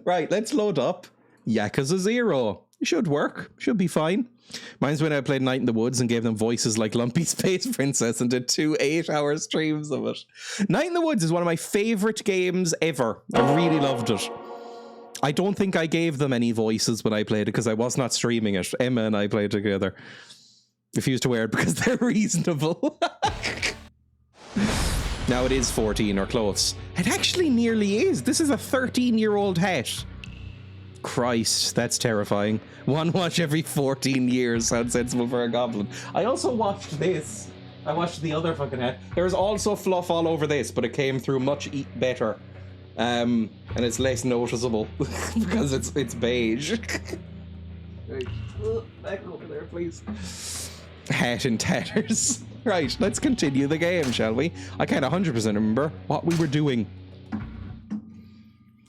Right, let's load up Yakuza 0. It should work. Should be fine. Mine's when I played Night in the Woods and gave them voices like Lumpy Space Princess and did 2 8-hour streams of it. Night in the Woods is one of my favorite games ever. I really loved it. I don't think I gave them any voices when I played it because I was not streaming it. Emma and I played together. Refused to wear it because they're reasonable. Now it is 14 or close. It actually nearly is. This is a 13-year-old hat. Christ, that's terrifying. One watch every 14 years sounds sensible for a goblin. I also watched this. I watched the other fucking hat. There's also fluff all over this, but it came through much better. And it's less noticeable because it's beige. Right. Back over there, please. Hat in tatters. Right, let's continue the game, shall we? I can't 100% remember what we were doing.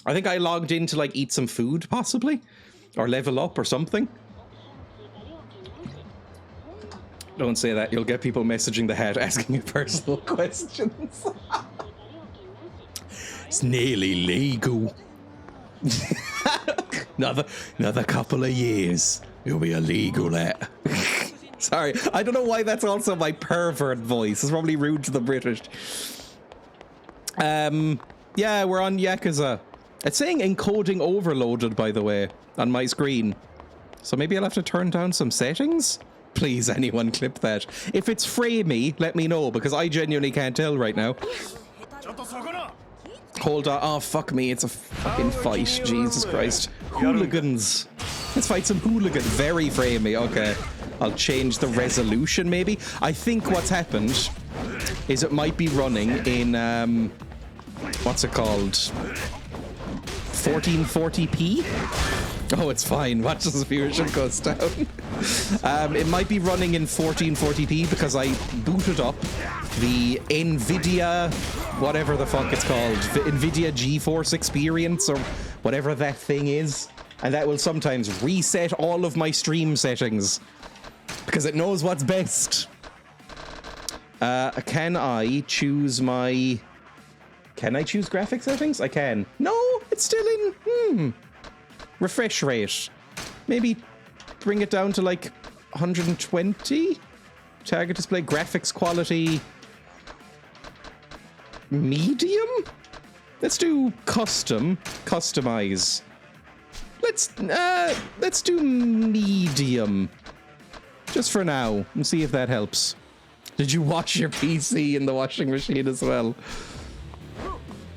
I think I logged in to like eat some food, possibly, or level up or something. Don't say that, you'll get people messaging the hat asking you personal questions. It's nearly legal. another couple of years, it'll be illegal, that. Sorry, I don't know why that's also my pervert voice. It's probably rude to the British. Yeah, we're on Yakuza. It's saying encoding overloaded, by the way, on my screen. So maybe I'll have to turn down some settings? Please, anyone clip that. If it's framey, let me know, because I genuinely can't tell right now. Hold on. Oh, fuck me. It's a fucking fight. Jesus Christ. Hooligans. Let's fight some hooligans. Very framey. Okay. I'll change the resolution, maybe. I think what's happened is it might be running in, what's it called? 1440p? Oh, it's fine. Watch this viewership goes down. It might be running in 1440p because I booted up the NVIDIA, whatever the fuck it's called, the NVIDIA GeForce Experience or whatever that thing is. And that will sometimes reset all of my stream settings because it knows what's best. Can I choose my... Can I choose graphic settings? I can. No, it's still in... Refresh rate. Maybe bring it down to like 120? Target display, graphics quality... Medium? Let's do custom. Customize. Let's do medium. Just for now, and see if that helps. Did you wash your PC in the washing machine as well?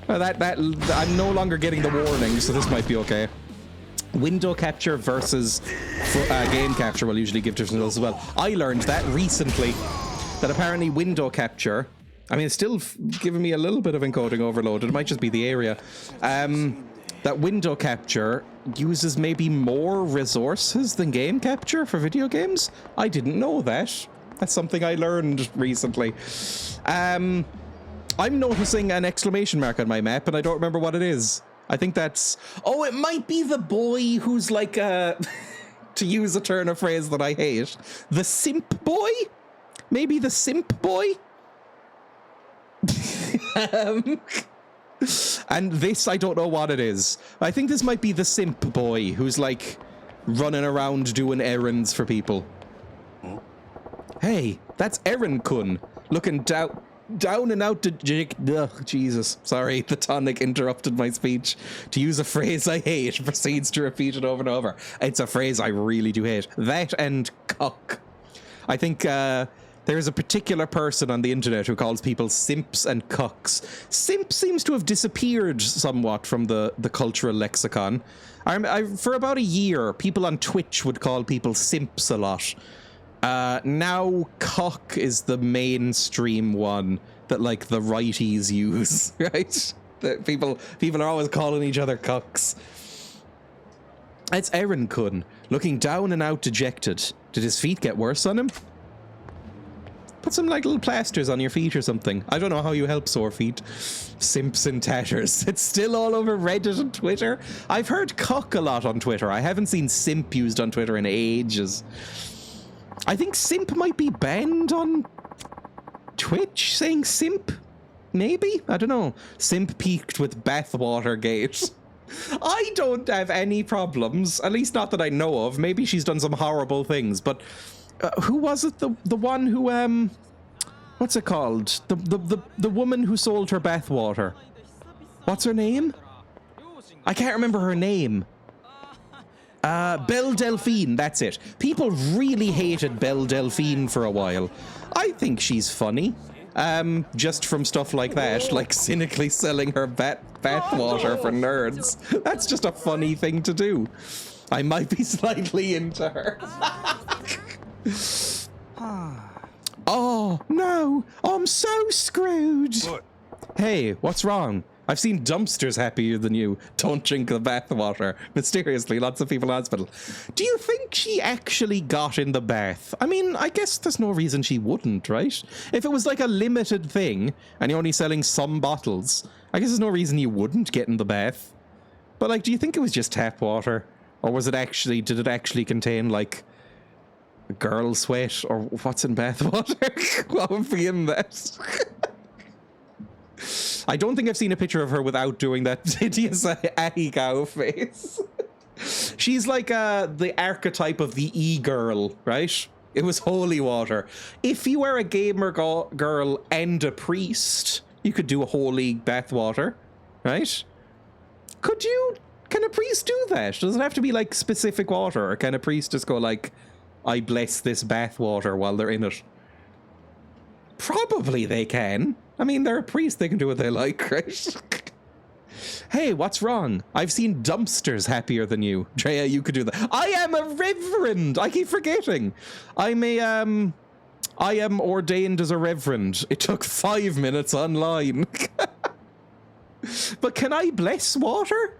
I'm no longer getting the warning, so this might be okay. Window capture versus game capture will usually give different results as well. I learned that recently, that apparently window capture, I mean, it's still giving me a little bit of encoding overload. It might just be the area. That window capture uses maybe more resources than game capture for video games. I didn't know that. That's something I learned recently. I'm noticing an exclamation mark on my map, and I don't remember what it is. I think that's... Oh, it might be the boy who's like, to use a turn of phrase that I hate, the simp boy? Maybe the simp boy? And this, I don't know what it is. I think this might be the simp boy who's like running around doing errands for people. Hey, that's Aaron-kun looking down and out to ugh, Jesus, sorry, the tonic interrupted my speech. To use a phrase I hate, proceeds to repeat it over and over. It's a phrase I really do hate. That and cuck. I think there's a particular person on the internet who calls people simps and cucks. Simp seems to have disappeared somewhat from the cultural lexicon. For about a year, people on Twitch would call people simps a lot. Now cuck is the mainstream one that like the righties use, right? That people are always calling each other cucks. It's Aaron-kun, looking down and out dejected. Did his feet get worse on him? Put some like little plasters on your feet or something. I don't know how you help sore feet. Simps and tatters. It's still all over Reddit and Twitter. I've heard cuck a lot on Twitter. I haven't seen simp used on Twitter in ages. I think simp might be banned on Twitch, saying simp? Maybe? I don't know. Simp peaked with bathwater gate. I don't have any problems, at least not that I know of. Maybe she's done some horrible things, but who was it? The one who what's it called? The woman who sold her bathwater. What's her name? I can't remember her name. Belle Delphine, that's it. People really hated Belle Delphine for a while. I think she's funny. Just from stuff like that, like cynically selling her bathwater for nerds. That's just a funny thing to do. I might be slightly into her. Oh, no. I'm so screwed. What? Hey, what's wrong? I've seen dumpsters happier than you. Don't drink the bathwater. Mysteriously, lots of people in hospital. Do you think she actually got in the bath? I mean, I guess there's no reason she wouldn't, right? If it was like a limited thing, and you're only selling some bottles, I guess there's no reason you wouldn't get in the bath. But, like, do you think it was just tap water? Or was it actually, did it actually contain, like, girl sweat? Or what's in bathwater? What would be in that? I don't think I've seen a picture of her without doing that hideous ahikao face. She's like the archetype of the e-girl, right? It was holy water. If you were a gamer girl and a priest, you could do a holy bathwater, right? Can a priest do that? Does it have to be like specific water, or can a priest just go like, I bless this bathwater while they're in it? Probably they can. I mean, they're a priest, they can do what they like, right? Hey, what's wrong? I've seen dumpsters happier than you. Dreya, you could do that. I am a reverend! I keep forgetting. I am ordained as a reverend. It took 5 minutes online. But can I bless water?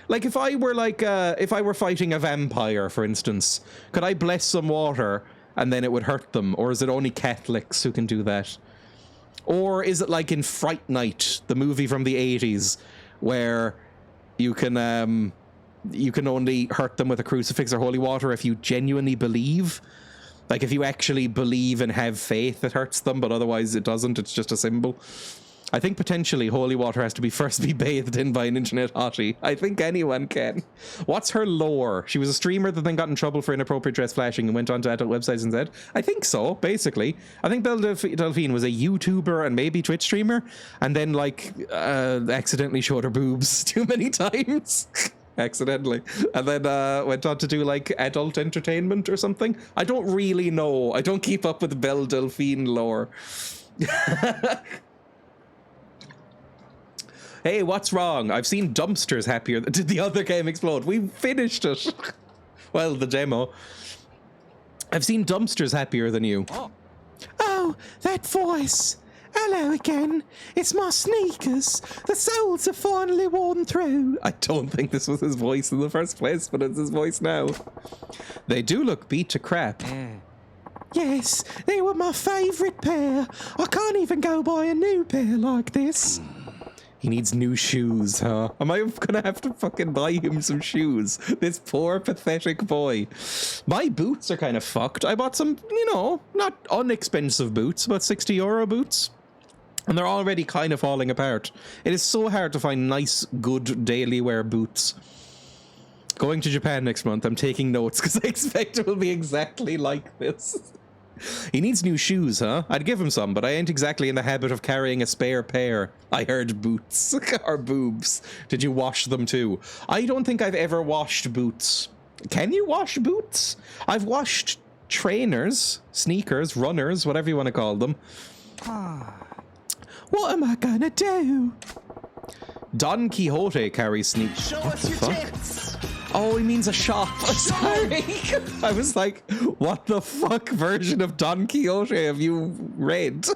Like, if I were fighting a vampire, for instance, could I bless some water and then it would hurt them? Or is it only Catholics who can do that? Or is it like in Fright Night, the movie from the 80s, where you can only hurt them with a crucifix or holy water if you genuinely believe? Like, if you actually believe and have faith, it hurts them, but otherwise it doesn't. It's just a symbol. I think potentially holy water has to be first be bathed in by an internet hottie. I think anyone can. What's her lore? She was a streamer that then got in trouble for inappropriate dress flashing and went on to adult websites and said, I think so, basically. I think Belle Delphine was a YouTuber and maybe Twitch streamer, and then like accidentally showed her boobs too many times. Accidentally. And then went on to do like adult entertainment or something. I don't really know. I don't keep up with Belle Delphine lore. Hey, what's wrong? I've seen dumpsters happier. Did the other game explode? We finished it. Well, the demo. I've seen dumpsters happier than you. Oh, that voice. Hello again. It's my sneakers. The soles are finally worn through. I don't think this was his voice in the first place, but it's his voice now. They do look beat to crap. Yes, they were my favourite pair. I can't even go buy a new pair like this. He needs new shoes, huh? Am I gonna have to fucking buy him some shoes? This poor, pathetic boy. My boots are kind of fucked. I bought some, you know, not inexpensive boots, about €60 boots. And they're already kind of falling apart. It is so hard to find nice, good daily wear boots. Going to Japan next month, I'm taking notes because I expect it will be exactly like this. He needs new shoes, huh? I'd give him some, but I ain't exactly in the habit of carrying a spare pair. I heard boots. Or boobs. Did you wash them too? I don't think I've ever washed boots. Can you wash boots? I've washed trainers, sneakers, runners, whatever you want to call them. What am I gonna do? Don Quixote carries sneakers. Show us your tits! Oh, he means a shop. Sorry. I was like, what the fuck version of Don Quixote have you read?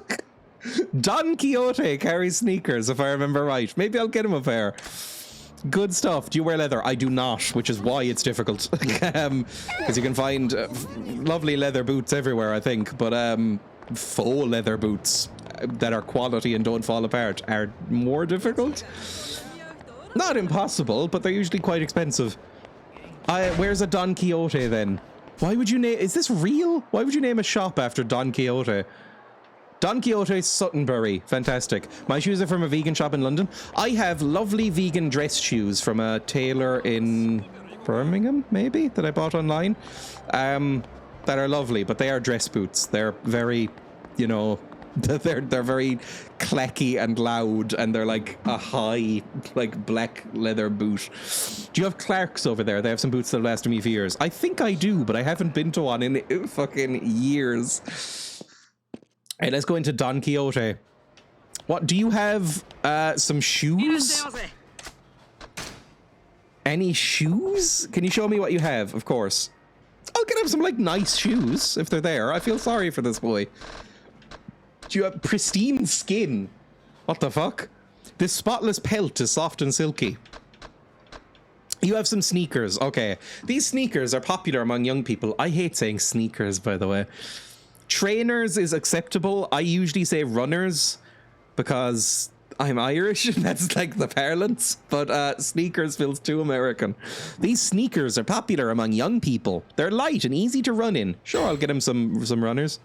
Don Quixote carries sneakers, if I remember right. Maybe I'll get him a pair. Good stuff. Do you wear leather? I do not, which is why it's difficult. Because you can find lovely leather boots everywhere, I think. But faux leather boots that are quality and don't fall apart are more difficult. Not impossible, but they're usually quite expensive. Where's a Don Quixote then? Why would you name... Is this real? Why would you name a shop after Don Quixote? Don Quixote Suttonbury. Fantastic. My shoes are from a vegan shop in London. I have lovely vegan dress shoes from a tailor in Birmingham, maybe, that I bought online. That are lovely, but they are dress boots. They're very, you know, they're very clacky and loud, and they're like a high, like, black leather boot. Do you have Clark's over there? They have some boots that last me for years. I think I do, but I haven't been to one in fucking years. Hey, let's go into Don Quixote. What, do you have some shoes? Any shoes? Can you show me what you have? Of course. I can have some, like, nice shoes if they're there. I feel sorry for this boy. Do you have pristine skin? What the fuck? This spotless pelt is soft and silky. You have some sneakers. Okay. These sneakers are popular among young people. I hate saying sneakers, by the way. Trainers is acceptable. I usually say runners because I'm Irish and that's like the parlance, but sneakers feels too American. These sneakers are popular among young people. They're light and easy to run in. Sure, I'll get him some runners.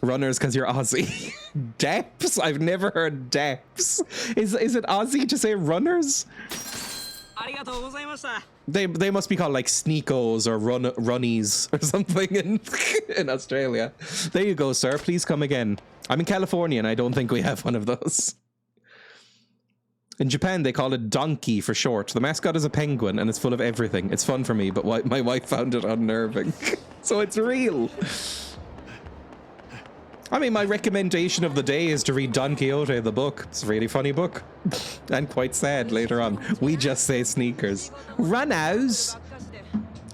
Runners because you're Aussie. Deps? I've never heard Deps. Is it Aussie to say runners? They must be called like sneakos or runnies or something in Australia. There you go, sir. Please come again. I'm in California and I don't think we have one of those. In Japan, they call it donkey for short. The mascot is a penguin and it's full of everything. It's fun for me, but my wife found it unnerving. So it's real. I mean, my recommendation of the day is to read Don Quixote, the book. It's a really funny book. And quite sad later on. We just say sneakers. Runos.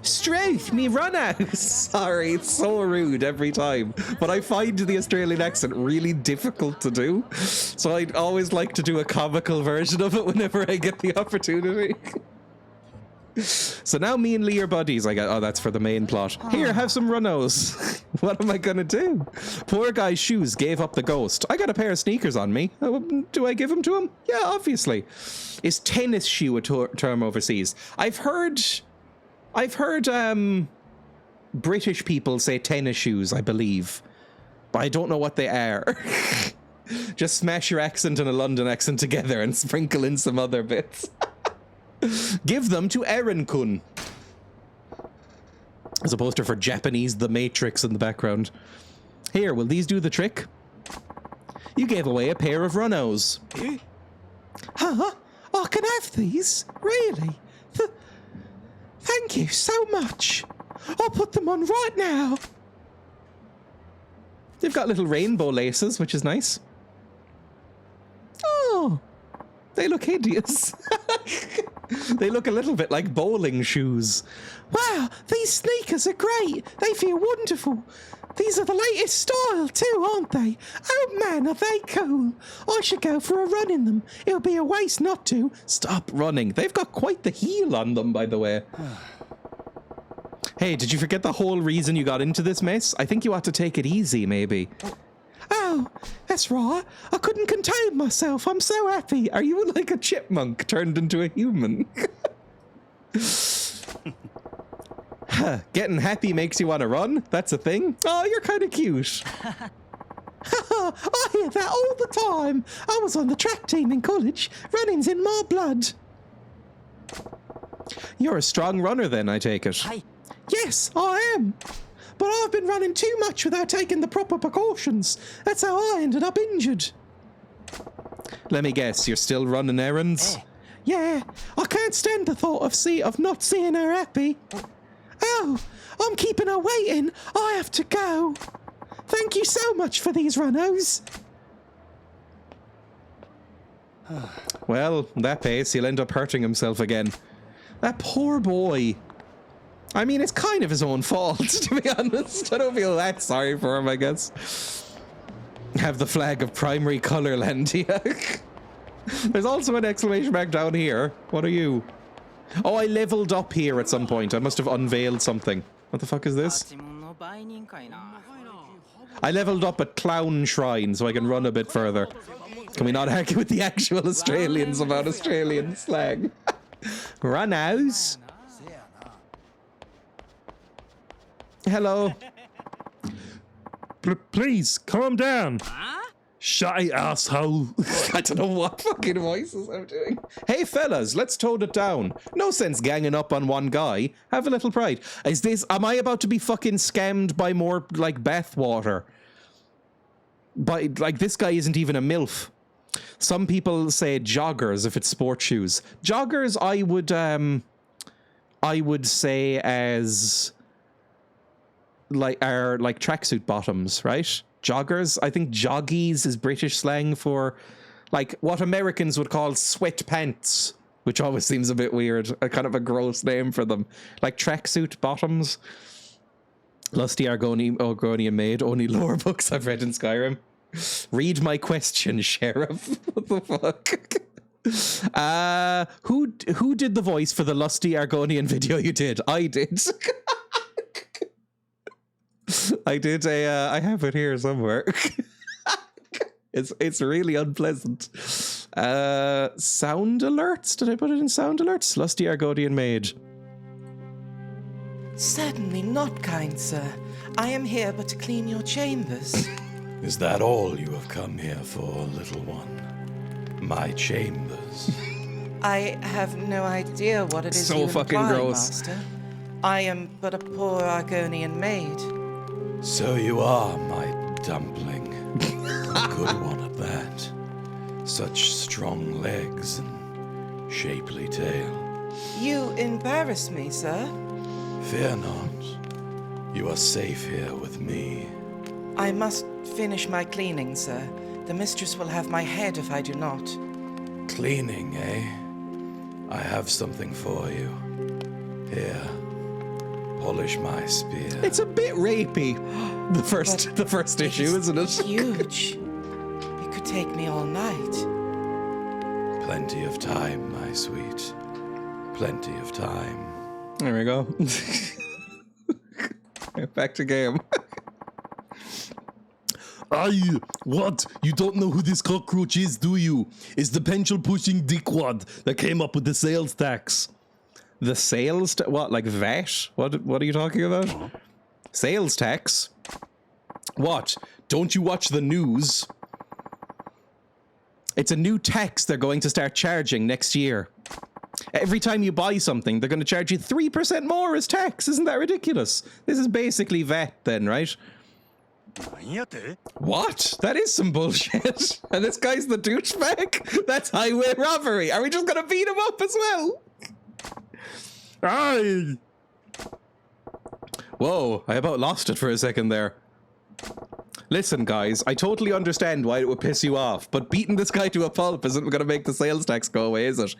Struth, me runos. Sorry, it's so rude every time. But I find the Australian accent really difficult to do. So I always like to do a comical version of it whenever I get the opportunity. So now me and Lee are buddies. I got, oh, that's for the main plot. Here, have some runos. What am I gonna do? Poor guy's shoes gave up the ghost. I got a pair of sneakers on me. Do I give them to him? Yeah, obviously. Is tennis shoe a term overseas? I've heard British people say tennis shoes, I believe. But I don't know what they are. Just smash your accent and a London accent together and sprinkle in some other bits. Give them to Aaron Kun. As a poster for Japanese The Matrix in the background. Here, will these do the trick? You gave away a pair of runos. Huh? I can have these? Really? Thank you so much. I'll put them on right now. They've got little rainbow laces, which is nice. Oh, they look hideous. They look a little bit like bowling shoes. Wow, these sneakers are great. They feel wonderful. These are the latest style too, aren't they? Oh man, are they cool. I should go for a run in them. It'll be a waste not to. Stop running. They've got quite the heel on them, by the way. Hey, did you forget the whole reason you got into this mess? I think you ought to take it easy, maybe. Oh, that's right. I couldn't contain myself. I'm so happy. Are you like a chipmunk turned into a human? Getting happy makes you want to run? That's a thing? Oh, you're kind of cute. I hear that all the time. I was on the track team in college. Running's in my blood. You're a strong runner then, I take it. Hi. Yes, I am. But I've been running too much without taking the proper precautions. That's how I ended up injured. Let me guess, you're still running errands? Yeah, I can't stand the thought of not seeing her happy. Oh, I'm keeping her waiting. I have to go. Thank you so much for these runos. Well, that pace, he'll end up hurting himself again. That poor boy. I mean, it's kind of his own fault, to be honest. I don't feel that sorry for him, I guess. Have the flag of primary color land here. There's also an exclamation mark down here. What are you? Oh, I leveled up here at some point. I must have unveiled something. What the fuck is this? I leveled up at Clown Shrine so I can run a bit further. Can we not argue with the actual Australians about Australian slang? Runos. Please, calm down. Shy asshole. I don't know what fucking voices I'm doing. Hey fellas, let's tone it down. No sense ganging up on one guy. Have a little pride. Am I about to be fucking scammed by more, like, bathwater? Like, this guy isn't even a MILF. Some people say joggers if it's sports shoes. Joggers, I would say as, like, are like tracksuit bottoms, right? Joggers, I think joggies is British slang for, like, what Americans would call sweatpants, which always seems a bit weird, a kind of a gross name for them. Like tracksuit bottoms. Lusty Argonian maid, only lore books I've read in Skyrim. Read my question, Sheriff. What the fuck? Who did the voice for the Lusty Argonian video you did? I did. I did I have it here somewhere. It's really unpleasant. Sound alerts? Did I put it in sound alerts? Lusty Argonian maid. Certainly not, kind sir. I am here but to clean your chambers. Is that all you have come here for, little one? My chambers. I have no idea what it is So you fucking imply, gross. Master. I am but a poor Argonian maid. So you are, my dumpling. A good one at that. Such strong legs and shapely tail. You embarrass me, sir. Fear not. You are safe here with me. I must finish my cleaning, sir. The mistress will have my head if I do not. Cleaning, eh? I have something for you. Here. Polish my spear. It's a bit rapey. The first issue, isn't it? Huge. It could take me all night. Plenty of time, my sweet. Plenty of time. There we go. Back to game. Aye, what? You don't know who this cockroach is, do you? It's the pencil-pushing dickwad that came up with the sales tax. The sales what, like VAT? What are you talking about? Sales tax? What? Don't you watch the news? It's a new tax they're going to start charging next year. Every time you buy something, they're going to charge you 3% more as tax. Isn't that ridiculous? This is basically VAT then, right? What? That is some bullshit. And this guy's the douchebag? That's highway robbery. Are we just going to beat him up as well? Aye! Whoa, I about lost it for a second there. Listen, guys, I totally understand why it would piss you off, but beating this guy to a pulp isn't going to make the sales tax go away, is it?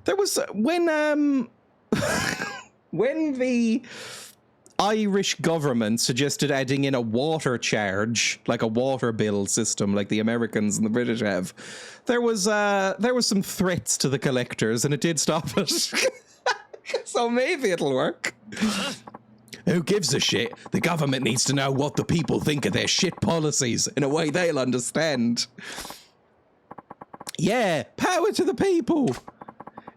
There was... when the Irish government suggested adding in a water charge, like a water bill system, like the Americans and the British have, there was some threats to the collectors, and it did stop it. So maybe it'll work. Who gives a shit? The government needs to know what the people think of their shit policies in a way they'll understand. Yeah, power to the people.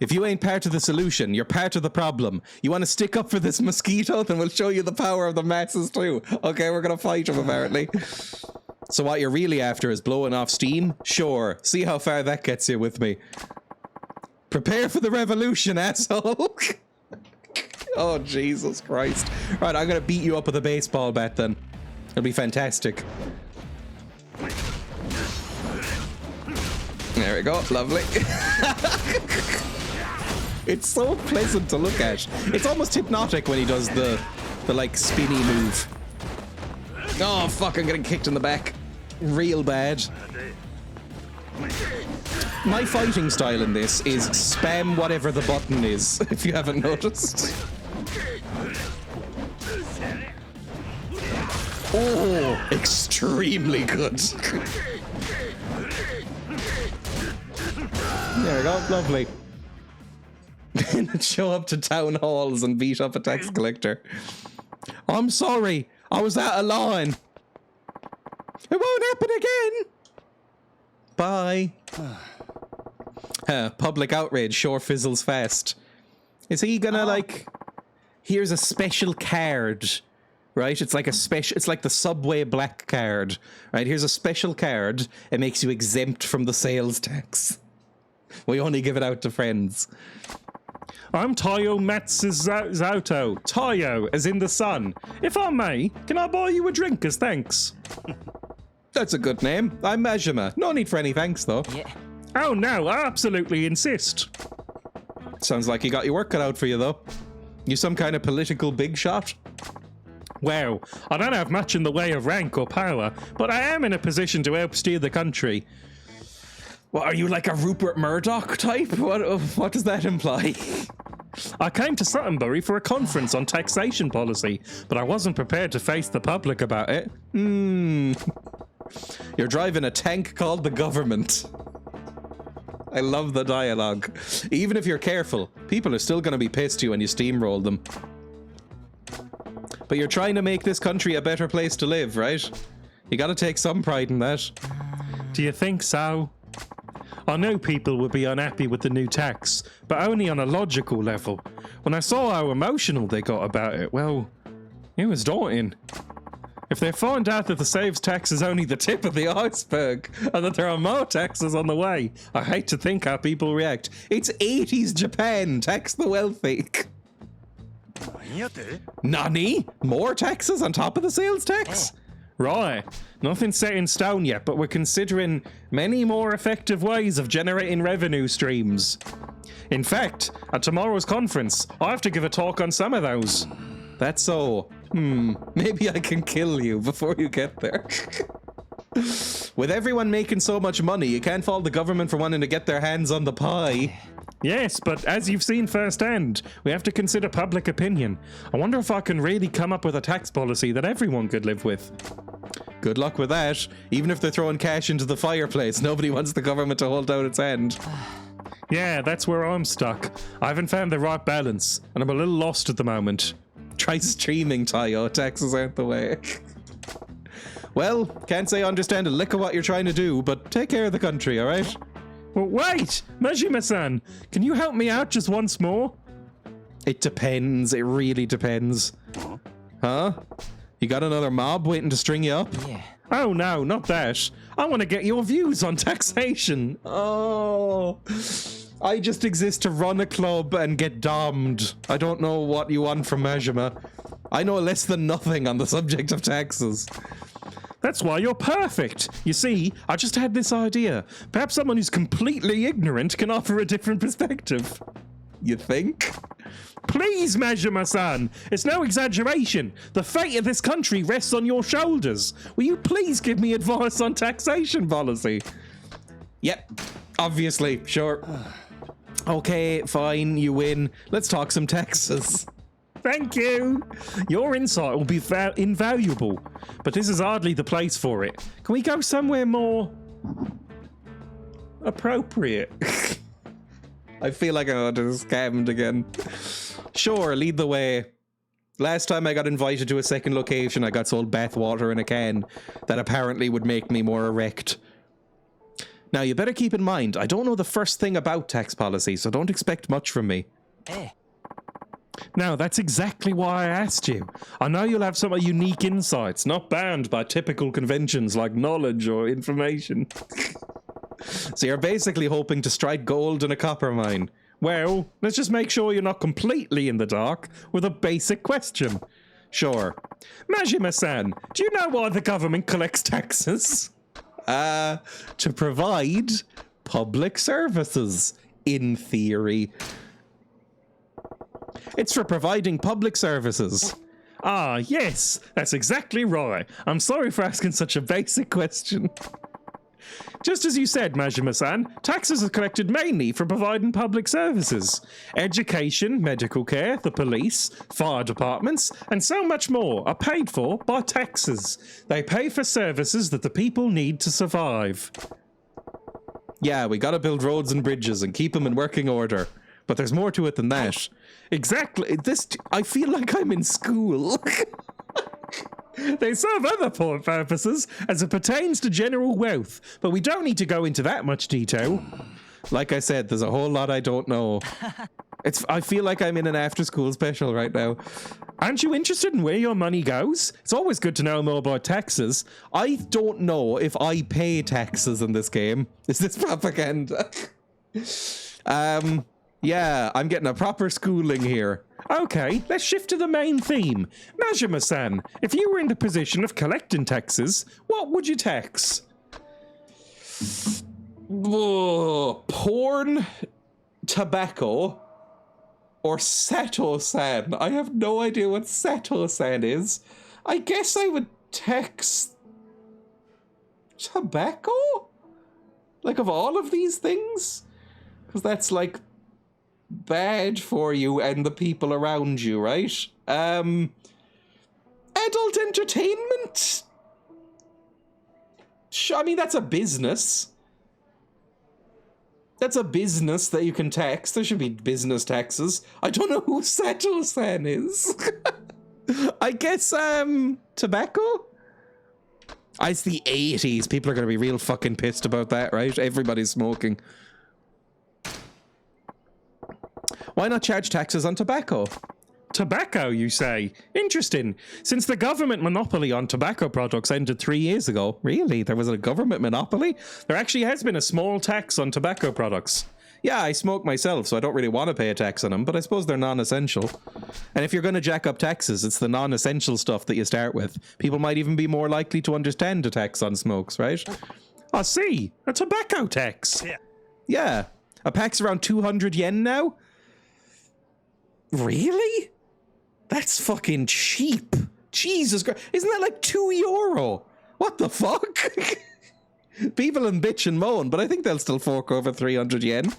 If you ain't part of the solution, you're part of the problem. You want to stick up for this mosquito? Then we'll show you the power of the masses too. Okay, we're going to fight him apparently. So what you're really after is blowing off steam? Sure. See how far that gets you with me. Prepare for the revolution, asshole. Oh, Jesus Christ. Right, I'm going to beat you up with a baseball bat then. It'll be fantastic. There we go. Lovely. It's so pleasant to look at. It's almost hypnotic when he does the like spinny move. Oh, fuck, I'm getting kicked in the back. Real bad. My fighting style in this is spam whatever the button is, if you haven't noticed. Oh, extremely good. There we go, lovely. Show up to town halls and beat up a tax collector. I'm sorry, I was out of line. It won't happen again. Bye. Public outrage sure fizzles fast. Is he gonna like... Here's a special card right? It's like it's like the Subway black card, right? Here's a special card. It makes you exempt from the sales tax. We only give it out to friends. I'm Tayo Matsuzato. Tayo, as in the sun. If I may, can I buy you a drink as thanks? That's a good name. I'm Majima. No need for any thanks, though. Yeah. Oh no, I absolutely insist. Sounds like you got your work cut out for you, though. You some kind of political big shot? Well, I don't have much in the way of rank or power, but I am in a position to help steer the country. What, are you like a Rupert Murdoch type? What does that imply? I came to Suttonbury for a conference on taxation policy, but I wasn't prepared to face the public about it. You're driving a tank called the government. I love the dialogue. Even if you're careful, people are still going to be pissed at you when you steamroll them. But you're trying to make this country a better place to live, right? You got to take some pride in that. Do you think so? I know people would be unhappy with the new tax, but only on a logical level. When I saw how emotional they got about it, well, it was daunting. If they find out that the sales tax is only the tip of the iceberg and that there are more taxes on the way, I hate to think how people react. It's 80s Japan, tax the wealthy. Nani? More taxes on top of the sales tax? Right, nothing's set in stone yet, but we're considering many more effective ways of generating revenue streams. In fact, at tomorrow's conference, I have to give a talk on some of those. That's so. Maybe I can kill you before you get there. With everyone making so much money, you can't fault the government for wanting to get their hands on the pie. Yes, but as you've seen firsthand, we have to consider public opinion. I wonder if I can really come up with a tax policy that everyone could live with. Good luck with that. Even if they're throwing cash into the fireplace, nobody wants the government to hold out its hand. Yeah, that's where I'm stuck. I haven't found the right balance, and I'm a little lost at the moment. Try streaming, Tayo. Taxes aren't the way. Well, can't say I understand a lick of what you're trying to do, but take care of the country, alright? Well, wait! Majima-san, can you help me out just once more? It depends. It really depends. Huh? You got another mob waiting to string you up? Yeah. Oh no, not that. I want to get your views on taxation. Oh, I just exist to run a club and get dommed. I don't know what you want from Majima. I know less than nothing on the subject of taxes. That's why you're perfect. You see, I just had this idea. Perhaps someone who's completely ignorant can offer a different perspective. You think? Please, Majima-san. It's no exaggeration. The fate of this country rests on your shoulders. Will you please give me advice on taxation policy? Yep, obviously, sure. Okay, fine, you win. Let's talk some taxes. Thank you. Your insight will be invaluable, but this is hardly the place for it. Can we go somewhere more appropriate? I feel like I ought to scammed again. Sure, lead the way. Last time I got invited to a second location, I got sold bath water in a can that apparently would make me more erect. Now, you better keep in mind, I don't know the first thing about tax policy, so don't expect much from me. No, that's exactly why I asked you. I know you'll have some unique insights, not bound by typical conventions like knowledge or information. So you're basically hoping to strike gold in a copper mine. Well, let's just make sure you're not completely in the dark with a basic question. Sure. Majima-san, do you know why the government collects taxes? To provide public services, in theory. It's for providing public services. Ah, yes, that's exactly right. I'm sorry for asking such a basic question. Just as you said, Majima-san, taxes are collected mainly for providing public services. Education, medical care, the police, fire departments, and so much more are paid for by taxes. They pay for services that the people need to survive. Yeah, we gotta build roads and bridges and keep them in working order. But there's more to it than that. Exactly. I feel like I'm in school. They serve other purposes as it pertains to general wealth, but we don't need to go into that much detail. Like I said, there's a whole lot I don't know. I feel like I'm in an after-school special right now. Aren't you interested in where your money goes? It's always good to know more about taxes. I don't know if I pay taxes in this game. Is this propaganda? Yeah, I'm getting a proper schooling here. Okay, let's shift to the main theme. Majima-san, if you were in the position of collecting taxes, what would you tax? Porn, tobacco, or Sato-san. I have no idea what Sato-san is. I guess I would tax tobacco? Like, of all of these things? Because that's, like, bad for you and the people around you, right? Adult entertainment? I mean, that's a business. That's a business that you can tax. There should be business taxes. I don't know who Sato-san is. I guess, tobacco? It's the 80s. People are going to be real fucking pissed about that, right? Everybody's smoking. Why not charge taxes on tobacco? Tobacco, you say? Interesting. Since the government monopoly on tobacco products ended 3 years ago. Really? There was a government monopoly? There actually has been a small tax on tobacco products. Yeah, I smoke myself, so I don't really want to pay a tax on them, but I suppose they're non-essential. And if you're going to jack up taxes, it's the non-essential stuff that you start with. People might even be more likely to understand a tax on smokes, right? I see. A tobacco tax. Yeah. A pack's around 200 yen now? Really? That's fucking cheap. Jesus Christ. Isn't that like €2? What the fuck? People can bitch and moan, but I think they'll still fork over 300 yen.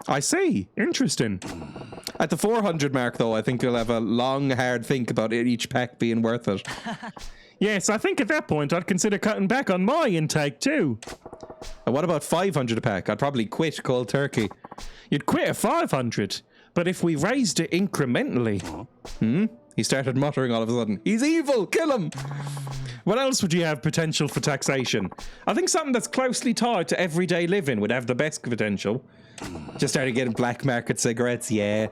I see. Interesting. At the 400 mark, though, I think you'll have a long, hard think about each pack being worth it. Yes, I think at that point I'd consider cutting back on my intake too. And what about 500 a pack? I'd probably quit cold turkey. You'd quit at 500, but if we raised it incrementally... He started muttering all of a sudden. He's evil! Kill him! What else would you have potential for taxation? I think something that's closely tied to everyday living would have the best potential. Just started getting black market cigarettes, yeah.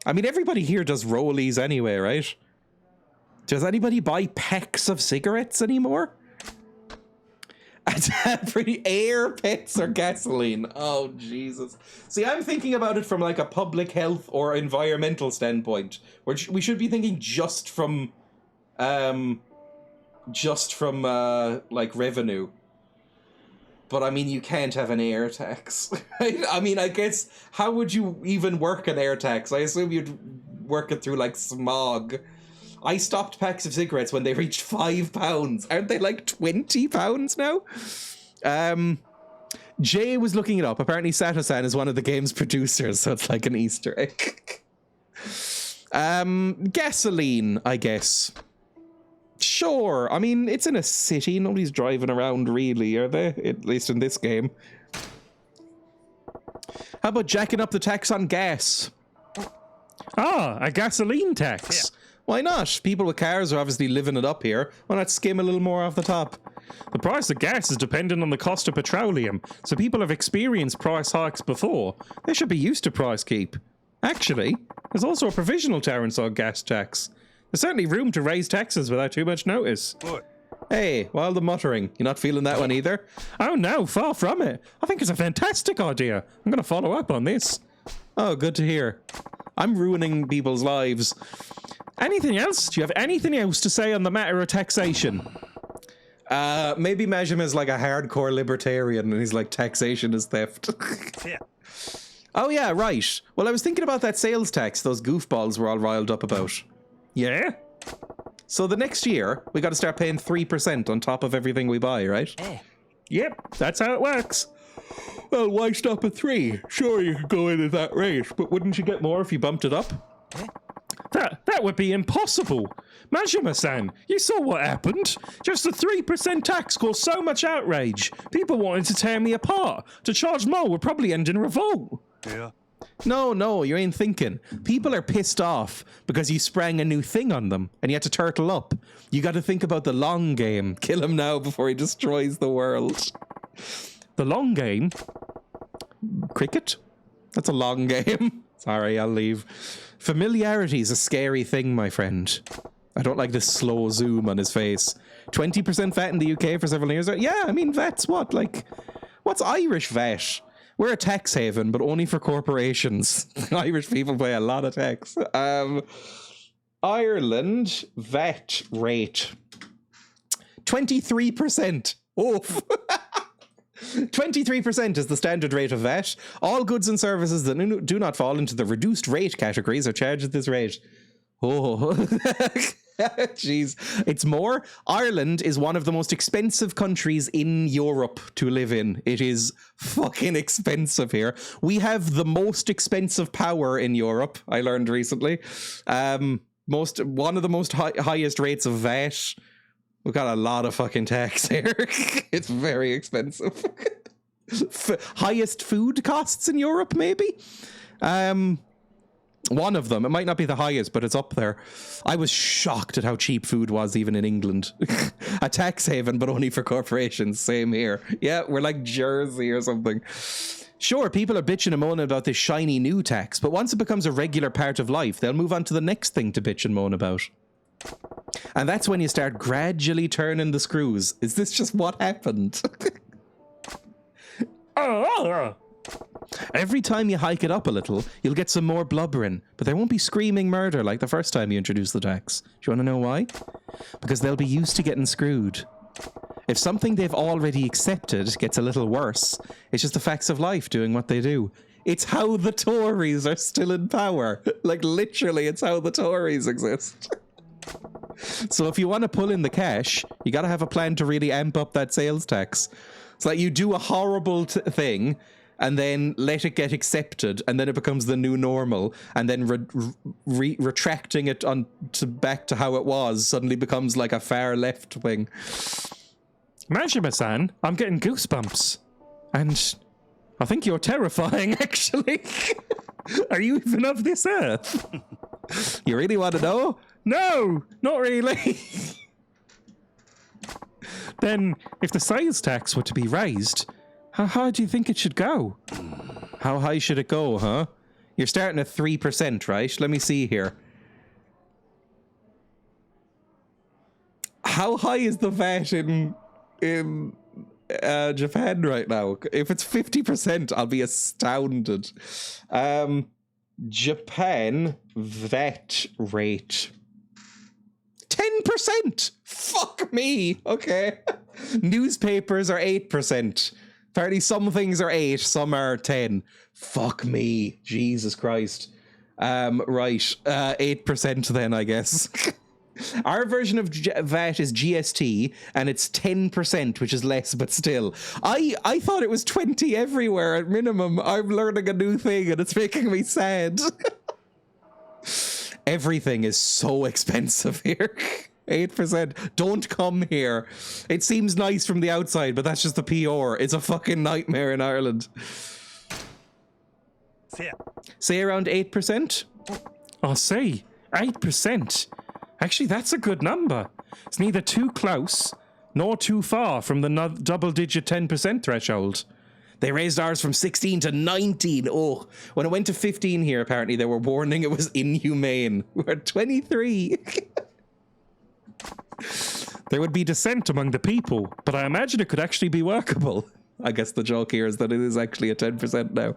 I mean, everybody here does rollies anyway, right? Does anybody buy packs of cigarettes anymore? Pretty air, pets, or gasoline. Oh, Jesus. See, I'm thinking about it from like a public health or environmental standpoint. Where we should be thinking just from like revenue. But I mean, you can't have an air tax. Right? I mean, I guess, how would you even work an air tax? I assume you'd work it through like smog. I stopped packs of cigarettes when they reached £5. Aren't they like £20 now? Jay was looking it up. Apparently Sato-san is one of the game's producers, so it's like an Easter egg. Gasoline, I guess. Sure. I mean, it's in a city. Nobody's driving around really, are they? At least in this game. How about jacking up the tax on gas? Ah, a gasoline tax. Yeah. Why not? People with cars are obviously living it up here. Why not skim a little more off the top? The price of gas is dependent on the cost of petroleum, so people have experienced price hikes before. They should be used to price keep. Actually, there's also a provisional tariff on gas tax. There's certainly room to raise taxes without too much notice. Hey, while the muttering, you're not feeling that one either? Oh no, far from it. I think it's a fantastic idea. I'm going to follow up on this. Oh, good to hear. I'm ruining people's lives. Anything else? Do you have anything else to say on the matter of taxation? Maybe Majim is like a hardcore libertarian and he's like, taxation is theft. Yeah. Oh yeah, right. Well, I was thinking about that sales tax those goofballs were all riled up about. Yeah? So the next year, we got to start paying 3% on top of everything we buy, right? Yep, that's how it works. Well, why stop at 3? Sure, you could go in at that rate, but wouldn't you get more if you bumped it up? That would be impossible. Majima-san, you saw what happened. Just the 3% tax caused so much outrage. People wanted to tear me apart. To charge more would probably end in revolt. Yeah. No, you ain't thinking. People are pissed off because you sprang a new thing on them and you had to turtle up. You got to think about the long game. Kill him now before he destroys the world. The long game? Cricket? That's a long game. Sorry, I'll leave. Familiarity is a scary thing, my friend. I don't like this slow zoom on his face. 20% VAT in the UK for several years. Yeah, I mean, VAT's what? Like, what's Irish VAT? We're a tax haven, but only for corporations. Irish people pay a lot of tax. Ireland VAT rate. 23%. Oh. 23% is the standard rate of VAT. All goods and services that do not fall into the reduced rate categories are charged at this rate. Oh, jeez. It's more. Ireland is one of the most expensive countries in Europe to live in. It is fucking expensive here. We have the most expensive power in Europe, I learned recently. One of the most highest rates of VAT. We've got a lot of fucking tax here. It's very expensive. Highest food costs in Europe, maybe? One of them. It might not be the highest, but it's up there. I was shocked at how cheap food was even in England. A tax haven, but only for corporations. Same here. Yeah, we're like Jersey or something. Sure, people are bitching and moaning about this shiny new tax, but once it becomes a regular part of life, they'll move on to the next thing to bitch and moan about. And that's when you start gradually turning the screws. Is this just what happened? Every time you hike it up a little, you'll get some more blubbering, but there won't be screaming murder like the first time you introduce the tax. Do you want to know why? Because they'll be used to getting screwed. If something they've already accepted gets a little worse, it's just the facts of life doing what they do. It's how the Tories are still in power. Like, literally, it's how the Tories exist. So if you want to pull in the cash, you got to have a plan to really amp up that sales tax. It's like you do a horrible thing and then let it get accepted, and then it becomes the new normal, and then retracting it back to how it was suddenly becomes like a far left wing. Majima-san, I'm getting goosebumps. And I think you're terrifying, actually. Are you even of this earth? You really want to know? No, not really. Then, if the sales tax were to be raised, how high do you think it should go? How high should it go, huh? You're starting at 3%, right? Let me see here. How high is the VAT in Japan right now? If it's 50%, I'll be astounded. Japan VAT rate. 10%! Fuck me! Okay. Newspapers are 8%. Apparently some things are 8, some are 10. Fuck me. Jesus Christ. Right. 8% then, I guess. Our version of VAT is GST, and it's 10%, which is less, but still. I thought it was 20 everywhere at minimum. I'm learning a new thing, and it's making me sad. Everything is so expensive here. 8%. Don't come here. It seems nice from the outside, but that's just the PR. It's a fucking nightmare in Ireland. Say around 8%? I see. 8%. Actually, that's a good number. It's neither too close nor too far from the double-digit 10% threshold. They raised ours from 16 to 19. Oh, when it went to 15 here, apparently they were warning it was inhumane. We're at 23. There would be dissent among the people, but I imagine it could actually be workable. I guess the joke here is that it is actually a 10% now.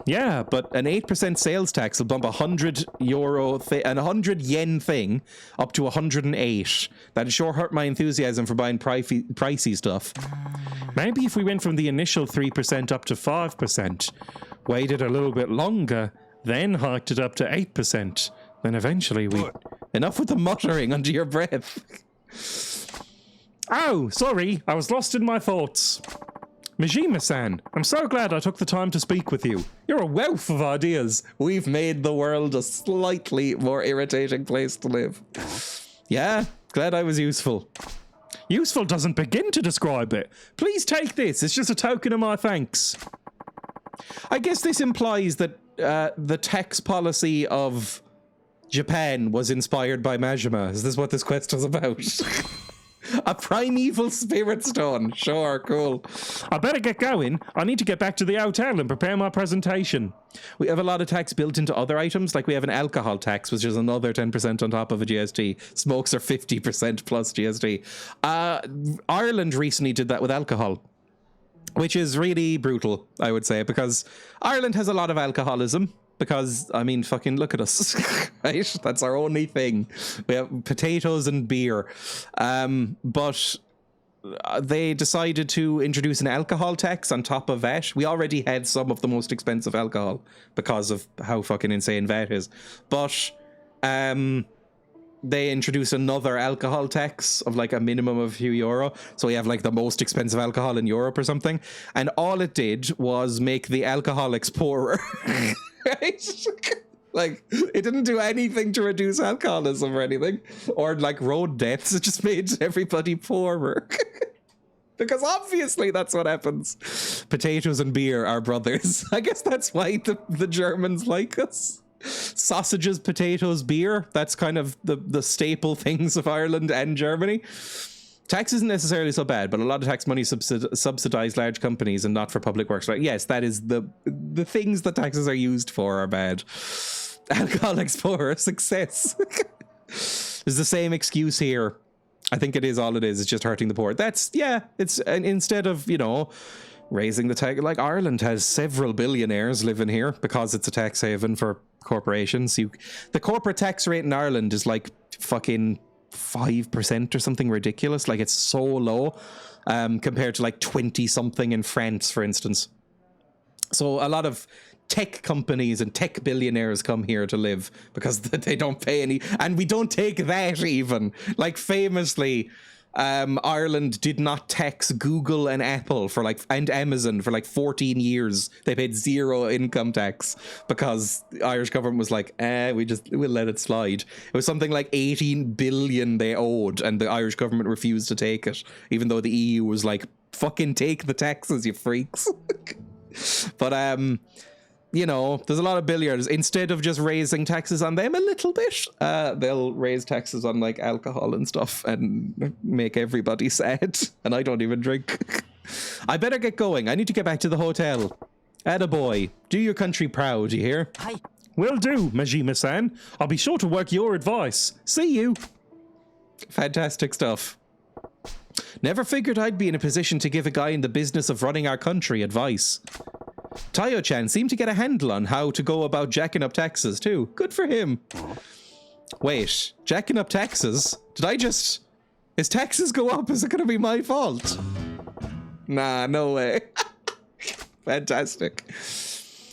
Yeah, But an 8% sales tax will bump €100 and 100 yen thing up to 108. That'd sure hurt my enthusiasm for buying pricey stuff. maybe if we went from the initial 3% up to 5%, waited a little bit longer, then hiked it up to 8%, then eventually we... Enough with the muttering under your breath. Oh, sorry, I was lost in my thoughts. Majima-san, I'm so glad I took the time to speak with you. You're a wealth of ideas. We've made the world a slightly more irritating place to live. Yeah, glad I was useful. Useful doesn't begin to describe it. Please take this. It's just a token of my thanks. I guess this implies that the tax policy of Japan was inspired by Majima. Is this what this quest was about? A primeval spirit stone. Sure, cool. I better get going. I need to get back to the hotel and prepare my presentation. We have a lot of tax built into other items. Like we have an alcohol tax, which is another 10% on top of a GST. Smokes are 50% plus GST. Ireland recently did that with alcohol, which is really brutal, I would say, because Ireland has a lot of alcoholism. Because, I mean, fucking look at us, right? That's our only thing. We have potatoes and beer. But they decided to introduce an alcohol tax on top of VAT. We already had some of the most expensive alcohol because of how fucking insane VAT is. But they introduced another alcohol tax of like a minimum of a few euro. So we have like the most expensive alcohol in Europe or something. And all it did was make the alcoholics poorer. Right? Like, it didn't do anything to reduce alcoholism or anything, or like road deaths. It just made everybody poorer. Because obviously that's what happens. Potatoes and beer are brothers. I guess that's why the Germans like us. Sausages, potatoes, beer. That's kind of the staple things of Ireland and Germany. Tax isn't necessarily so bad, but a lot of tax money subsidize large companies and not for public works. Right? Yes, that is the things that taxes are used for are bad. Alcoholics poor, success. There's the same excuse here. I think it is all it is. It's just hurting the poor. It's instead of, raising the tax, like Ireland has several billionaires living here because it's a tax haven for corporations. The corporate tax rate in Ireland is like fucking 5% or something ridiculous. Like it's so low compared to like 20 something in France, for instance. So a lot of tech companies and tech billionaires come here to live because they don't pay any, and we don't take that even. Like famously, Ireland did not tax Google and Apple and Amazon for like 14 years. They paid zero income tax because the Irish government was like, we'll let it slide. It was something like 18 billion they owed, and the Irish government refused to take it, even though the EU was like, fucking take the taxes, you freaks. But there's a lot of billionaires. Instead of just raising taxes on them a little bit, they'll raise taxes on like alcohol and stuff and make everybody sad. And I don't even drink. I better get going. I need to get back to the hotel. Attaboy. Do your country proud, you hear? Will do, Majima-san. I'll be sure to work your advice. See you. Fantastic stuff. Never figured I'd be in a position to give a guy in the business of running our country advice. Tayo-chan seemed to get a handle on how to go about jacking up taxes too. Good for him. Wait, jacking up taxes? Is taxes go up? Is it going to be my fault? Nah, no way. Fantastic.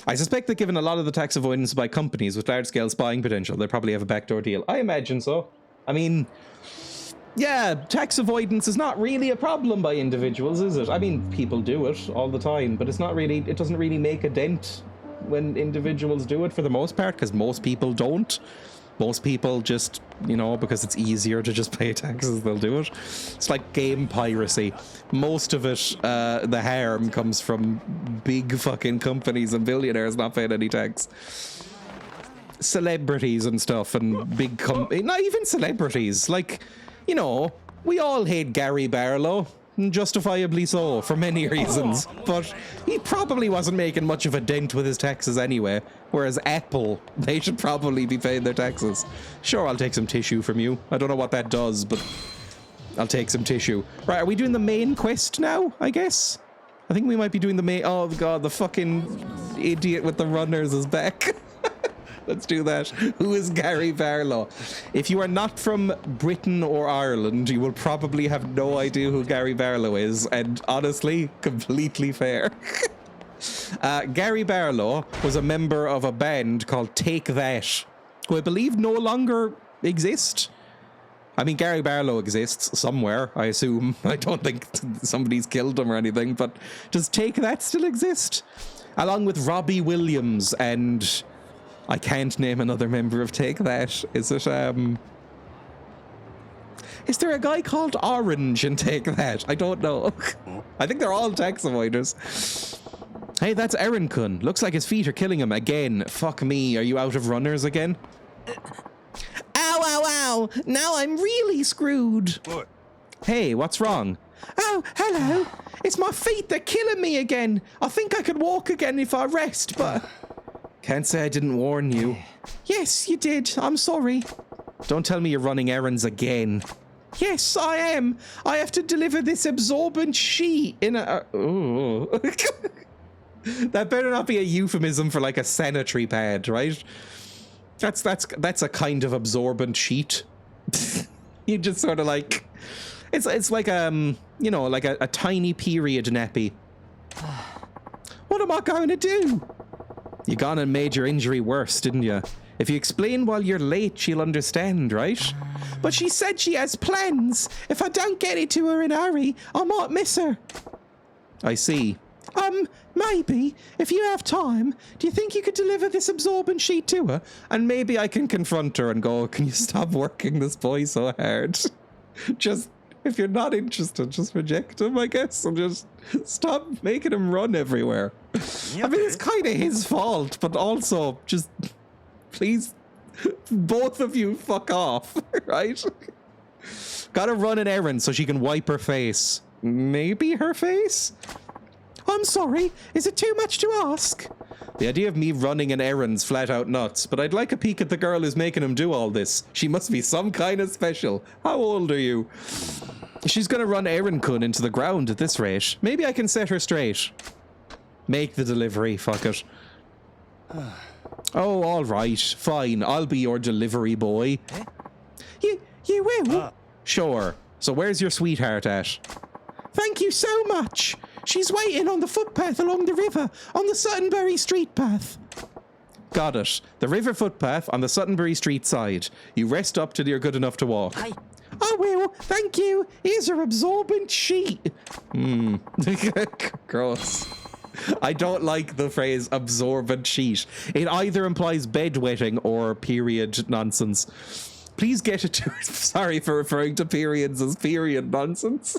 I suspect that given a lot of the tax avoidance by companies with large-scale spying potential, they probably have a backdoor deal. I imagine so. I mean, yeah, tax avoidance is not really a problem by individuals, is it? I mean, people do it all the time, but it doesn't really make a dent when individuals do it for the most part, because most people don't. Most people just, because it's easier to just pay taxes, they'll do it. It's like game piracy. Most of it, the harm comes from big fucking companies and billionaires not paying any tax. Celebrities and stuff and big not even celebrities, like, we all hate Gary Barlow, and justifiably so, for many reasons, but he probably wasn't making much of a dent with his taxes anyway, whereas Apple, they should probably be paying their taxes. Sure, I'll take some tissue from you. I don't know what that does, but I'll take some tissue. Right, are we doing the main quest now, I guess? I think we might be doing the main... Oh, God, the fucking idiot with the runners is back. Let's do that. Who is Gary Barlow? If you are not from Britain or Ireland, you will probably have no idea who Gary Barlow is, and honestly, completely fair. Gary Barlow was a member of a band called Take That, who I believe no longer exist. I mean, Gary Barlow exists somewhere, I assume. I don't think somebody's killed him or anything, but does Take That still exist? Along with Robbie Williams and... I can't name another member of Take That. Is it, is there a guy called Orange in Take That? I don't know. I think they're all tax avoiders. Hey, that's Aaron-kun. Looks like his feet are killing him again. Fuck me. Are you out of runners again? Ow, ow, ow. Now I'm really screwed. What? Hey, what's wrong? Oh, hello. It's my feet. They're killing me again. I think I could walk again if I rest, but... Can't say I didn't warn you. Yes, you did. I'm sorry. Don't tell me you're running errands again. Yes, I am. I have to deliver this absorbent sheet in a... Oh. That better not be a euphemism for like a sanitary pad, right? That's a kind of absorbent sheet. You just sort of like... It's like, you know, like a tiny period nappy. What am I going to do? You gone and made your injury worse, didn't you? If you explain while you're late, she'll understand, right? But she said she has plans. If I don't get it to her in a hurry, I might miss her. I see. Maybe, if you have time, do you think you could deliver this absorbent sheet to her? And maybe I can confront her and go, can you stop working this boy so hard? Just, if you're not interested, just reject him, I guess, and just stop making him run everywhere. I mean, it's kind of his fault, but also, just, please, both of you fuck off, right? Gotta run an errand so she can wipe her face. Maybe her face? I'm sorry, is it too much to ask? The idea of me running an errand's flat out nuts, but I'd like a peek at the girl who's making him do all this. She must be some kind of special. How old are you? She's gonna run Errand Kun into the ground at this rate. Maybe I can set her straight. Make the delivery, fuck it. Oh, all right, fine. I'll be your delivery boy. You will? Sure. So where's your sweetheart at? Thank you so much. She's waiting on the footpath along the river, on the Suttonbury Street path. Got it. The river footpath on the Suttonbury Street side. You rest up till you're good enough to walk. I will, thank you. Here's her absorbent sheet. Gross. I don't like the phrase absorbent sheet. It either implies bedwetting or period nonsense. Please get it to... Sorry for referring to periods as period nonsense.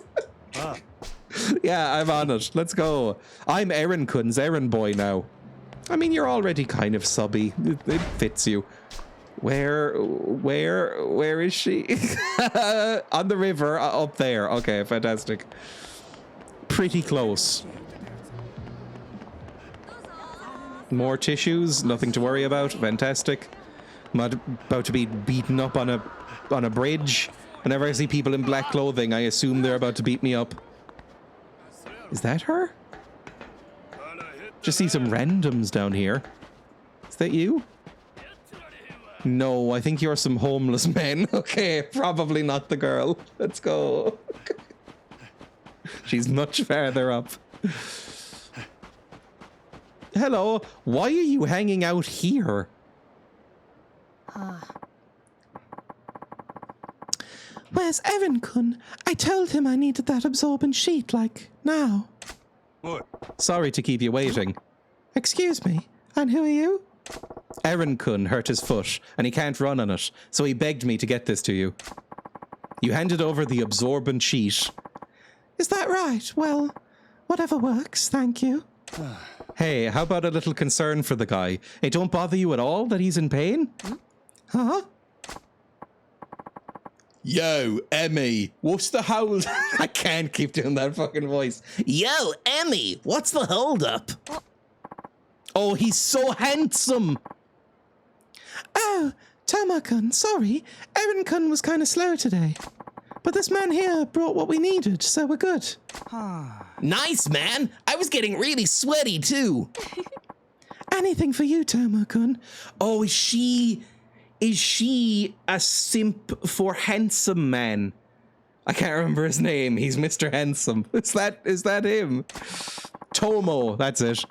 Yeah, I'm on it. Let's go. I'm Errand Kun's errand boy now. I mean, you're already kind of subby. It fits you. Where is she? On the river, up there. Okay, fantastic. Pretty close. More tissues, nothing to worry about. Fantastic. I'm about to be beaten up on a bridge. Whenever I see people in black clothing, I assume they're about to beat me up. Is that her? Just see some randoms down here. Is that you? No, I think you're some homeless men. Okay, probably not the girl. Let's go. She's much farther up. Hello, why are you hanging out here? Where's Errand Kun? I told him I needed that absorbent sheet, like, now. What? Sorry to keep you waiting. Excuse me, and who are you? Errand Kun hurt his foot, and he can't run on it, so he begged me to get this to you. You handed over the absorbent sheet. Is that right? Well, whatever works, thank you. Hey, how about a little concern for the guy? It don't bother you at all that he's in pain? Huh? Yo, Emmy, what's the hold? I can't keep doing that fucking voice. Yo, Emmy, what's the hold up? Oh, he's so handsome. Oh, Tama-kun, sorry. Errand-kun was kind of slow today. But this man here brought what we needed, so we're good. Nice, man. I was getting really sweaty, too. Anything for you, Tama-kun. Oh, is she a simp for handsome man? I can't remember his name. He's Mr. Handsome. Is that him? Tomo, that's it.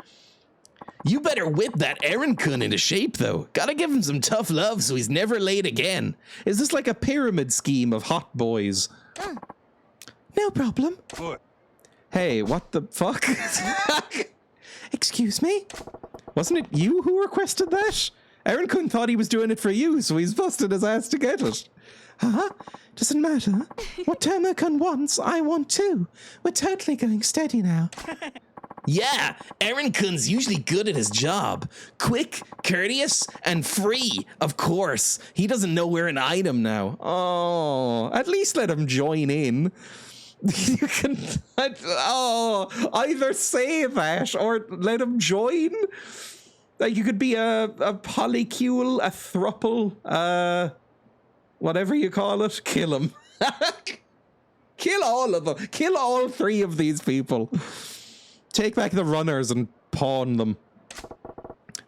You better whip that Errand Kun into shape, though. Gotta give him some tough love so he's never late again. Is this like a pyramid scheme of hot boys? No problem. What? Hey, what the fuck? Excuse me? Wasn't it you who requested that? Errand Kun thought he was doing it for you, so he's busted his ass to get it. Huh? Doesn't matter. What Tama-kun wants, I want too. We're totally going steady now. Yeah, Aaron Kuhn's usually good at his job. Quick, courteous, and free, of course. He doesn't know we're an item now. Oh, at least let him join in. You can, either say that or let him join. Like, you could be a polycule, a thruple, whatever you call it. Kill him. Kill all of them. Kill all 3 of these people. Take back the runners and pawn them.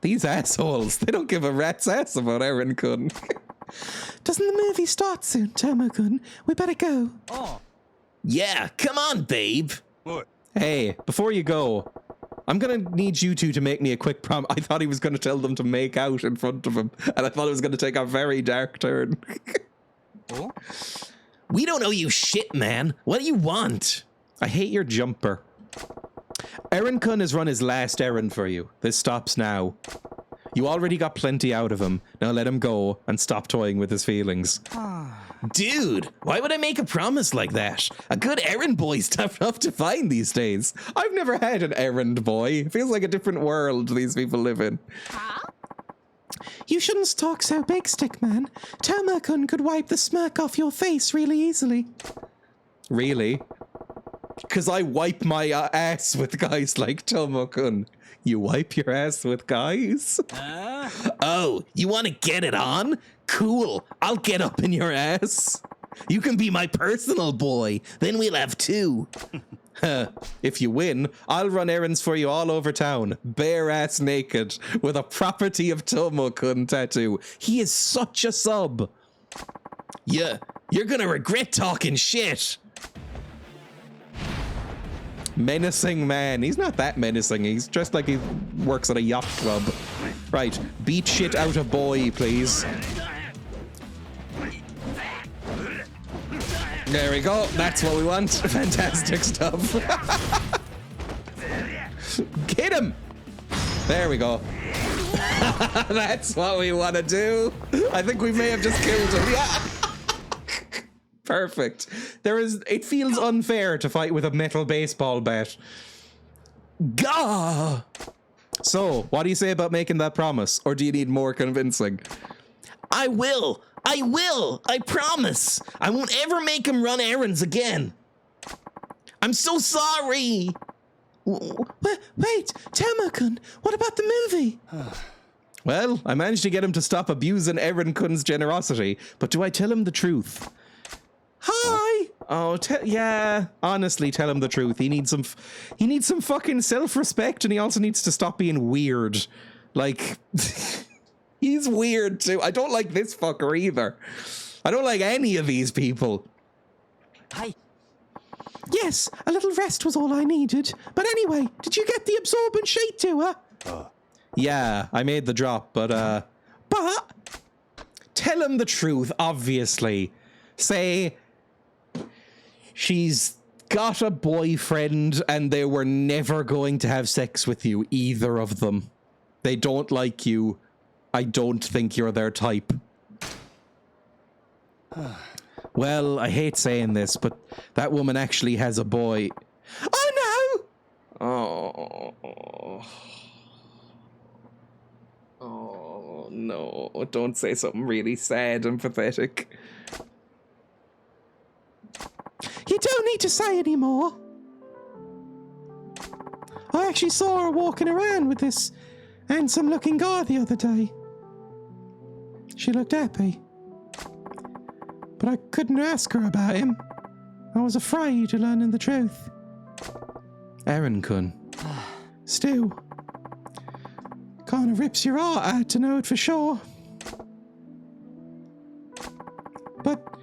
These assholes, they don't give a rat's ass about Aaron Kuhn. Doesn't the movie start soon, Tomo-kun? We better go. Oh. Yeah, come on, babe. What? Hey, before you go, I'm gonna need you two to make me a quick prom. I thought he was gonna tell them to make out in front of him, and I thought it was gonna take a very dark turn. Oh? We don't owe you shit, man. What do you want? I hate your jumper. Aaron Kuhn has run his last errand for you. This stops now. You already got plenty out of him. Now let him go and stop toying with his feelings. Dude, why would I make a promise like that? A good errand boy's tough enough to find these days. I've never had an errand boy. It feels like a different world these people live in. You shouldn't talk so big, Stickman. Tomo-kun could wipe the smirk off your face really easily. Really? Because I wipe my ass with guys like Tomo-kun. You wipe your ass with guys? Oh, you want to get it on? Cool, I'll get up in your ass. You can be my personal boy. Then we'll have 2. If you win, I'll run errands for you all over town, bare ass naked, with a property of Tomo-kun tattoo. He is such a sub. Yeah, you're gonna regret talking shit. Menacing man. He's not that menacing. He's dressed like he works at a yacht club. Right, beat shit out of boy, please. There we go. That's what we want. Fantastic stuff. Get him! There we go. That's what we want to do. I think we may have just killed him. Yeah. Perfect. It feels unfair to fight with a metal baseball bat. Gah! So, what do you say about making that promise? Or do you need more convincing? I will! I promise! I won't ever make him run errands again! I'm so sorry! Wait, Tomo-kun, what about the movie? Well, I managed to get him to stop abusing Aaron Kuhn's generosity, but do I tell him the truth? Hi! Oh, yeah, honestly, tell him the truth. He needs some fucking self-respect, and he also needs to stop being weird. Like... He's weird too. I don't like this fucker either. I don't like any of these people. Hi. Yes, a little rest was all I needed. But anyway, did you get the absorbent sheet to her? Yeah, I made the drop, but tell him the truth, obviously. Say she's got a boyfriend and they were never going to have sex with you, either of them. They don't like you. I don't think you're their type. Well, I hate saying this, but that woman actually has a boy. Oh, no! Oh, no. Don't say something really sad and pathetic. You don't need to say anymore. I actually saw her walking around with this handsome-looking guy the other day. She looked happy. But I couldn't ask her about him. I was afraid of learning the truth. Aaron Kuhn. Still, kind of rips your heart out to know it for sure. But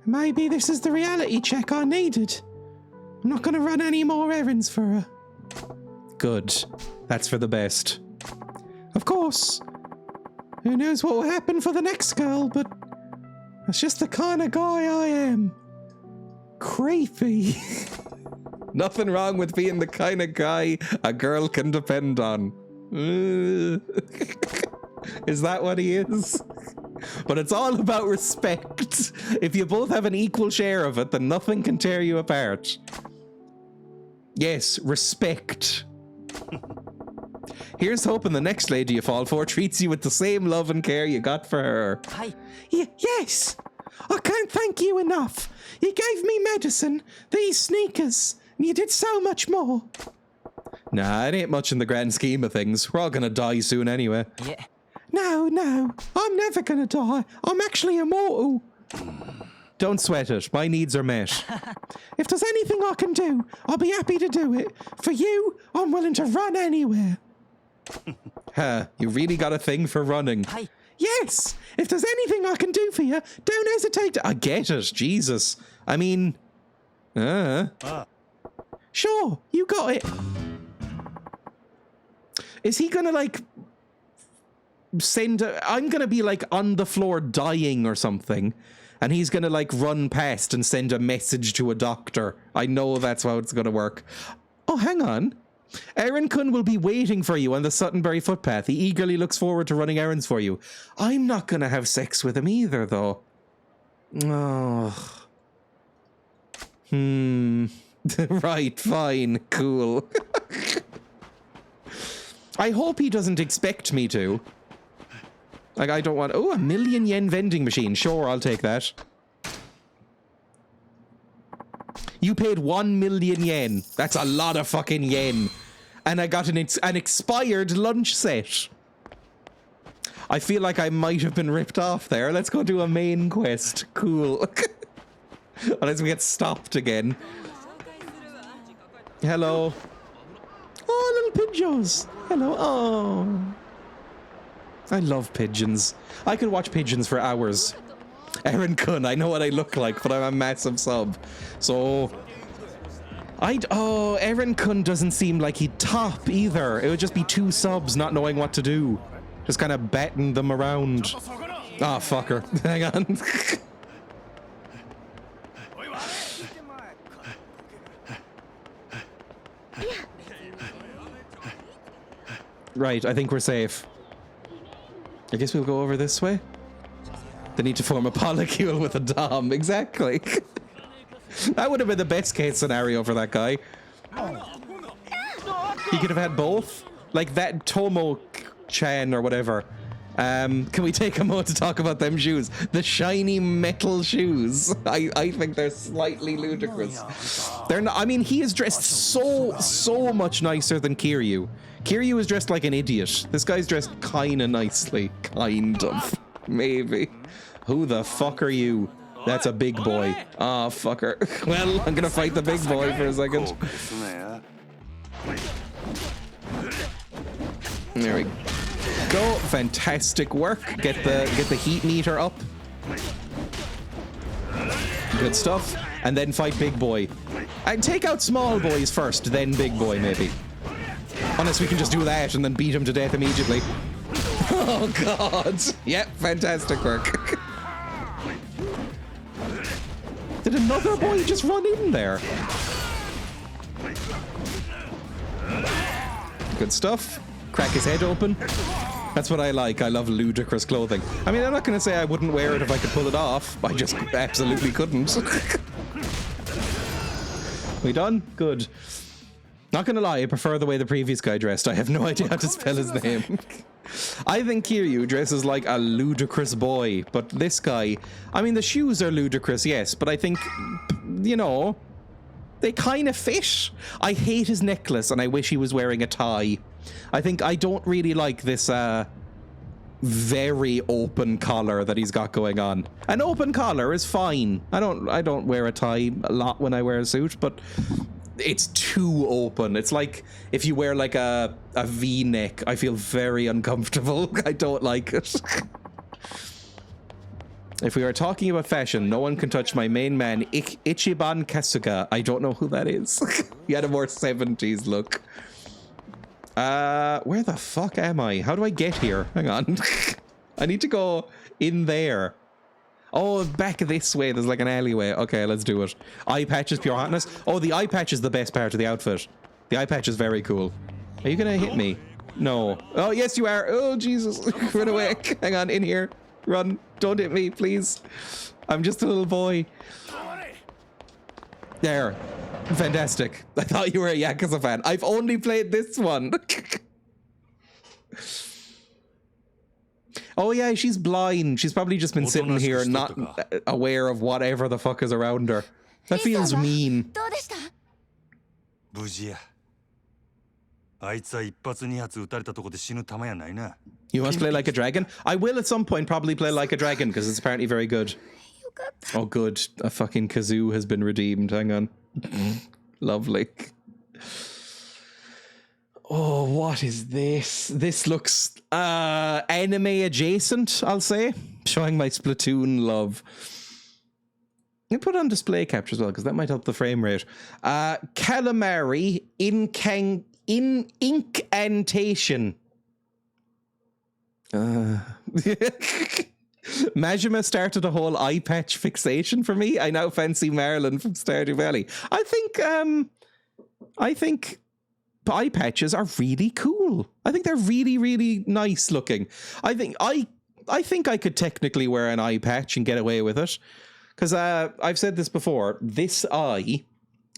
maybe this is the reality check I needed. I'm not going to run any more errands for her. Good. That's for the best. Of course. Who knows what will happen for the next girl, but that's just the kind of guy I am. Creepy. Nothing wrong with being the kind of guy a girl can depend on. Is that what he is? But it's all about respect. If you both have an equal share of it, then nothing can tear you apart. Yes, respect. Here's hoping the next lady you fall for treats you with the same love and care you got for her. Hi. Yes. I can't thank you enough. You gave me medicine, these sneakers, and you did so much more. Nah, it ain't much in the grand scheme of things. We're all gonna die soon anyway. Yeah. No, I'm never gonna die. I'm actually immortal. Don't sweat it. My needs are met. If there's anything I can do, I'll be happy to do it. For you, I'm willing to run anywhere. Huh, you really got a thing for running. Hi. Yes, if there's anything I can do for you, don't hesitate to... I get it, Jesus. I mean... Sure, you got it. Is he gonna, like... I'm gonna be, like, on the floor dying or something, and he's gonna, like, run past and send a message to a doctor. I know that's how it's gonna work. Oh, hang on. Aaron Kun will be waiting for you on the Suttonbury footpath. He eagerly looks forward to running errands for you. I'm not gonna have sex with him either, though. Oh. Right, fine, cool. I hope he doesn't expect me to. Like, I don't want... Oh, a 1,000,000 yen vending machine. Sure, I'll take that. You paid 1,000,000 yen. That's a lot of fucking yen. And I got an expired lunch set. I feel like I might have been ripped off there. Let's go do a main quest. Cool. Unless we get stopped again. Hello. Oh, little pigeons. Hello. Oh. I love pigeons. I could watch pigeons for hours. Aaron Kun, I know what I look like, but I'm a massive sub. So... Aaron Kun doesn't seem like he'd top either. It would just be 2 subs not knowing what to do. Just kind of batting them around. Ah, fucker. Hang on. Right, I think we're safe. I guess we'll go over this way. They need to form a polycule with a dom. Exactly. That would have been the best case scenario for that guy. He could have had both. Like that Tomo-chan or whatever. Can we take a moment to talk about them shoes? The shiny metal shoes. I think they're slightly ludicrous. They're not... I mean, he is dressed so much nicer than Kiryu. Kiryu is dressed like an idiot. This guy's dressed kinda nicely. Kind of. Maybe. Who the fuck are you? That's a big boy. Ah, fucker. Well, I'm gonna fight the big boy for a second. There we go. Fantastic work. Get the heat meter up. Good stuff. And then fight big boy. And take out small boys first, then big boy maybe. Unless we can just do that and then beat him to death immediately. Oh god. Yep, fantastic work. Did another boy just run in there? Good stuff. Crack his head open. That's what I like. I love ludicrous clothing. I mean, I'm not going to say I wouldn't wear it if I could pull it off. I just absolutely couldn't. We done? Good. Not gonna lie, I prefer the way the previous guy dressed. I have no idea how to spell his name. I think Kiryu dresses like a ludicrous boy, but this guy... I mean, the shoes are ludicrous, yes, but I think, you know, they kind of fit. I hate his necklace, and I wish he was wearing a tie. I think I don't really like this, very open collar that he's got going on. An open collar is fine. I don't wear a tie a lot when I wear a suit, but... it's too open. It's like if you wear like a V-neck. I feel very uncomfortable. I don't like it. If we are talking about fashion, no one can touch my main man, Ichiban Kasuga. I don't know who that is. He had a more 70s look. Where the fuck am I? How do I get here? Hang on. I need to go in there. Oh, back this way. There's like an alleyway. Okay, let's do it. Eye patch is pure hotness. Oh, the eye patch is the best part of the outfit. The eye patch is very cool. Are you gonna hit me? No. Oh, yes, you are. Oh, Jesus. Run away. Hang on, in here. Run. Don't hit me, please. I'm just a little boy. There. Fantastic. I thought you were a Yakuza fan. I've only played this one. Oh yeah, she's blind. She's probably just been sitting here not aware of whatever the fuck is around her. That feels mean. 無事や。あいつは一発二発撃たれたとこで死ぬ玉やないな。You must play like a dragon? I will at some point probably play like a dragon because it's apparently very good. Oh good, a fucking kazoo has been redeemed. Hang on. Lovely. Oh, what is this? This looks anime adjacent, I'll say. Showing my Splatoon love. You put on display capture as well, because that might help the frame rate. Calamari incantation. Majima started a whole eye patch fixation for me. I now fancy Marlon from Stardew Valley. I think eye patches are really cool. I think they're really, really nice looking. I think I could technically wear an eye patch and get away with it. Because I've said this before, this eye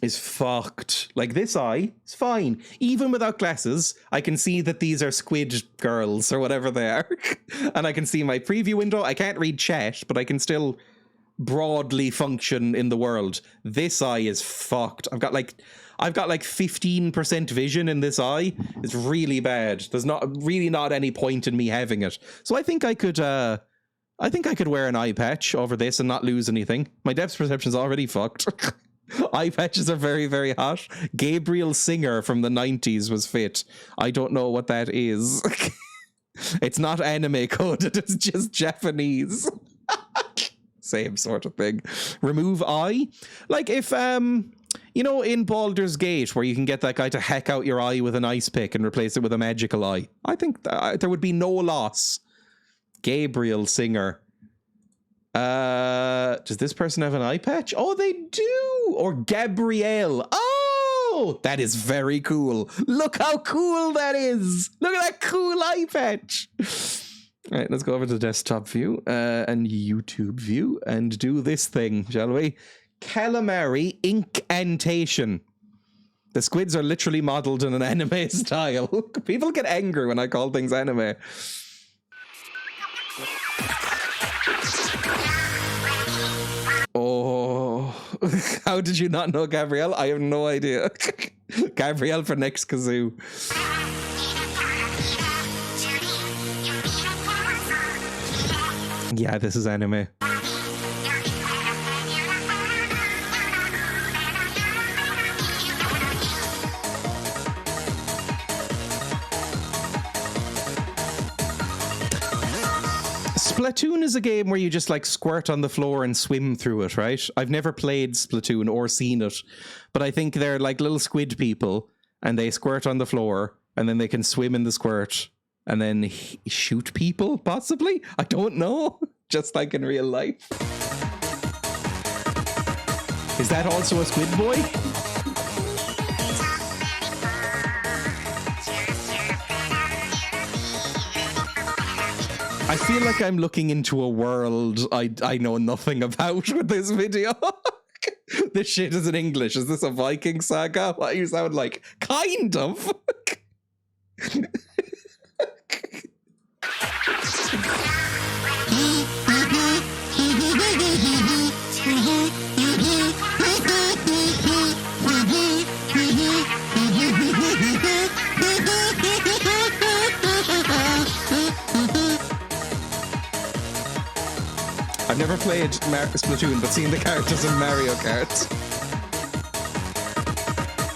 is fucked. Like, this eye is fine. Even without glasses, I can see that these are squid girls or whatever they are. And I can see my preview window. I can't read chat, but I can still broadly function in the world. This eye is fucked. I've got like 15% vision in this eye. It's really bad. There's not any point in me having it. So I think I could wear an eye patch over this and not lose anything. My depth perception is already fucked. Eye patches are very, very hot. Gabriel Singer from the 90s was fit. I don't know what that is. It's not anime coded, it's just Japanese. Same sort of thing. Remove eye? Like if, you know, in Baldur's Gate, where you can get that guy to hack out your eye with an ice pick and replace it with a magical eye. I think there would be no loss. Gabriel Singer. Does this person have an eye patch? Oh, they do! Or Gabrielle. Oh! That is very cool. Look how cool that is! Look at that cool eye patch! Alright, let's go over to the desktop view and YouTube view and do this thing, shall we? Calamari incantation. The squids are literally modeled in an anime style. People get angry when I call things anime. Oh, how did you not know Gabrielle? I have no idea. Gabrielle for next kazoo. Yeah, this is anime. Splatoon is a game where you just like squirt on the floor and swim through it, right? I've never played Splatoon or seen it, but I think they're like little squid people and they squirt on the floor and then they can swim in the squirt and then shoot people, possibly? I don't know. Just like in real life. Is that also a squid boy? I feel like I'm looking into a world I know nothing about with this video. This shit is in English. Is this a Viking saga? What you sound like? Kind of. I've never played Splatoon, but seen the characters in Mario Kart.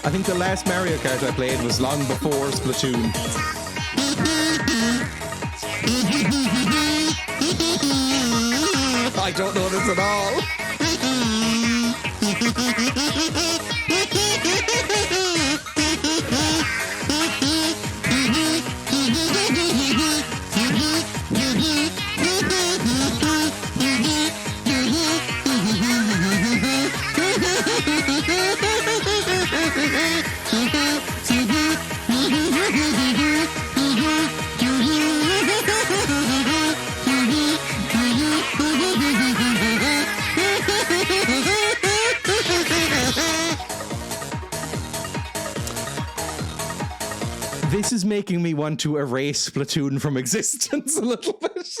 I think the last Mario Kart I played was long before Splatoon. I don't know this at all. making me want to erase Splatoon from existence a little bit.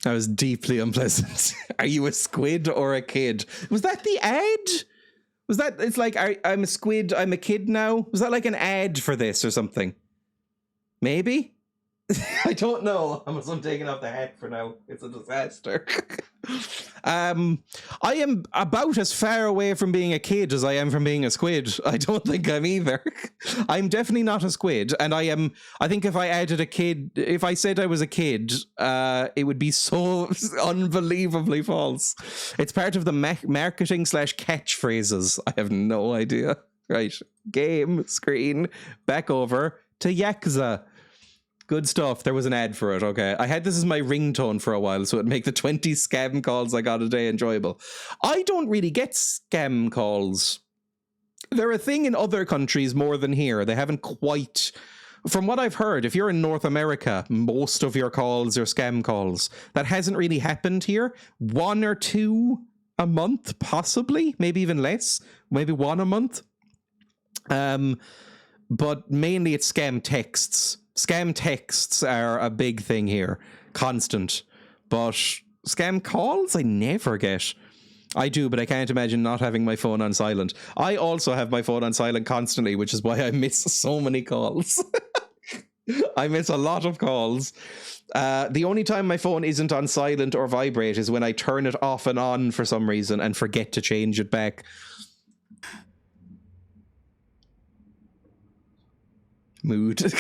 That was deeply unpleasant. Are you a squid or a kid? Was that the ad? Was that, it's like, I'm a squid, I'm a kid now? Was that like an ad for this or something? Maybe? I don't know. I'm taking off the hat for now. It's a disaster. I am about as far away from being a kid as I am from being a squid. I don't think I'm either. I'm definitely not a squid, and I think if I added a kid, if I said I was a kid, it would be so unbelievably false. It's part of the marketing / catchphrases. I have no idea. Right. Game, screen, back over to Yakuza. Good stuff. There was an ad for it. Okay. I had this as my ringtone for a while, so it'd make the 20 scam calls I got a day enjoyable. I don't really get scam calls. They're a thing in other countries more than here. They haven't quite... From what I've heard, if you're in North America, most of your calls are scam calls. That hasn't really happened here. 1 or 2 a month, possibly. Maybe even less. Maybe 1 a month. But mainly it's scam texts. Scam texts are a big thing here. Constant. But scam calls, I never get. I do, but I can't imagine not having my phone on silent. I also have my phone on silent constantly, which is why I miss so many calls. I miss a lot of calls. The only time my phone isn't on silent or vibrate is when I turn it off and on for some reason and forget to change it back. Mood.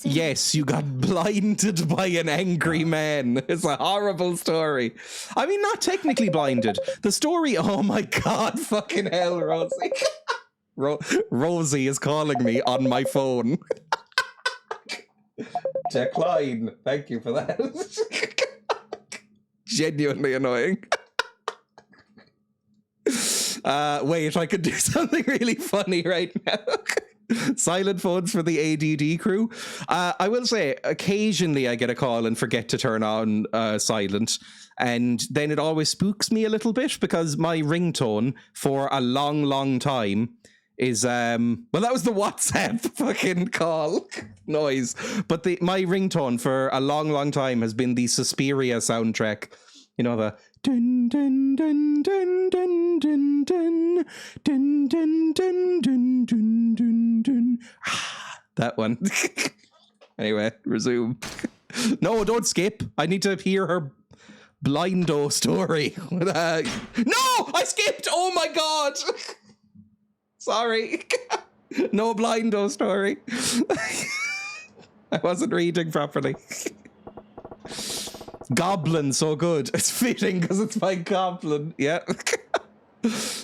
Yes, you got blinded by an angry man. It's a horrible story. I mean, not technically blinded. The story, oh my god, fucking hell, Rosie. Rosie is calling me on my phone. Decline. Thank you for that. Genuinely annoying. Wait, I could do something really funny right now. Silent phones for the ADD crew. I will say, occasionally I get a call and forget to turn on silent, and then it always spooks me a little bit because my ringtone for a long, long time is, well, that was the WhatsApp fucking call noise, but my ringtone for a long, long time has been the Suspiria soundtrack. You know, the dun dun dun dun dun dun dun dun dun dun dun dun dun dun. That one. Anyway, resume. No, don't skip. I need to hear her blindo story. No, I skipped. Oh my god. Sorry. No blindo story. I wasn't reading properly. Goblin, so good. It's fitting because it's my goblin. Yeah.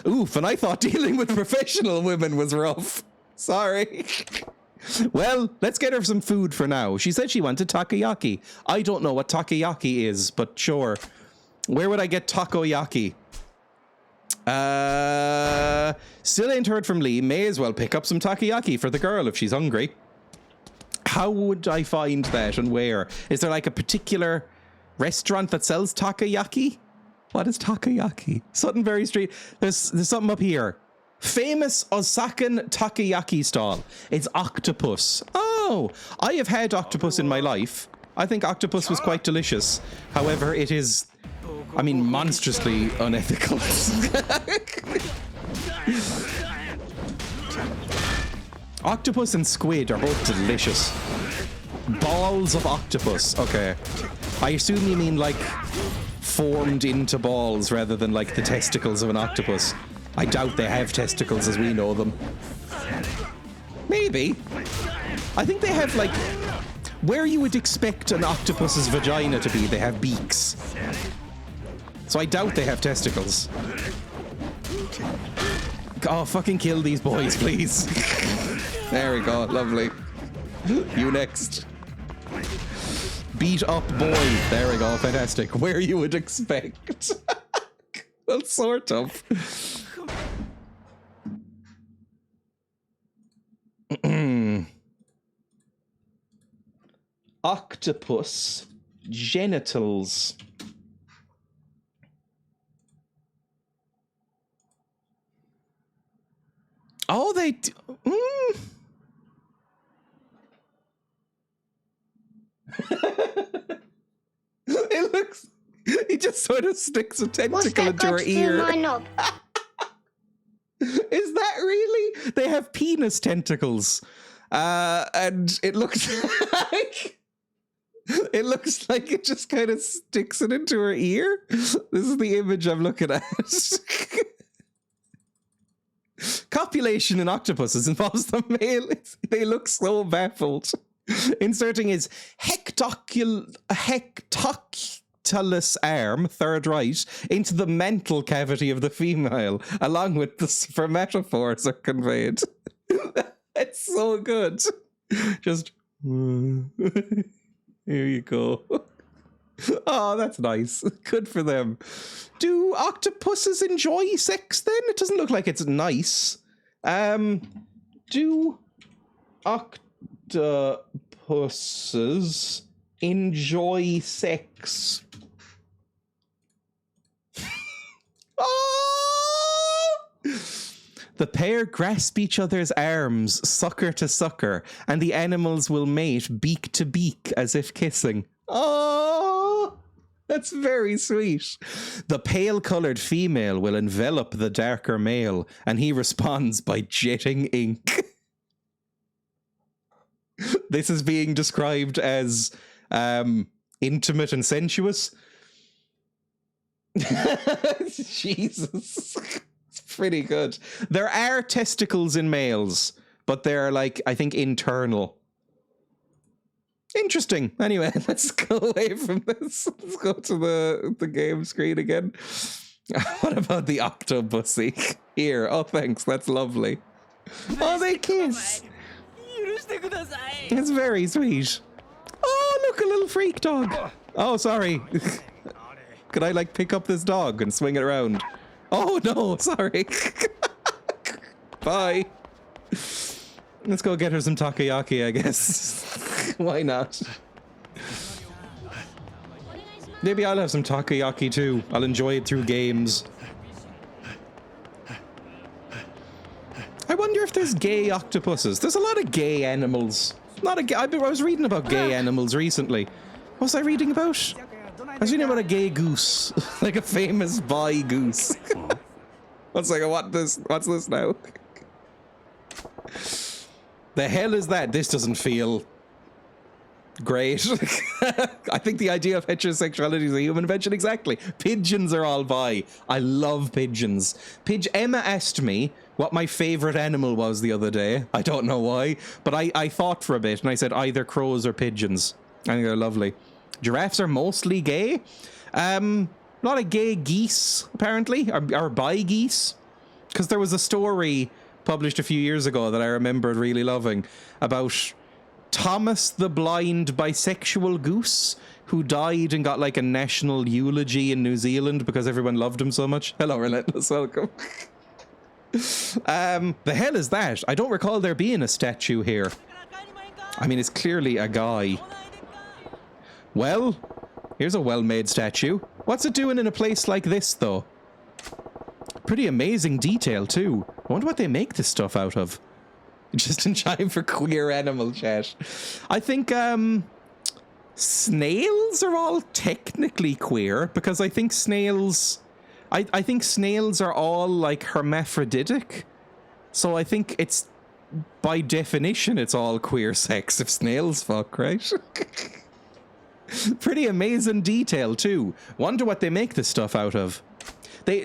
Oof, and I thought dealing with professional women was rough. Sorry. Well, let's get her some food for now. She said she wanted takoyaki. I don't know what takoyaki is, but sure. Where would I get takoyaki? Still ain't heard from Lee. May as well pick up some takoyaki for the girl if she's hungry. How would I find that and where? Is there like a particular restaurant that sells takoyaki? What is takoyaki? Suttonberry Street. There's something up here. Famous Osakan takoyaki stall. It's octopus. Oh, I have had octopus in my life. I think octopus was quite delicious. However, it is, I mean, monstrously unethical. Octopus and squid are both delicious. Balls of octopus. Okay. I assume you mean like formed into balls rather than like the testicles of an octopus. I doubt they have testicles as we know them. Maybe. I think they have like where you would expect an octopus's vagina to be, they have beaks. So I doubt they have testicles. Oh, fucking kill these boys, please. There we go, lovely. You next. Beat up boy. There we go, fantastic. Where you would expect. Well, sort of. Octopus genitals. Oh, they do. It looks. He just sort of sticks a tentacle into her ear. Is that really? They have penis tentacles, and it looks like it just kind of sticks it into her ear. This is the image I'm looking at. Copulation in octopuses involves the male. They look so baffled. Inserting his hectocylus arm, third right, into the mental cavity of the female, along with the spermatophores are conveyed. It's so good. Just here you go. Oh, that's nice. Good for them. Do octopuses enjoy sex then? It doesn't look like it's nice. Do octopuses enjoy sex? Oh! The pair grasp each other's arms, sucker to sucker, and the animals will mate beak to beak as if kissing. Oh, that's very sweet. The pale-colored female will envelop the darker male, and he responds by jetting ink. This is being described as intimate and sensuous. Jesus. It's pretty good. There are testicles in males, but they're like, I think, internal. Interesting. Anyway, let's go away from this. Let's go to the game screen again. What about the octobusy? Here. Oh, thanks. That's lovely. Oh, they kiss. It's very sweet. Oh, look, a little freak dog. Oh, sorry. Could I, like, pick up this dog and swing it around? Oh, no, sorry. Bye. Let's go get her some takoyaki, I guess. Why not? Maybe I'll have some takoyaki too. I'll enjoy it through games. I wonder if there's gay octopuses. There's a lot of gay animals. Not a gay. I was reading about gay animals recently. What was I reading about? I was reading about a gay goose, like a famous bi goose. What's this now? The hell is that? This doesn't feel great. I think the idea of heterosexuality is a human invention. Exactly. Pigeons are all bi. I love pigeons. Emma asked me what my favorite animal was the other day. I don't know why, but I thought for a bit and I said either crows or pigeons. I think they're lovely. Giraffes are mostly gay. A lot of gay geese, apparently, or bi geese. Because there was a story published a few years ago that I remembered really loving about Thomas the blind bisexual goose who died and got like a national eulogy in New Zealand because everyone loved him so much. Hello, Relentless, welcome. The hell is that? I don't recall there being a statue here. I mean, it's clearly a guy. Well, here's a well-made statue. What's it doing in a place like this, though? Pretty amazing detail, too. I wonder what they make this stuff out of. Just in time for queer animal chat. I think, snails are all technically queer, because I think snails I think snails are all like hermaphroditic. So I think it's, by definition, it's all queer sex if snails fuck, right? Pretty amazing detail too. Wonder what they make this stuff out of.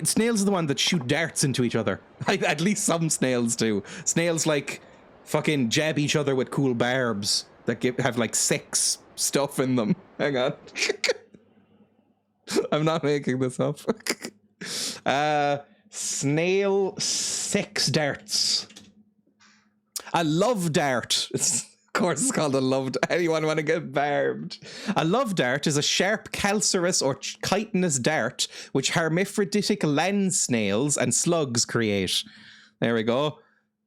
Snails are the one that shoot darts into each other. At least some snails do. Snails like fucking jab each other with cool barbs that have like sex stuff in them. Hang on. I'm not making this up. Snail sex darts. A love dart. Of course, it's called a love dart. Anyone want to get barbed? A love dart is a sharp calcareous or chitinous dart which hermaphroditic land snails and slugs create. There we go.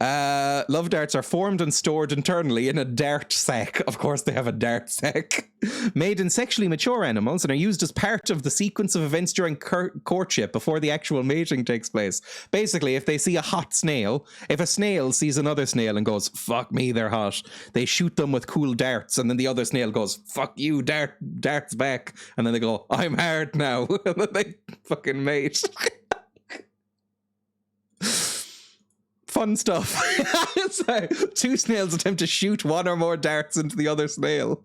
Love darts are formed and stored internally in a dart sac. Of course, they have a dart sac. Made in sexually mature animals and are used as part of the sequence of events during courtship before the actual mating takes place. Basically, if they see a hot snail, if a snail sees another snail and goes, fuck me, they're hot, they shoot them with cool darts, and then the other snail goes, fuck you, darts back, and then they go, I'm hard now, and then they fucking mate. Fun stuff. So, two snails attempt to shoot one or more darts into the other snail.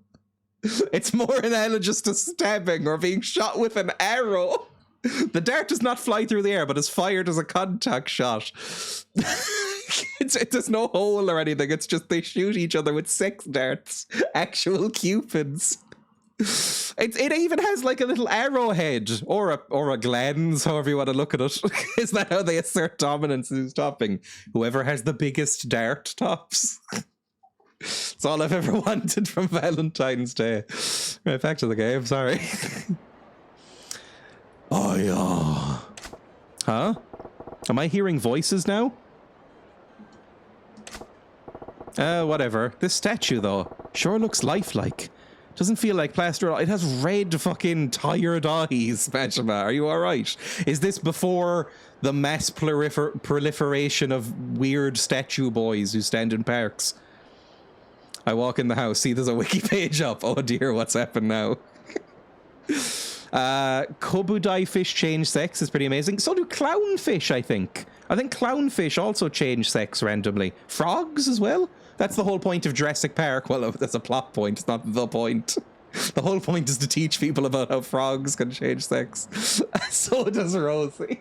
It's more analogous to stabbing or being shot with an arrow. The dart does not fly through the air, but is fired as a contact shot. There's no hole or anything. It's just they shoot each other with sex darts. Actual cupids. It even has like a little arrowhead or a glans, however you want to look at it. Is that how they assert dominance? Who's topping? Whoever has the biggest dart tops. It's all I've ever wanted from Valentine's Day. Right, back to the game. Sorry. Oh yeah. Huh? Am I hearing voices now? Whatever. This statue though sure looks lifelike. Doesn't feel like plaster at all. It has red fucking tired eyes, Majima. Are you alright? Is this before the mass proliferation of weird statue boys who stand in parks? I walk in the house, see there's a wiki page up. Oh dear, what's happened now? Kobudai fish change sex is pretty amazing. So do clownfish, I think. I think clownfish also change sex randomly. Frogs as well? That's the whole point of Jurassic Park. Well, that's a plot point. It's not the point. The whole point is to teach people about how frogs can change sex. So does Rosie.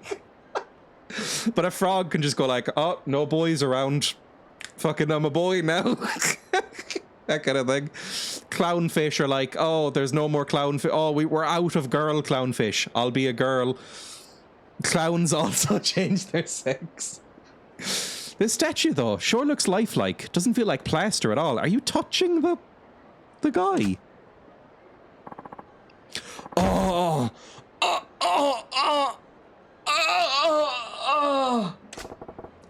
But a frog can just go like, oh, no boys around. Fucking I'm a boy now. That kind of thing. Clownfish are like, oh, there's no more clownfish. Oh, we're out of girl clownfish. I'll be a girl. Clowns also change their sex. This statue, though, sure looks lifelike. Doesn't feel like plaster at all. Are you touching the guy? Oh!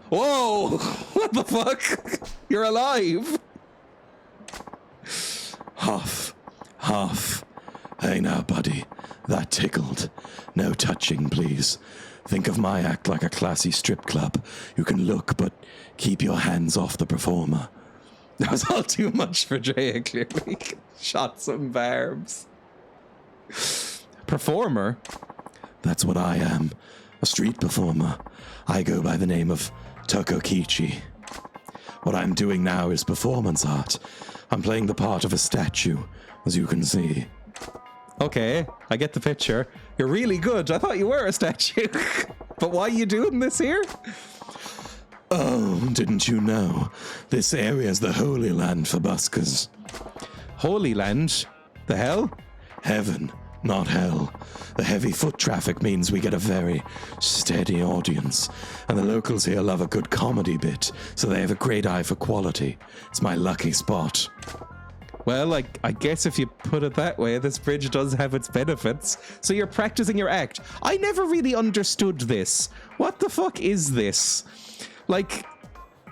Whoa! What the fuck? You're alive! Huff. Hey now, buddy. That tickled. No touching, please. Think of my act like a classy strip club. You can look, but keep your hands off the performer. That was all too much for Dreya, clearly. Shot some barbs. Performer? That's what I am. A street performer. I go by the name of Tokokichi. What I'm doing now is performance art. I'm playing the part of a statue, as you can see. Okay, I get the picture. You're really good. I thought you were a statue. But why are you doing this here? Oh, didn't you know? This area's the Holy Land for buskers. Holy Land? The hell? Heaven, not hell. The heavy foot traffic means we get a very steady audience. And the locals here love a good comedy bit, so they have a great eye for quality. It's my lucky spot. Well, I guess if you put it that way, this bridge does have its benefits. So you're practicing your act. I never really understood this. What the fuck is this? Like,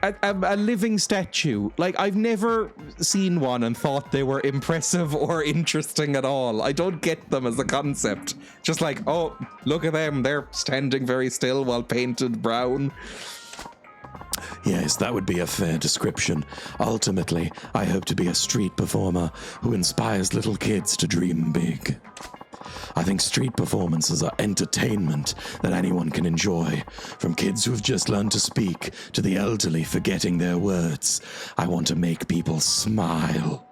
a living statue. Like, I've never seen one and thought they were impressive or interesting at all. I don't get them as a concept. Just like, oh, look at them. They're standing very still while painted brown. Yes, that would be a fair description. Ultimately, I hope to be a street performer who inspires little kids to dream big. I think street performances are entertainment that anyone can enjoy. From kids who have just learned to speak to the elderly forgetting their words. I want to make people smile.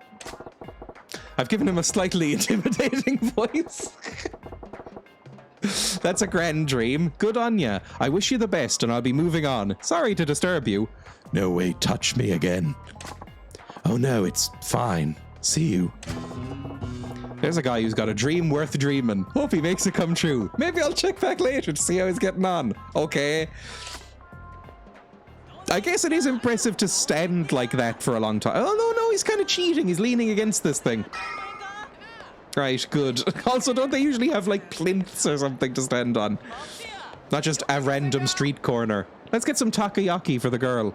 I've given him a slightly intimidating voice. That's a grand dream. Good on ya. I wish you the best and I'll be moving on. Sorry to disturb you. No way, touch me again. Oh no, it's fine. See you. There's a guy who's got a dream worth dreaming. Hope he makes it come true. Maybe I'll check back later to see how he's getting on. Okay. I guess it is impressive to stand like that for a long time. Oh, no, he's kind of cheating. He's leaning against this thing. Right, good. Also, don't they usually have, like, plinths or something to stand on? Not just a random street corner. Let's get some takoyaki for the girl.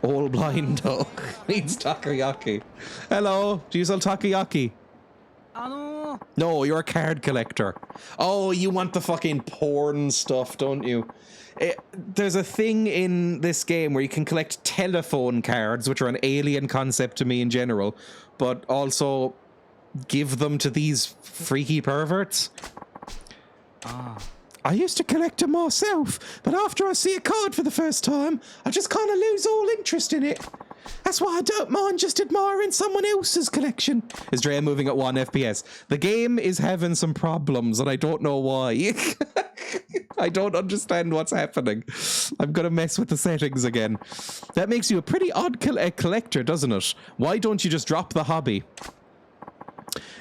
All blind, though. Needs takoyaki. Hello, do you sell takoyaki? No, you're a card collector. Oh, you want the fucking porn stuff, don't you? There's a thing in this game where you can collect telephone cards, which are an alien concept to me in general, but also give them to these freaky perverts. I used to collect them myself, but after I see a card for the first time, I just kind of lose all interest in it. That's why I don't mind just admiring someone else's collection. Is Dreya moving at 1 FPS? The game is having some problems, and I don't know why. I don't understand what's happening. I'm going to mess with the settings again. That makes you a pretty odd collector, doesn't it? Why don't you just drop the hobby?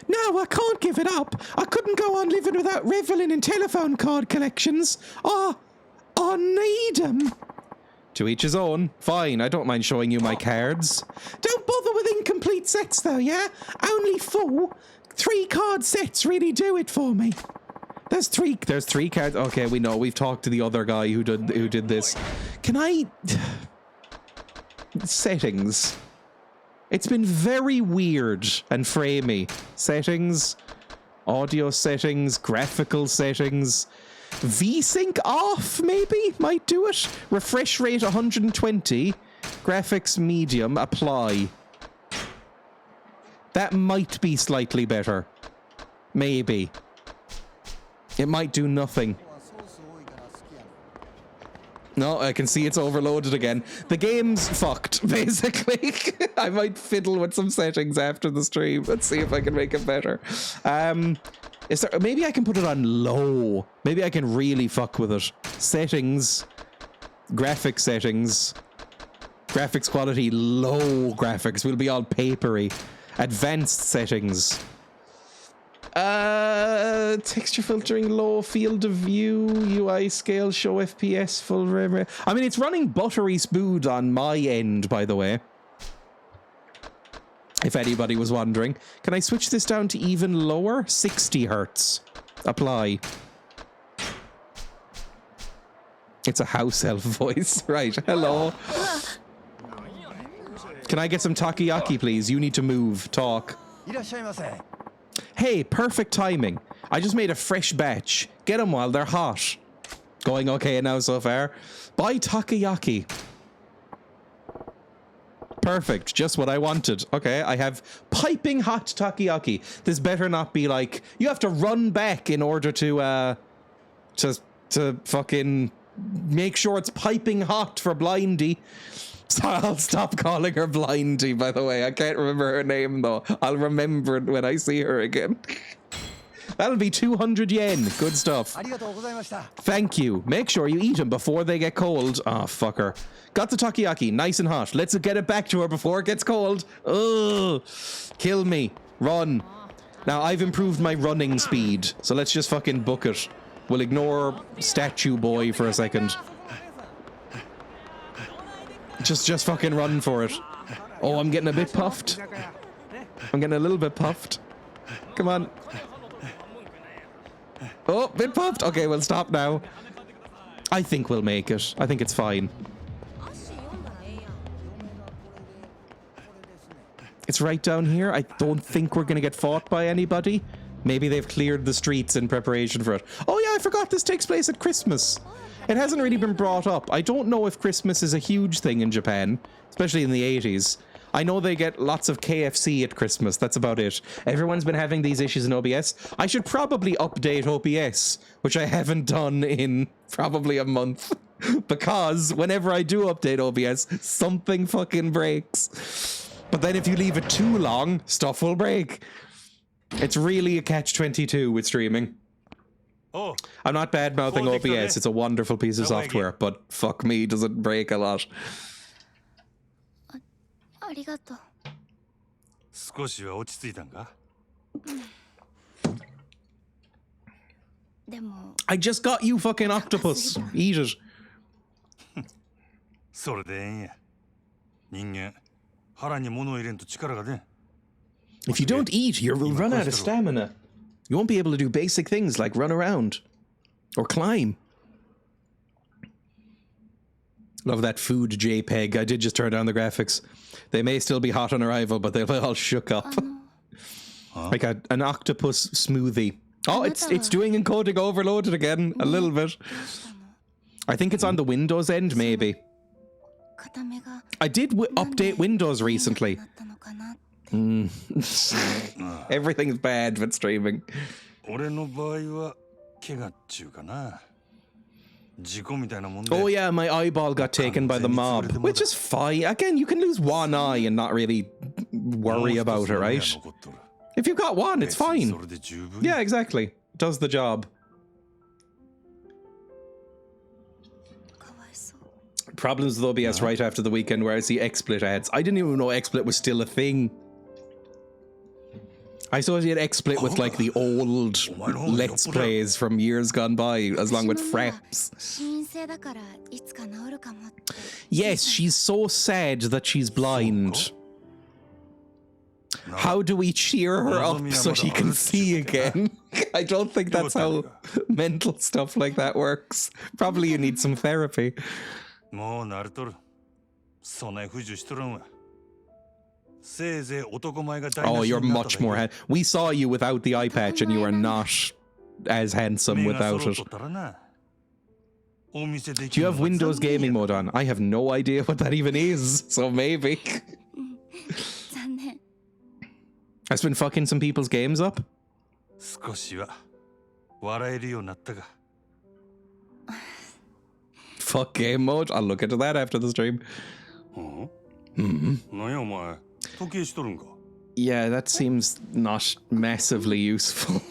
No, I can't give it up. I couldn't go on living without reveling in telephone card collections. I need them. To each his own. Fine, I don't mind showing you my cards. Don't bother with incomplete sets though, yeah? Only 4. 3 card sets really do it for me. There's three cards. Okay, we know. We've talked to the other guy who did this. Can I... Settings. It's been very weird and framey. Settings, audio settings, graphical settings. VSync off, maybe? Might do it. Refresh rate 120. Graphics medium, apply. That might be slightly better. Maybe. It might do nothing. No, I can see it's overloaded again. The game's fucked, basically. I might fiddle with some settings after the stream. Let's see if I can make it better. Maybe I can put it on low. Maybe I can really fuck with it. Settings. Graphic settings. Graphics quality, low graphics. We'll be all papery. Advanced settings. Texture filtering low, field of view, UI scale, show FPS, full frame. I mean, it's running buttery smooth on my end, by the way. If anybody was wondering. Can I switch this down to even lower? 60 hertz. Apply. It's a house elf voice. Right. Hello. Can I get some takoyaki, please? You need to move. Talk. Hey, perfect timing. I just made a fresh batch. Get them while they're hot. Going okay now so far. Buy takoyaki. Perfect. Just what I wanted. Okay, I have piping hot takoyaki. This better not be like, you have to run back in order to fucking make sure it's piping hot for Blindy. So I'll stop calling her Blindy, by the way. I can't remember her name, though. I'll remember it when I see her again. That'll be 200 yen. Good stuff. Thank you. Make sure you eat them before they get cold. Ah, fucker. Got the takoyaki, nice and hot. Let's get it back to her before it gets cold. Ugh. Kill me. Run. Now, I've improved my running speed, so let's just fucking book it. We'll ignore Statue Boy for a second. Just fucking run for it. Oh, I'm getting a bit puffed. I'm getting a little bit puffed. Come on. Oh, bit puffed. Okay, we'll stop now. I think we'll make it. I think it's fine. It's right down here. I don't think we're going to get fought by anybody. Maybe they've cleared the streets in preparation for it. Oh yeah, I forgot this takes place at Christmas. It hasn't really been brought up. I don't know if Christmas is a huge thing in Japan, especially in the 80s. I know they get lots of KFC at Christmas. That's about it. Everyone's been having these issues in OBS. I should probably update OBS, which I haven't done in probably a month. Because whenever I do update OBS, something fucking breaks. But then if you leave it too long, stuff will break. It's really a catch-22 with streaming. Oh, I'm not bad-mouthing OBS. It's a wonderful piece of software, but fuck me, does it break a lot. ありがとう。少しは落ち着いたんか？でも I just got you fucking octopus. Eat it. それでええんや。人間、腹に物を入れんと力が出ん。If you don't eat, you will run out of stamina. You won't be able to do basic things like run around or climb. Love that food JPEG. I did just turn down the graphics. They may still be hot on arrival, but they'll all shook up. Like an octopus smoothie. Oh, it's doing encoding overloaded again a little bit. I think it's on the Windows end, maybe. I did update Windows recently. Everything's bad with streaming. 俺の場合は怪我っちゅうかな。事故みたいなもんで。 Oh yeah, my eyeball got taken by the mob, which is fine. Again, you can lose one eye and not really worry about it, right? If you've got one, it's fine. Yeah, exactly. Does the job. Problems with OBS right after the weekend where I see XSplit ads. I didn't even know XSplit was still a thing. I associate XSplit with like the old Let's Plays from years gone by, as long with fraps. Yes, she's so sad that she's blind. How do we cheer her up so she can see again? I don't think that's how mental stuff like that works. Probably you need some therapy. もう慣れとる。そない不自由しとるんわ。せいぜい男前が台無 Oh, し you're になった much more. We saw you without the eye patch, and you are not as handsome without it. Do you have Windows gaming mode on? I have no idea what that even is, so maybe. I've been fucking some people's games up. 少しは笑えるようになったが。 Fuck game mode. I'll look into that after the stream. なんやお前、時計しとるんか。 Yeah, that seems not massively useful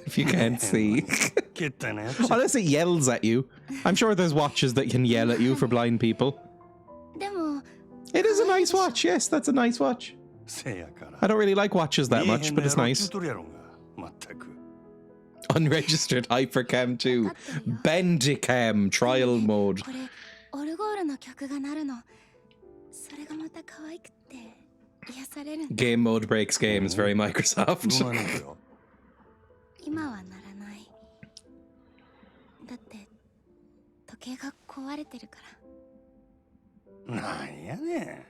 if you can't see. けったいなやつ。 Unless it yells at you. I'm sure there's watches that can yell at you for blind people. でも It is a nice watch. Yes, that's a nice watch. せやから。 I don't really like watches that much, but it's 見えへんのやろ nice. ちゅうとるやろが。まったく。 Unregistered Hypercam 2. Bandicam trial mode. これオルゴールの曲が鳴るの。それがまた可愛くて癒されるんだ。 Game mode breaks games. Very Microsoft. どないなんだよ。今はならない。だって時計が壊れてるから。なんやね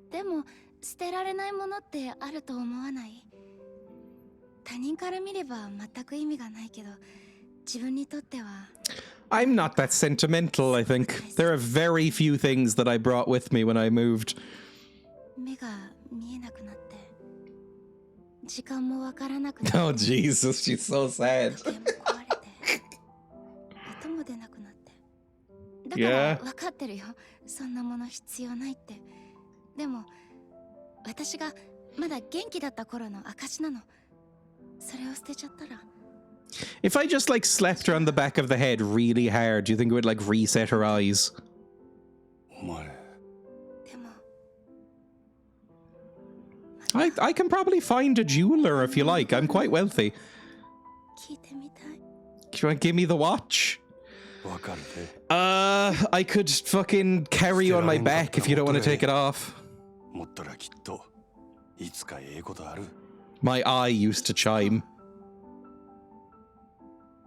ん。でも捨てられないものってあると思わない？他人から見れば全く意味がないけど、自分にとっては。 I'm not that sentimental, I think. There are very few things that I brought with me when I moved. 目が見えなくなって、時間もわからなくなって。 Oh, Jesus, she's so sad. 時計も壊れて、音も出なくなって。だから分かってるよ。そんなもの必要ないって。でも、私がまだ元気だった頃の証なの。それを捨てちゃったら。 If I just like slapped her on the back of the head really hard, do you think it would like reset her eyes? お前。でも。 I can probably find a jeweler if you like. I'm quite wealthy. 聞いてみたい。 Do you want to give me the watch? わかるで。 I could fucking carry you on my back if you don't want to take it off. 持ったらきっといつかええことある。 My eye used to chime.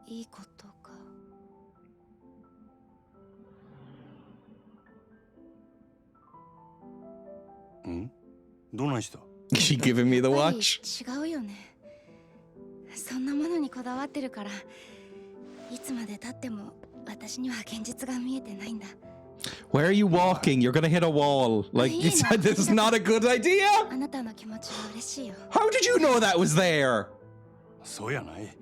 いいことか。ん？どないした？ She giving me the watch? 違うよね。そんなものにこだわってるから、いつまで経っても私には現実が見えてないんだ。Where are you walking? You're gonna hit a wall. Like, you said this is not a good idea? あなたの気持ちは嬉しいよ。 How did you know that was there? そうやない。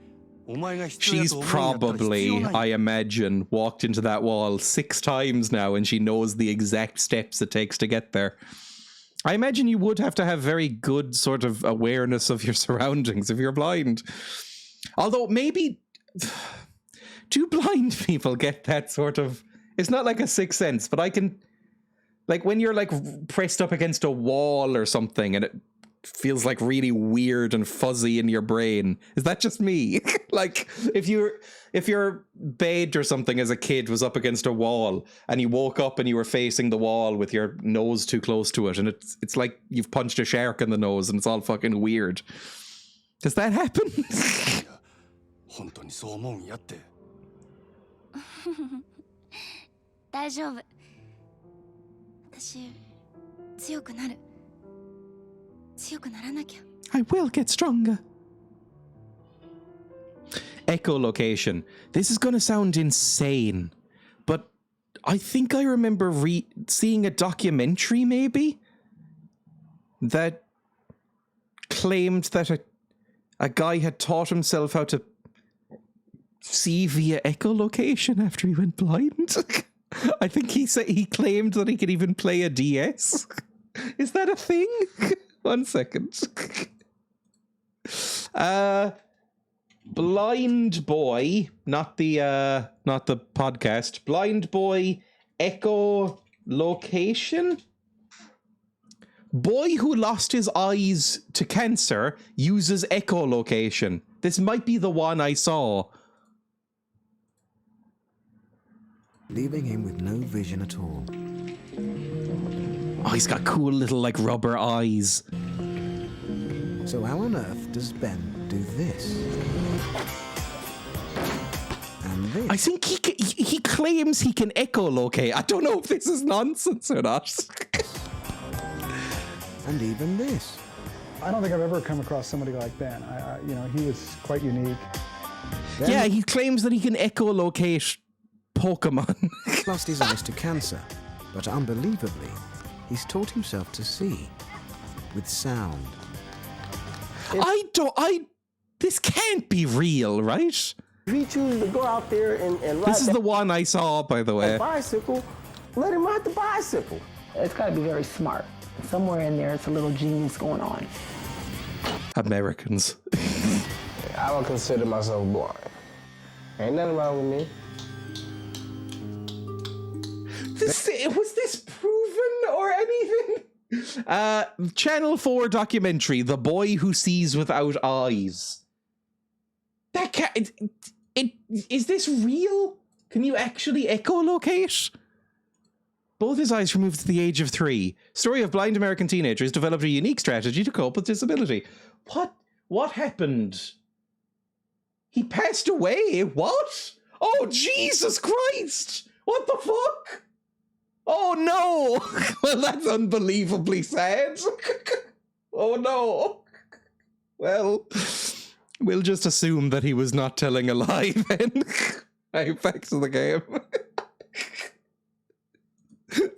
お前が必要や She's と思うんやったら必要 probably, ない。 I imagine, walked into that wall 6 times now and she knows the exact steps it takes to get there. I imagine you would have to have very good sort of awareness of your surroundings if you're blind. Although maybe... Do blind people get that sort of... It's not like a sixth sense, but I can... Like when you're like pressed up against a wall or something and it feels like really weird and fuzzy in your brain. Is that just me? Like if your bed or something as a kid was up against a wall and you woke up and you were facing the wall with your nose too close to it and it's like you've punched a shark in the nose and it's all fucking weird. Does that happen? 本当にそう思うんやって。大丈夫。私、強くなる。強くならなきゃ。 I will get stronger. Echolocation. This is going to sound insane, but I think I remember seeing a documentary maybe that claimed that a guy had taught himself how to see via echolocation after he went blind. I think he claimed that he could even play a DS. Is that a thing? 1 second. Blind boy, not the podcast. Blind boy echolocation. Boy who lost his eyes to cancer uses echolocation. This might be the one I saw. Leaving him with no vision at all. Oh, he's got cool little, like, rubber eyes. So how on earth does Ben do this? And this? I think he claims he can echolocate. I don't know if this is nonsense or not. And even this. I don't think I've ever come across somebody like Ben. You know, he was quite unique. Ben Yeah, he claims that he can echolocate Pokemon. lost his eyes to cancer, but unbelievably, he's taught himself to see with sound. This can't be real, right? If he chooses to go out there and ride This is the one I saw, by the way. that bicycle, let him ride the bicycle. It's got to be very smart. Somewhere in there, it's a little genius going on. Americans. I don't consider myself blind. Ain't nothing wrong with me. Was this proven or anything? Channel 4 documentary, The Boy Who Sees Without Eyes. That can't... Is this real? Can you actually echolocate? Both his eyes removed at the age of 3. Story of blind American teenagers developed a unique strategy to cope with disability. What happened? He passed away? What? Oh, Jesus Christ! What the fuck? Oh, no! Well, that's unbelievably sad. Oh, no. Well, we'll just assume that he was not telling a lie then. Right, back to the game.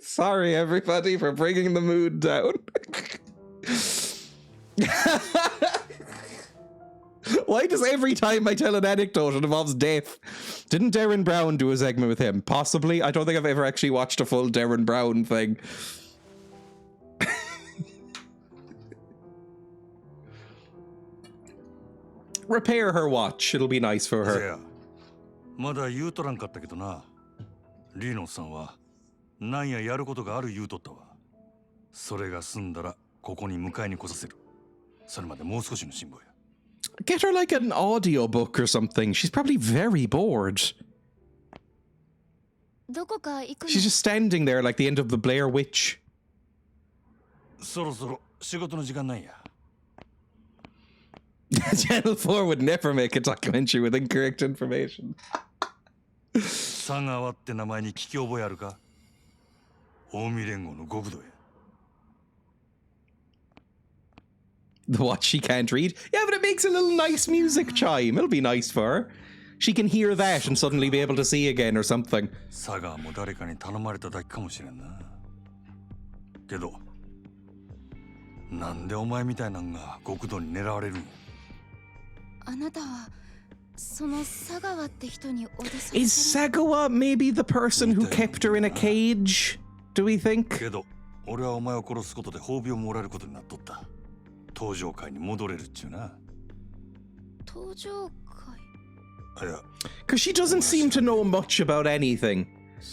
Sorry, everybody, for bringing the mood down. Why does every time I tell an anecdote it involves death? Didn't Darren Brown do a segment with him? Possibly. I don't think I've ever actually watched a full Darren Brown thing. Repair her watch. It'll be nice for her. せやまだ言うとらんかったけどな。リーノさんはなんややることがある言うとったわ。それが済んだらここに迎えに来させる。それまでもう少しの辛抱や。Get her like an audiobook or something. She's probably very bored. どこか行くの？ She's just standing there like the end of the Blair Witch. そろそろ仕事の時間なんや。Channel 4 would never make a documentary with incorrect information. 佐川って名前に聞き覚えあるか？近江連合の極道や。The watch she can't read? Yeah, but it makes a little nice music chime. It'll be nice for her. She can hear that and suddenly be able to see again or something. サガーも誰かに頼まれただけかもしれんな。けど、なんでお前みたいなんが極道に狙われるん？あなたはその佐川って人に脅されてる。Is Sagawa maybe the person who kept her in a cage? Do we think? けど、俺はお前を殺すことで褒美をもらえることになっとった。登場界に戻れるっちゅうな。登場界。Because she doesn't seem to know much about anything,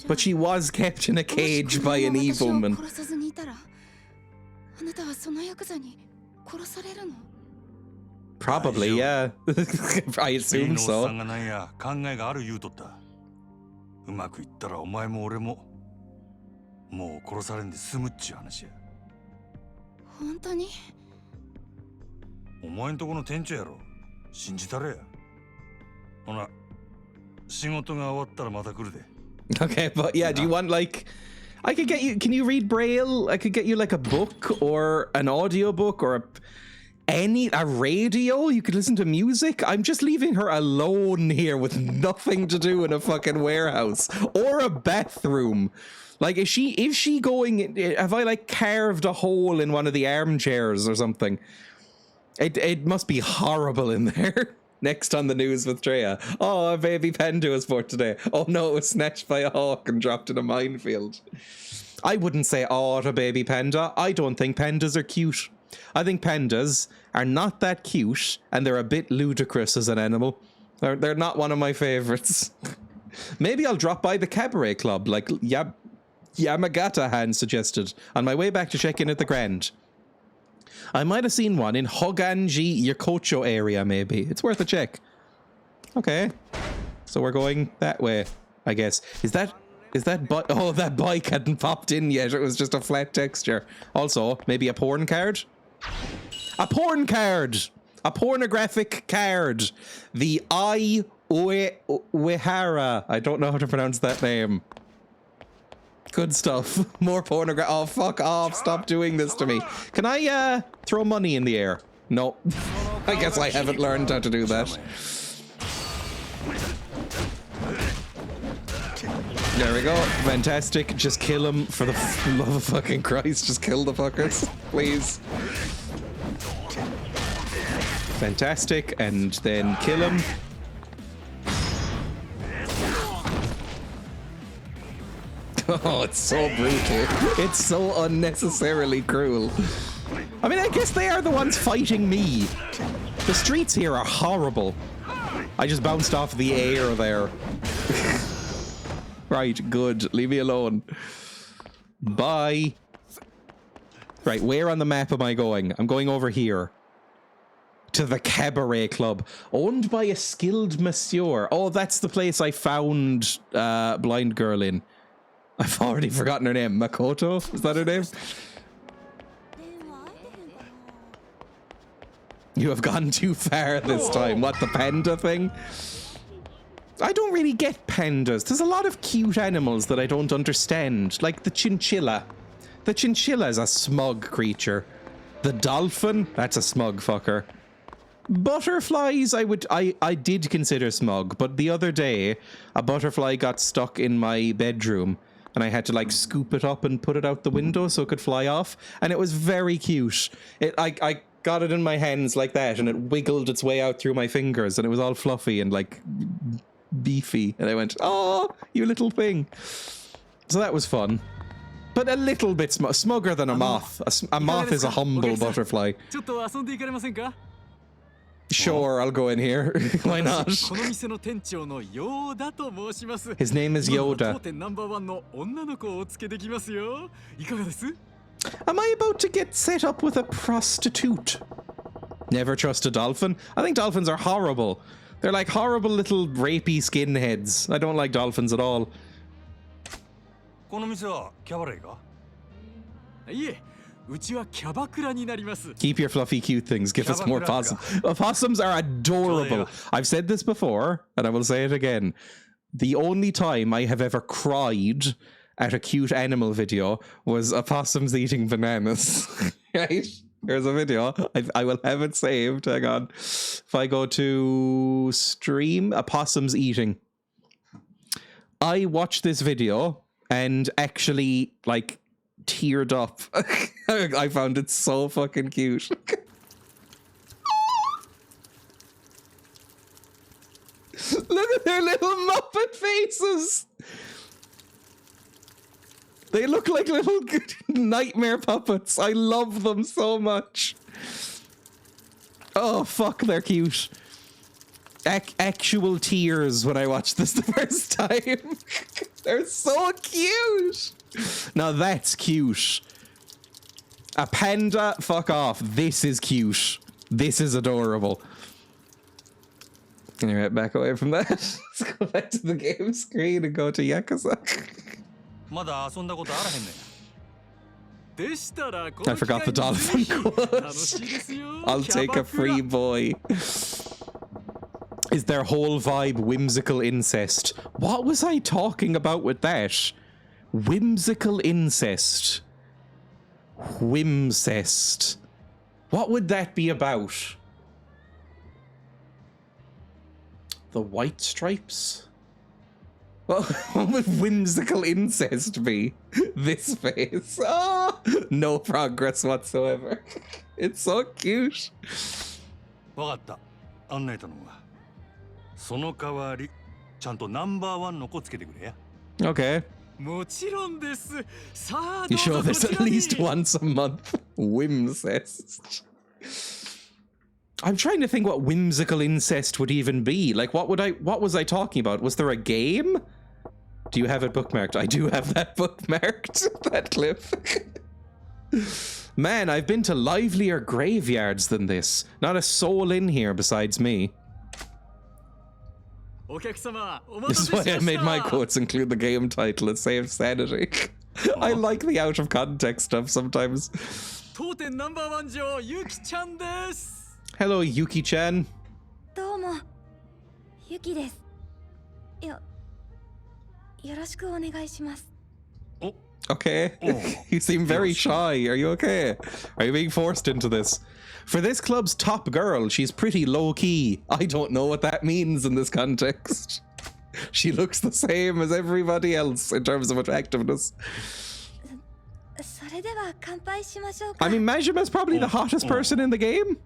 but she was kept in a cage by an evil man. 殺さずにいたら、あなたはそのヤクザに殺されるの？ Probably, yeah. I assume so. さんがなんや考えがある言うとった。うまくいったらお前も俺ももう殺されんで済むっちゅう話や。本当に？お前んとこの店長やろ。信じたれや。ほな、仕事が終わったらまた来るで。Okay, but yeah, do you want like... I could get you... Can you read Braille? I could get you like a book or an audiobook or a radio? You could listen to music? I'm just leaving her alone here with nothing to do in a fucking warehouse. Or a bathroom. Like, is she going... Have I like carved a hole in one of the armchairs or something? It must be horrible in there. Next on the news with Dreya. Oh, a baby panda was born today. Oh no, it was snatched by a hawk and dropped in a minefield. I wouldn't say, oh, a baby panda. I don't think pandas are cute. I think pandas are not that cute, and they're a bit ludicrous as an animal. They're not one of my favorites. Maybe I'll drop by the cabaret club, like Yamagata-han suggested, on my way back to check in at the Grand. I might have seen one in Hoganji, Yokocho area, maybe. It's worth a check. Okay. So we're going that way, I guess. Is that oh, that bike hadn't popped in yet. It was just a flat texture. Also, maybe a porn card? A porn card! A pornographic card. The Ai Uehara. I don't know how to pronounce that name. Good stuff. More pornograph. Oh, fuck off. Stop doing this to me. Can I, throw money in the air? No. I guess I haven't learned how to do that. There we go. Fantastic. Just kill him for the love of fucking Christ. Just kill the fuckers. Please. Fantastic. And then kill him. Oh, it's so brutal. It's so unnecessarily cruel. I mean, I guess they are the ones fighting me. The streets here are horrible. I just bounced off the air there. Right, good. Leave me alone. Bye. Right, where on the map am I going? I'm going over here. To the Cabaret Club. Owned by a skilled masseur. Oh, that's the place I found Blind Girl in. I've already forgotten her name. Makoto? Is that her name? You have gone too far this time. What, the panda thing? I don't really get pandas. There's a lot of cute animals that I don't understand. Like the chinchilla. The chinchilla is a smug creature. The dolphin? That's a smug fucker. Butterflies, I did consider smug, but the other day, a butterfly got stuck in my bedroom. And I had to like scoop it up and put it out the window so it could fly off. And it was very cute. I got it in my hands like that and it wiggled its way out through my fingers and it was all fluffy and like beefy. And I went, oh, you little thing. So that was fun. But a little bit smugger than a moth. A moth is a humble butterfly. Sure, I'll go in here. Why not? His name is Yoda. Am I about to get set up with a prostitute? Never trust a dolphin. I think dolphins are horrible. They're like horrible little rapey skinheads. I don't like dolphins at all. Keep your fluffy cute things. Give us more possums. Possums are adorable. I've said this before, and I will say it again. The only time I have ever cried at a cute animal video was opossums eating bananas. Right? Here's a video. I will have it saved. Hang on. If I go to stream, a possum's eating. I watched this video and actually, like, teared up. I found it so fucking cute. Look at their little Muppet faces. They look like little nightmare puppets. I love them so much. Oh, fuck, they're cute. Actual tears when I watched this the first time. They're so cute. Now that's cute. A panda, fuck off. This is cute. This is adorable. Can you get back away from that? Let's go back to the game screen and go to Yakuza. I forgot the dolphin quote. I'll take a free boy. Is their whole vibe whimsical incest? What was I talking about with that? Whimsical incest. Whimcest. What would that be about? The white stripes? Well, what would whimsical incest be? This face. Oh, no progress whatsoever. It's so cute. Okay. You show this at least once a month. Whimcest. I'm trying to think what whimsical incest would even be. Like, what was I talking about? Was there a game? Do you have it bookmarked? I do have that bookmarked, that clip. Man, I've been to livelier graveyards than this. Not a soul in here besides me. This is why I made my quotes include the game title. It saves sanity. I like the out of context stuff sometimes. Hello, Yuki-chan. Okay. You seem very shy. Are you okay? Are you being forced into this? For this club's top girl, she's pretty low-key. I don't know what that means in this context. She looks the same as everybody else in terms of attractiveness. I mean, Majima's probably the hottest person in the game.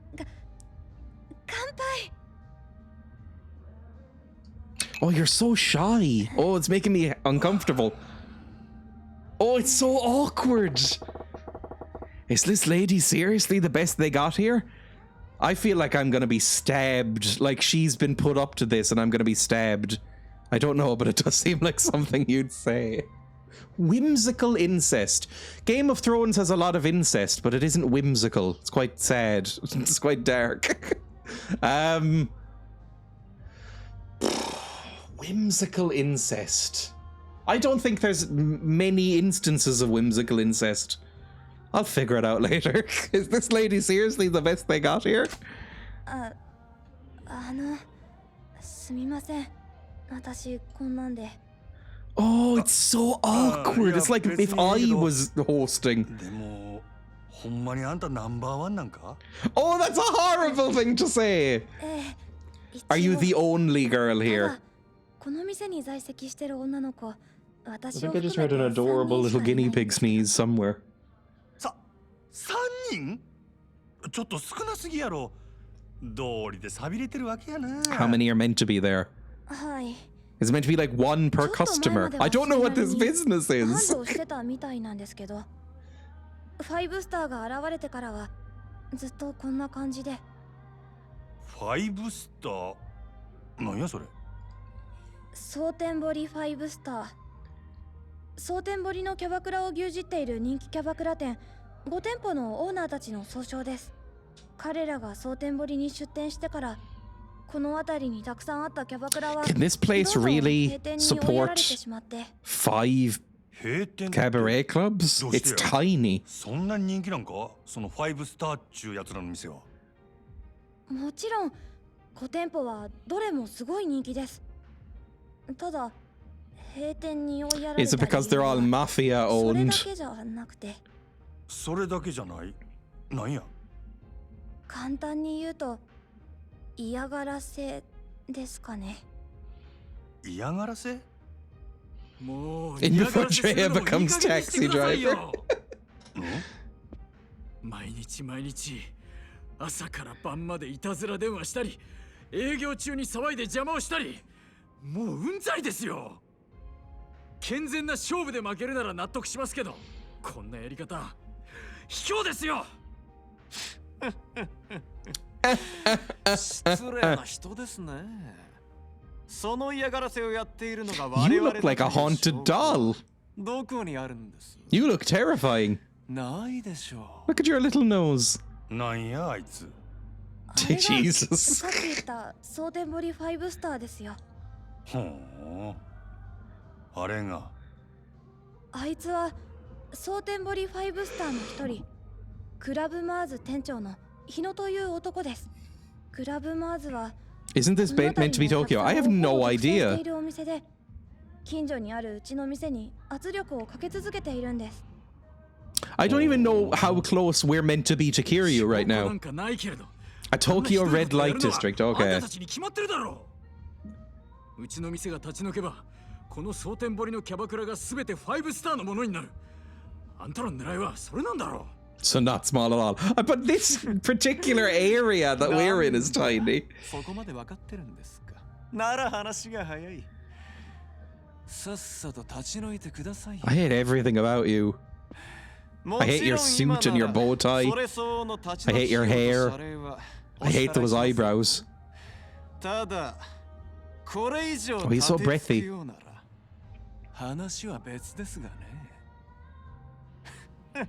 Oh, you're so shy. Oh, it's making me uncomfortable. Oh, it's so awkward. Is this lady seriously the best they got here? I feel like I'm gonna be stabbed. Like she's been put up to this and I'm gonna be stabbed. I don't know, but it does seem like something you'd say. Whimsical incest. Game of Thrones has a lot of incest, but it isn't whimsical. It's quite sad. It's quite dark. Whimsical incest. I don't think there's many instances of whimsical incest. I'll figure it out later. Is this lady seriously the best they got here? Oh, it's so awkward. It's like if I was hosting. Oh, that's a horrible thing to say. Are you the only girl here? I think I just heard an adorable little guinea pig sneeze somewhere. How many are meant to be there? It's meant to be like one per customer. I don't know what this business is. 5スターが現れてからはずっとこんな感じで。5スター？なんやそれ？蒼天堀5スター。蒼天堀のキャバクラを牛耳っている人気キャバクラ店5店舗のオーナーたちの総称です。彼らが蒼天堀に出店してからこの辺りにたくさんあったキャバクラは Can this place really support 5 cabaret clubs? It's tiny. そんなに人気なんか？その5スターっちゅうやつらの店は。もちろん5店舗はどれもすごい人気です。ただ閉店に追いやられたり。Is it because they're all mafia owned? それだけじゃなくて。それだけじゃない。なんや？簡単に言うと嫌がらせですかね。嫌がらせ？ And before Dreya becomes taxi driver. 毎日毎日朝から晩までいたずら電話したり営業中に騒いで邪魔をしたり、もううんざりですよ。健全な勝負で負けるなら納得しますけど、こんなやり方卑怯ですよ。失礼な人ですね。その嫌がらせをやっているのが我々。 You look like a haunted doll. どこにあるんです？ You look terrifying. ないでしょう。 Look at your little nose. なんやあいつ。Jesus. さっき言った蒼天堀5スターですよ。ほう。あれが。あいつは蒼天堀5スターの一人、クラブマーズ店長の日野という男です。クラブマーズは Isn't this meant to be Tokyo? I have no idea. 近所にあるうちの店に圧力をかけ続けているんです。 I don't even know how close we're meant to be to Kiryu right now. A Tokyo red light district, okay. うちの店が立ち退けば、この蒼天堀のキャバクラがすべて5スターのものになる。あんたの狙いはそれなんだろう。 So not small at all. But this particular area that we're in is tiny. そこまで分かってるんですか。なら話が早い。さっさと立ち退いてください。 I hate everything about you. I hate your suit and your bow tie. I hate your hair. I hate those eyebrows. Oh, he's so breathy. 話は別ですがね。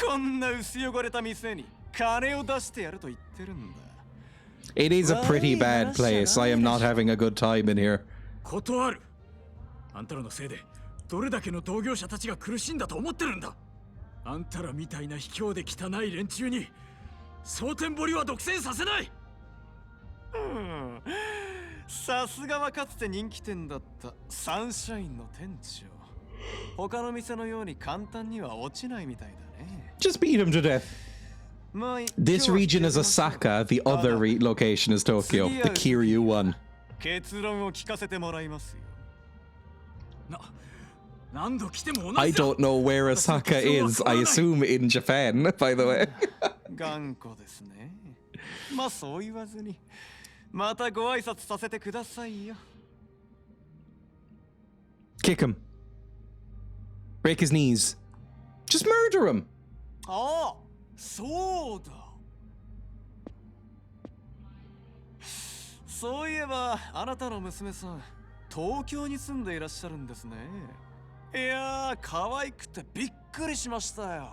こんな薄汚れた店に金を出してやると言ってるんだ。 It is a pretty bad place. I am not having a good time in here. 断る。あんたらのせいでどれだけの同業者たちが苦しんだと思ってるんだ。あんたらみたいな卑怯で汚い連中に蒼天堀は独占させない。さすがはかつて人気店だったサンシャインの店長。他の店のように簡単には落ちないみたいだね。 Just beat him to death. This region is Osaka, the other location is Tokyo, the Kiryu one. 結論を聞かせてもらいますよ。I don't know where Osaka is. I assume in Japan, by the way. 頑固ですね。まあそう言わずに、またご挨拶させてくださいよ。 Kick him. Break his knees. Just murder him. ああ、そうだ。そういえば、あなたの娘さん、東京に住んでいらっしゃるんですね。いやー、可愛くてびっくりしましたよ。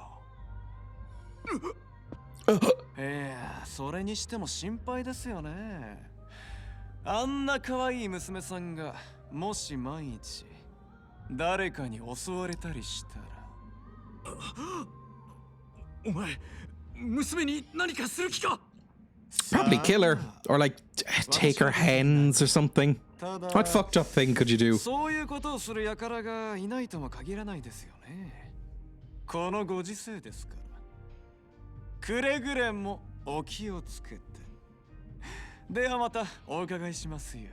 それにしても心配ですよね。あんな可愛い娘さんが、もし万一、誰かに襲われたりしたら。お前、娘に何かする気か? Probably kill her. Or like, take her hands or something. What fucked up thing could you do? そういうことをする輩がいないとも限らないですよね。このご時世ですから。くれぐれもお気をつけて。ではまたお伺いしますよ。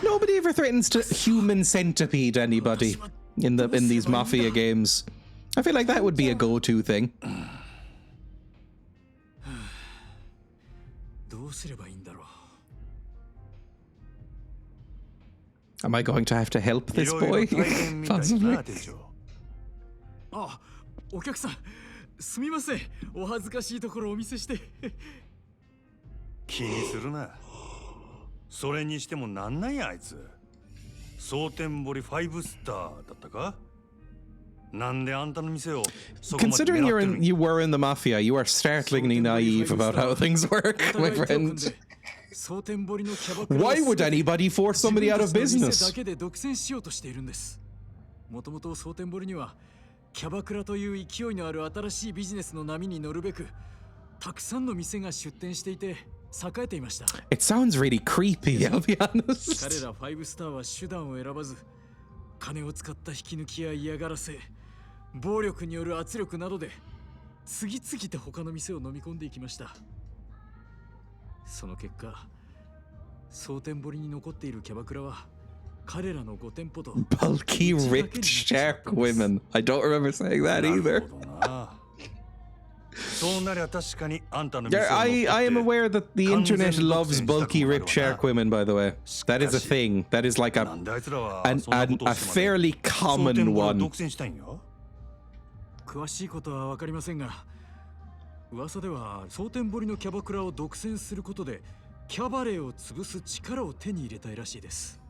Nobody ever threatens to human centipede anybody in these mafia games. I feel like that would be a go-to thing. Am I going to have to help this boy? Possibly. あ、お客さん、すみません。お恥ずかしいところをお見せして。気にするな。それにしてもなんなんやあいつ。蒼天堀5スターだったか? なんであんたの店をそこまで狙ってる? Considering you were in the mafia, you are startlingly naive about how things work, my friend. Why would anybody force somebody out of business? だけで独占しようとしているんです。もともと蒼天堀にはキャバクラという勢いのある新しいビジネスの波に乗るべくたくさんの店が出店していて栄えていました。It sounds really creepy, I'll be honest. 彼ら5スターは手段を選ばず、金を使った引き抜きや嫌がらせ、暴力による圧力などで次々と他の店を飲み込んでいきました。その結果、蒼天堀に残っているキャバクラは彼らの5店舗と Bulky ripped shark women. I don't remember saying that either. Yeah, I am aware that the internet loves bulky ripped shark women, by the way. That is a thing. That is like a fairly common one. 詳しいことは分かりませんが、噂では蒼天堀のキャバクラを独占することでキャバレーを潰す力を手に入れたいらしいです。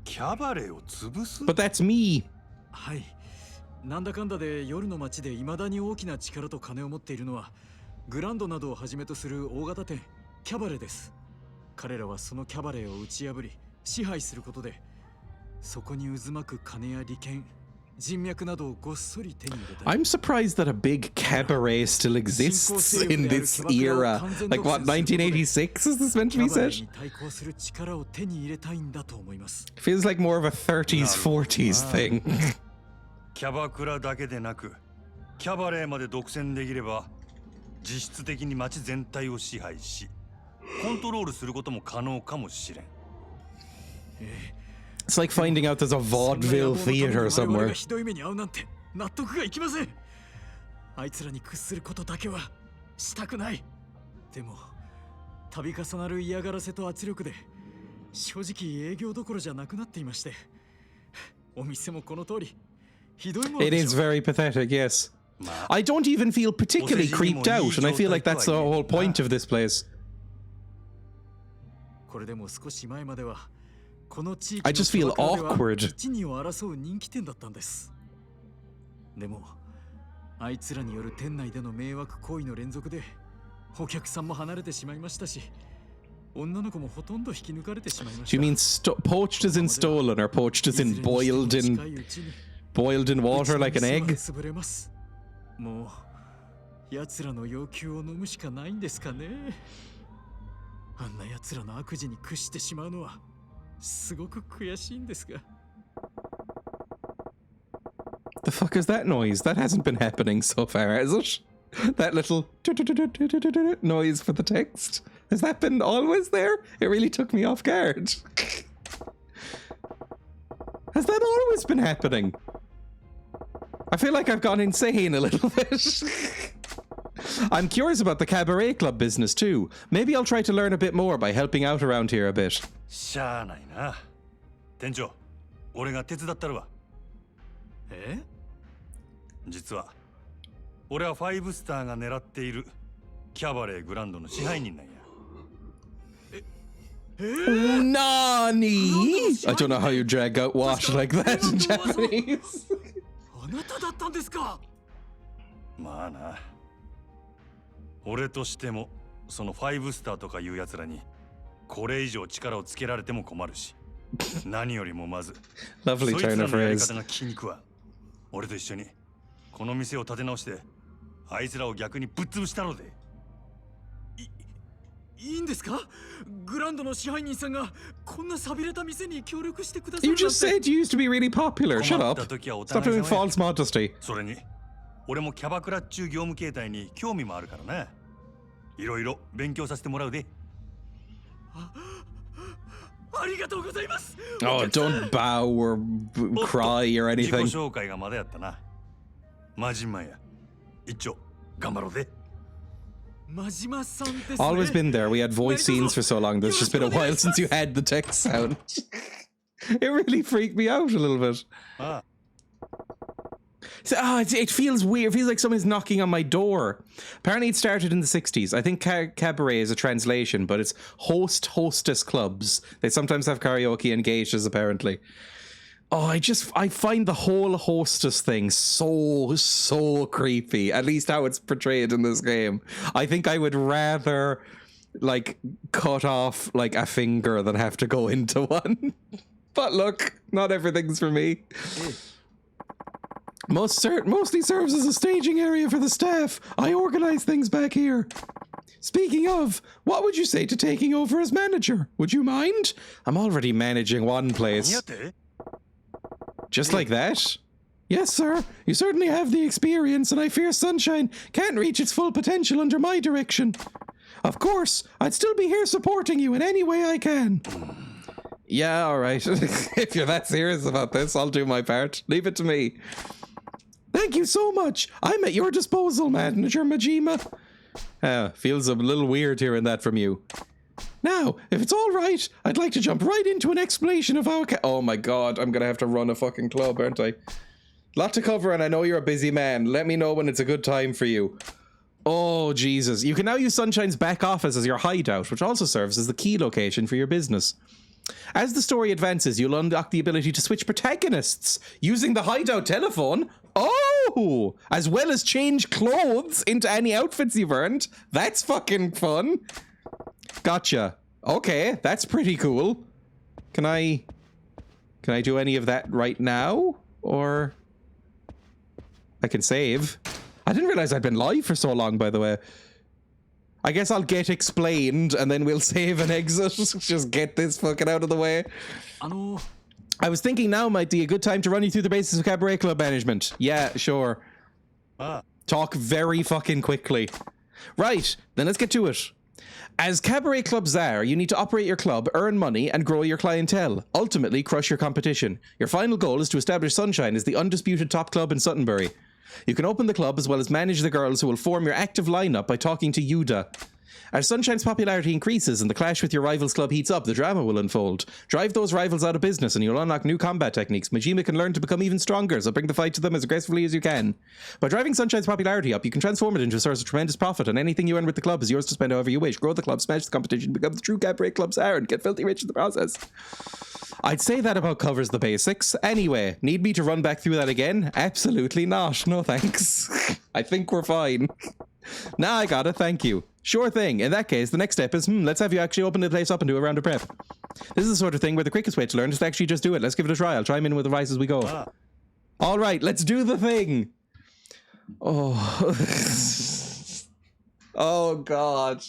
キャバレーを潰す？ But that's me. はい。なんだかんだで夜の街で未だに大きな力と金を持っているのはグランドなどをはじめとする大型店キャバレーです。彼らはそのキャバレーを打ち破り支配することでそこに渦巻く金や利権人脈などをごっそり手に入れたい。 I'm surprised that a big cabaret still exists in this era. Like what, 1986 is this meant to be set? 対抗する力を手に入れたいんだと思います。 Feels like more of a 30s, 40s thing. キャバクラだけでなくキャバレーまで独占できれば実質的に街全体を支配しコントロールすることも可能かもしれん。It's like finding out there's a vaudeville theater somewhere. ひどい目に遭うなんて納得がいきません。あいつらに屈することだけはしたくない。でも度重なる嫌がらせと圧力で正直営業どころじゃなくなっていまして、お店もこの通りひどいものでしょう。 It is very pathetic, yes. I don't even feel particularly creeped out, and I feel like that's the whole point of this place. これでも少し前まではこの地域 I just feel awkward. 一二を争う人気店だったんです。でもあいつらによる店内での迷惑行為の連続でお客さんも離れてしまいましたし、女の子もほとんど引き抜かれてしまいました。 Do you mean poached as in stolen, or poached as in boiled in water like an egg? もう奴らの要求を飲むしかないんですかね。あんな奴らの悪事に屈してしまうのはすごく悔しいんですが。 The fuck is that noise? That hasn't been happening so far, has it? That little noise for the text. Has that been always there? It really took me off guard. Has that always been happening? I feel like I've gone insane a little bit. I'm curious about the cabaret club business too. Maybe I'll try to learn a bit more by helping out around here a bit. しゃあないな。店長、俺が手伝ったるわ。実は俺は5スターが狙っているキャバレーグランドの支配人なんや。Nani? I don't know how you drag out wash like that in Japanese. あなただったんですか。まあな。俺としてもその5スターとかいうやつらにこれ以上力をつけられても困るし、何よりもまず Lovely そいつら turn の of やり phrase. 方が気に食わん。俺と一緒にこの店を立て直してあいつらを逆にぶっ潰したので。いいんですか？グランドの支配人さんがこんな寂れた店に協力してくださる You なんて。 just said you used to be really popular. Shut up. Stop doing false modesty. それに俺もキャバクラっちゅう業務形態に興味もあるからな。いろいろ勉強させてもらうで。ありがとうございます。 Oh, don't bow or cry or 自己 anything. 紹介がまだやったな。マジンマンや。一丁頑張ろうぜ。 Always been there. We had voice scenes for so long. There's just been a while since you had the text sound. It really freaked me out a little bit. So, it feels weird. It feels like someone's knocking on my door. Apparently it started in the 60s. I think cabaret is a translation, but it's hostess clubs. They sometimes have karaoke and geishas, apparently. Oh, I find the whole hostess thing so creepy. At least how it's portrayed in this game. I think I would rather, like, cut off, like, a finger than have to go into one. But look, not everything's for me. Mostly serves as a staging area for the staff. I organize things back here. Speaking of, what would you say to taking over as manager? Would you mind? I'm already managing one place. Just like that? Yes, sir. You certainly have the experience, and I fear Sunshine can't reach its full potential under my direction. Of course, I'd still be here supporting you in any way I can. Yeah, all right. If you're that serious about this, I'll do my part. Leave it to me. Thank you so much. I'm at your disposal, Manager Majima. Feels a little weird hearing that from you. Now, if it's all right, I'd like to jump right into an explanation of how... Oh my god, I'm gonna have to run a fucking club, aren't I? Lot to cover, and I know you're a busy man. Let me know when it's a good time for you. Oh, Jesus. You can now use Sunshine's back office as your hideout, which also serves as the key location for your business. As the story advances, you'll unlock the ability to switch protagonists using the hideout telephone. Oh! As well as change clothes into any outfits you've earned. That's fucking fun. Gotcha. Okay, that's pretty cool. Can I do any of that right now? Or... I can save. I didn't realize I'd been live for so long, by the way. I guess I'll get explained and then we'll save and exit. Just get this fucking out of the way. I was thinking now might be a good time to run you through the basics of Cabaret Club management. Yeah, sure. Talk very fucking quickly. Right, then let's get to it. As Cabaret Club Czar, you need to operate your club, earn money, and grow your clientele. Ultimately, crush your competition. Your final goal is to establish Sunshine as the undisputed top club in Suttonbury. You can open the club as well as manage the girls who will form your active lineup by talking to Yuda. As Sunshine's popularity increases and the clash with your rivals club heats up, the drama will unfold. Drive those rivals out of business and you'll unlock new combat techniques. Majima can learn to become even stronger, so bring the fight to them as aggressively as you can. By driving Sunshine's popularity up, you can transform it into a source of tremendous profit, and anything you earn with the club is yours to spend however you wish. Grow the club, smash the competition, become the true Cabaret Club Czar, and get filthy rich in the process. I'd say that about covers the basics. Anyway, need me to run back through that again? Absolutely not. No thanks. I think we're fine. Nah, I got it. Thank you. Sure thing. In that case, the next step is, let's have you actually open the place up and do a round of prep. This is the sort of thing where the quickest way to learn is to actually just do it. Let's give it a try. I'll chime in with advice as we go. All right, let's do the thing. Oh. Oh, God.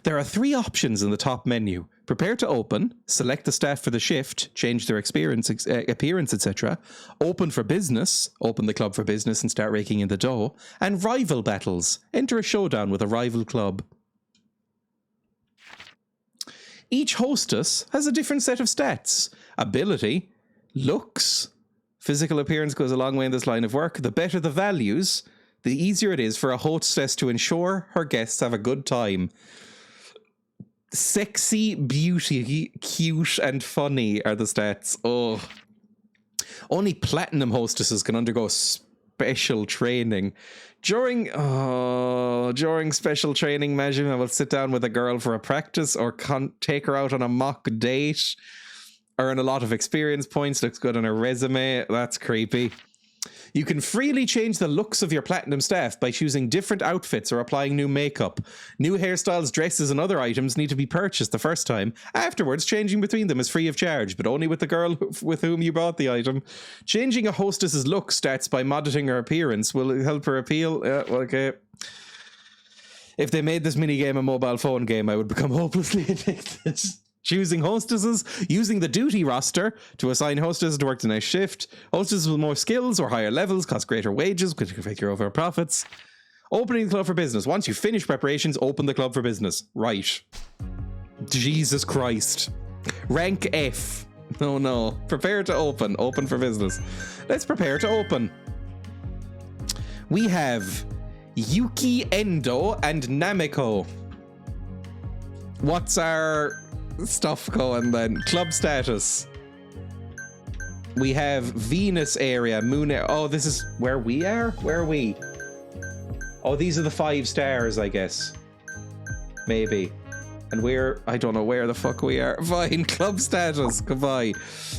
There are 3 options in the top menu. Prepare to open, select the staff for the shift, change their appearance, etc. Open for business, open the club for business and start raking in the dough. And rival battles, enter a showdown with a rival club. Each hostess has a different set of stats. Ability, looks, physical appearance goes a long way in this line of work. The better the values, the easier it is for a hostess to ensure her guests have a good time. Sexy, beauty, cute, and funny are the stats. Oh. Only platinum hostesses can undergo special training. During special training, Majima will sit down with a girl for a practice or take her out on a mock date. Earn a lot of experience points, looks good on her resume. That's creepy. You can freely change the looks of your platinum staff by choosing different outfits or applying new makeup. New hairstyles, dresses, and other items need to be purchased the first time. Afterwards, changing between them is free of charge, but only with the girl with whom you bought the item. Changing a hostess's look stats by monitoring her appearance will help her appeal. Okay. If they made this minigame a mobile phone game, I would become hopelessly addicted. Choosing hostesses, using the duty roster to assign hostesses to work the next shift. Hostesses with more skills or higher levels cost greater wages, which can affect your overall profits. Opening the club for business. Once you finish preparations, open the club for business. Right. Jesus Christ. Rank F. Oh no. Prepare to open. Open for business. Let's prepare to open. We have Yuki Endo and Namiko. What's our stuff going then? Club status. We have Venus area, Moon area. Oh, this is where we are? Where are we? Oh, these are the 5 stars, I guess. Maybe. And we're, I don't know where the fuck we are. Fine, club status. Goodbye.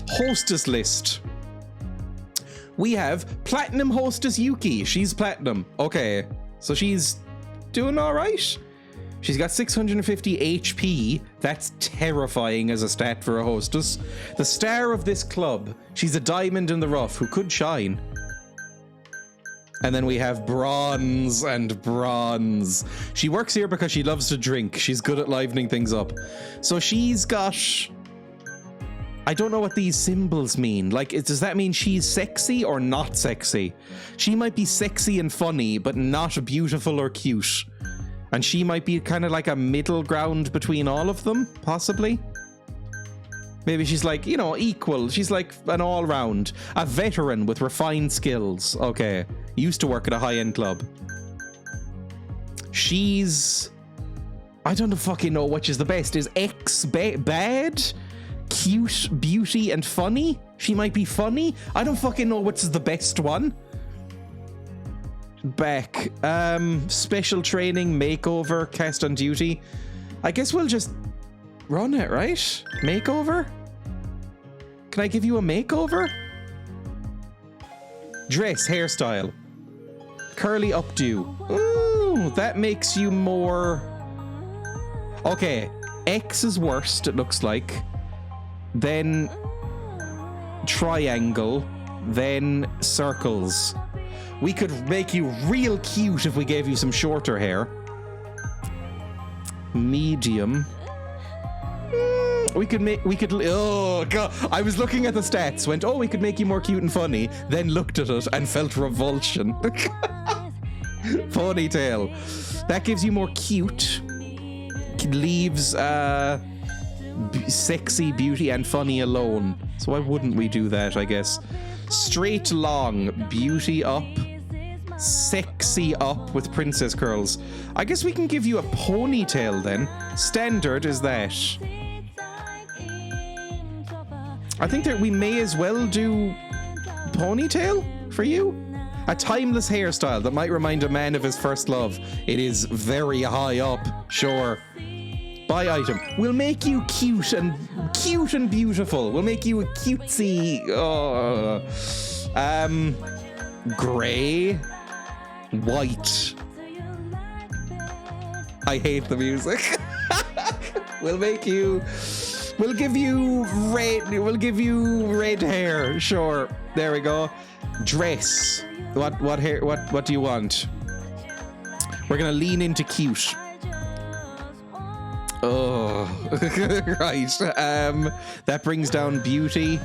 Hostess list. We have Platinum Hostess Yuki. She's Platinum. Okay. So she's doing all right. She's got 650 HP. That's terrifying as a stat for a hostess. The star of this club. She's a diamond in the rough who could shine. And then we have Bronze and Bronze. She works here because she loves to drink. She's good at livening things up. So she's got I don't know what these symbols mean. Like, does that mean she's sexy or not sexy? She might be sexy and funny, but not beautiful or cute. And she might be kind of like a middle ground between all of them, possibly. Maybe she's like, you know, equal. She's like an all-round. A veteran with refined skills. Okay. Used to work at a high-end club. She's... I don't fucking know which is the best. Is X bad? Cute, beauty, and funny? She might be funny? I don't fucking know which is the best one. Beck. Special training, makeover, cast on duty. I guess we'll just run it, right? Makeover? Can I give you a makeover? Dress, hairstyle. Curly updo. Ooh, that makes you more... Okay, X is worst, it looks like. Then triangle. Then circles. We could make you real cute if we gave you some shorter hair. Medium. We could, oh god, I was looking at the stats, went, oh, we could make you more cute and funny, then looked at it and felt revulsion. Ponytail. That gives you more cute. Leaves sexy, beauty, and funny alone. So why wouldn't we do that, I guess? Straight long, beauty up, sexy up with princess curls. I guess we can give you a ponytail then. Standard is that. I think that we may as well do ponytail for you. A timeless hairstyle that might remind a man of his first love. It is very high up, sure. Buy item. We'll make you cute and beautiful. We'll make you a cutesy. Gray, white. I hate the music. We'll give you red. We'll give you red hair. Sure. There we go. Dress. What hair? What do you want? We're gonna lean into cute. Oh, right. That brings down beauty.